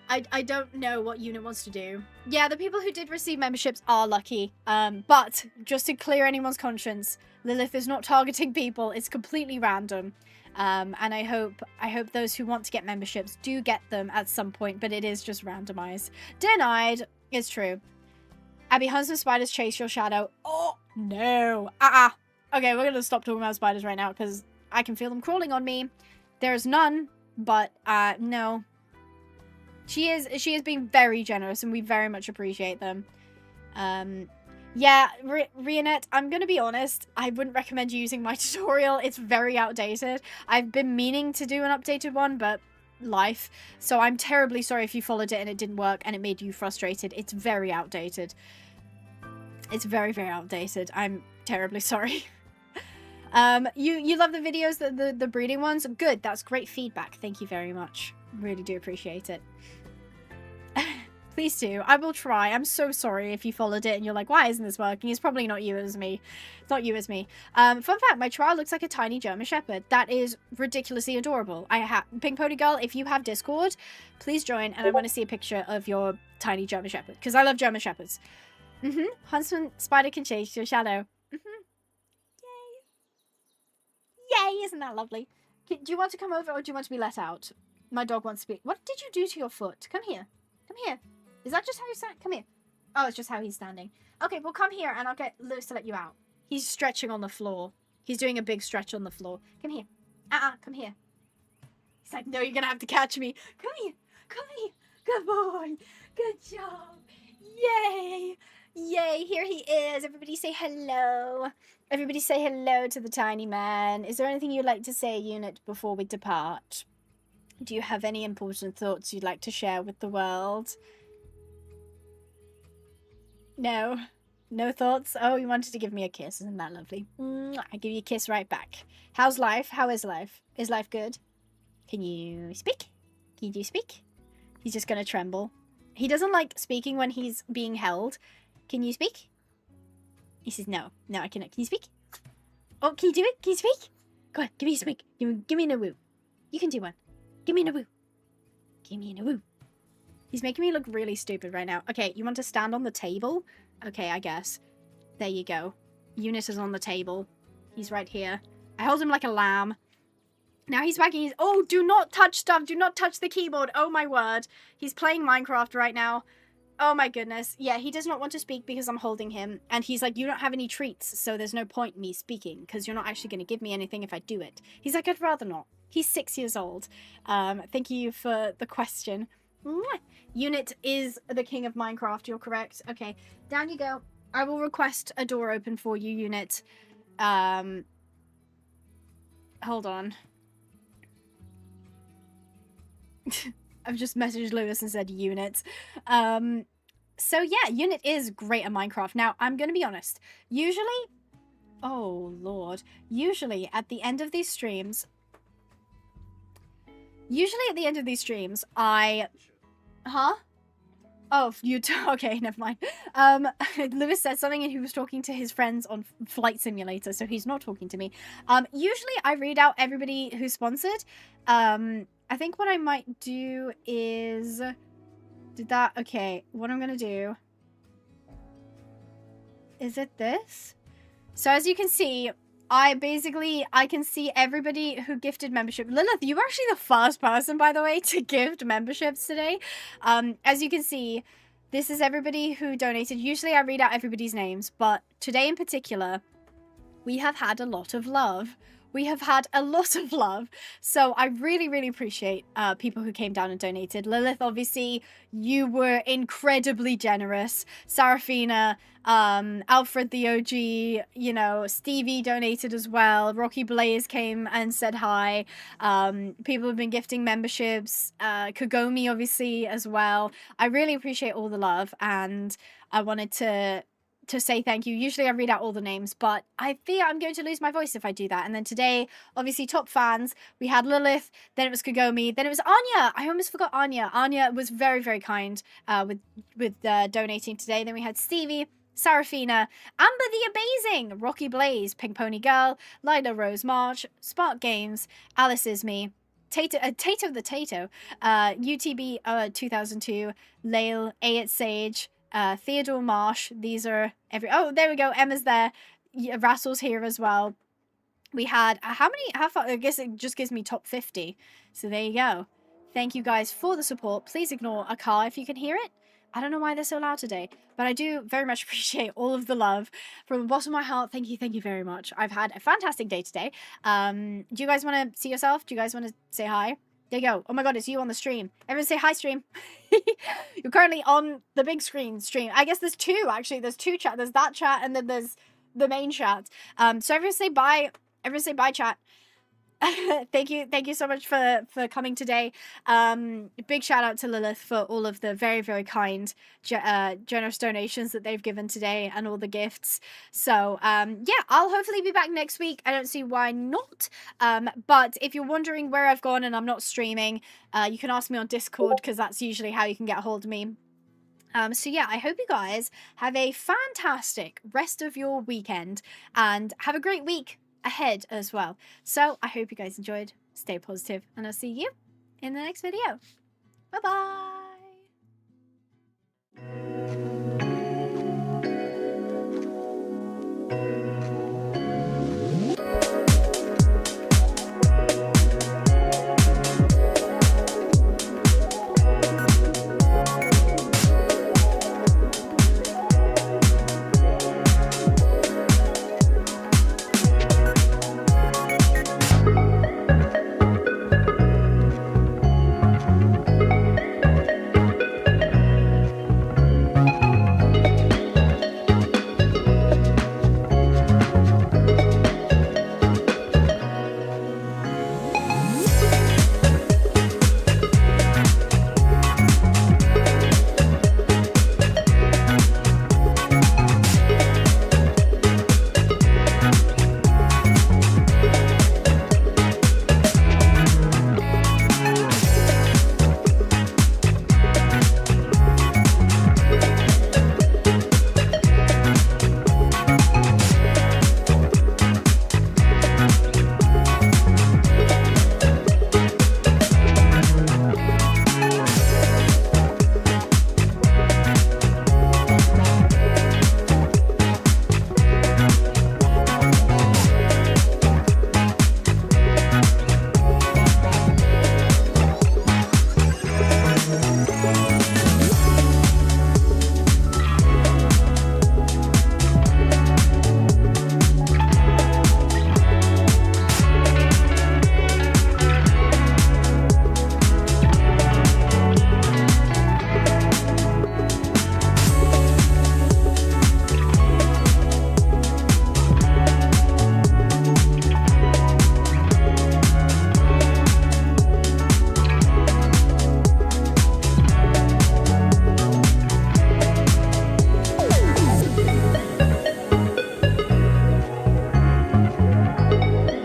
I don't know what unit wants to do. Yeah, the people who did receive memberships are lucky. But just to clear anyone's conscience, Lilith is not targeting people. It's completely random. And I hope those who want to get memberships do get them at some point, but it is just randomized. Denied. It's true. Abby, huntsman spiders chase your shadow. Oh, no. Okay, we're going to stop talking about spiders right now because I can feel them crawling on me. There's none, but no. She is being very generous, and we very much appreciate them. Yeah, Rionette, I'm gonna be honest, I wouldn't recommend you using my tutorial. It's very outdated. I've been meaning to do an updated one, but life. So I'm terribly sorry if you followed it and it didn't work and it made you frustrated. It's very outdated. It's very, very outdated. I'm terribly sorry. You love the videos, the breeding ones? Good, that's great feedback. Thank you very much. Really do appreciate it. Please do. I will try. I'm so sorry if you followed it and you're like, why isn't this working? It's probably not you, as me. It's not you, as me. Fun fact, my trial looks like a tiny German Shepherd. That is ridiculously adorable. Pink Pony Girl, if you have Discord, please join, and I want to see a picture of your tiny German Shepherd, because I love German Shepherds. Huntsman Spider can change your shadow. Yay! Yay, isn't that lovely? Do you want to come over, or do you want to be let out? My dog wants to be... What did you do to your foot? Come here. Come here. Is that just how you stand? Come here. Oh, it's just how he's standing. Okay, well, come here, and I'll get Lewis to let you out. He's stretching on the floor. He's doing a big stretch on the floor. Come here. Come here. He's like, no, you're gonna have to catch me. Come here. Come here. Good boy. Good job. Yay. Yay, here he is. Everybody say hello. Everybody say hello to the tiny man. Is there anything you'd like to say, Unit, before we depart? Do you have any important thoughts you'd like to share with the world? No? No thoughts? Oh, you wanted to give me a kiss. Isn't that lovely? I give you a kiss right back. How's life? How is life? Is life good? Can you speak? Can you speak? He's just going to tremble. He doesn't like speaking when he's being held. Can you speak? He says, no. No, I cannot. Can you speak? Oh, can you do it? Can you speak? Go on, give me a speak. Give me a woo. You can do one. Give me a woo. Give me a woo. He's making me look really stupid right now. Okay, you want to stand on the table? Okay, I guess. There you go. Unit is on the table. He's right here. I hold him like a lamb. Now he's wagging his... Oh, do not touch stuff. Do not touch the keyboard. Oh, my word. He's playing Minecraft right now. Oh, my goodness. Yeah, he does not want to speak because I'm holding him. And he's like, you don't have any treats, so there's no point in me speaking because you're not actually going to give me anything if I do it. He's like, I'd rather not. He's 6 years old. Thank you for the question. Unit is the king of Minecraft. You're correct. Okay, down you go. I will request a door open for you, Unit. Hold on. I've just messaged Lewis and said Unit. So yeah, Unit is great at Minecraft. Now, I'm going to be honest. Usually... Oh, Lord. Usually, at the end of these streams... I... Huh? Oh, you... Okay, never mind. Lewis said something and he was talking to his friends on Flight Simulator, so he's not talking to me. Usually, I read out everybody who's sponsored. I think what I might do is... Did that... Okay, what I'm gonna do... Is it this? So as you can see, I can see everybody who gifted membership. Lilith, you were actually the first person, by the way, to gift memberships today. As you can see, this is everybody who donated. Usually I read out everybody's names, but today in particular, we have had a lot of love. We have had a lot of love. So I really, really appreciate people who came down and donated. Lilith, obviously, you were incredibly generous. Sarafina, Alfred the OG, you know, Stevie donated as well. Rocky Blaze came and said hi. People have been gifting memberships. Kagome, obviously, as well. I really appreciate all the love, and I wanted to say thank you. Usually I read out all the names, but I fear I'm going to lose my voice if I do that. And then today, obviously, top fans, we had Lilith, then it was Kagome, then it was Anya. I almost forgot Anya. Anya was very, very kind with donating today. Then we had Stevie, Sarafina, Amber the Amazing, Rocky Blaze, Pink Pony Girl, Lila Rose March, Spark Games, Alice Is Me, Tato the Tato, UTB 2002, Lail, A Sage, Theodore Marsh. These are oh, there we go. Emma's there. Rassel's here as well. We had how far? I guess it just gives me top 50. So there you go. Thank you guys for the support. Please ignore a car if you can hear it. I don't know why they're so loud today, but I do very much appreciate all of the love from the bottom of my heart. Thank you very much. I've had a fantastic day today. Do you guys want to see yourself? Do you guys want to say hi? There you go. Oh my god, it's you on the stream. Everyone say hi, stream. You're currently on the big screen stream. I guess there's two, actually. There's two chat. There's that chat, and then there's the main chat. So everyone say bye. Everyone say bye, chat. Thank you so much for coming today. Big shout out to Lilith for all of the very kind generous donations that they've given today and all the gifts. So yeah, I'll hopefully be back next week. I don't see why not. But if you're wondering where I've gone and I'm not streaming, you can ask me on Discord, because that's usually how you can get a hold of me. So yeah, I hope you guys have a fantastic rest of your weekend and have a great week ahead as well. So I hope you guys enjoyed. Stay positive, and I'll see you in the next video. Bye bye.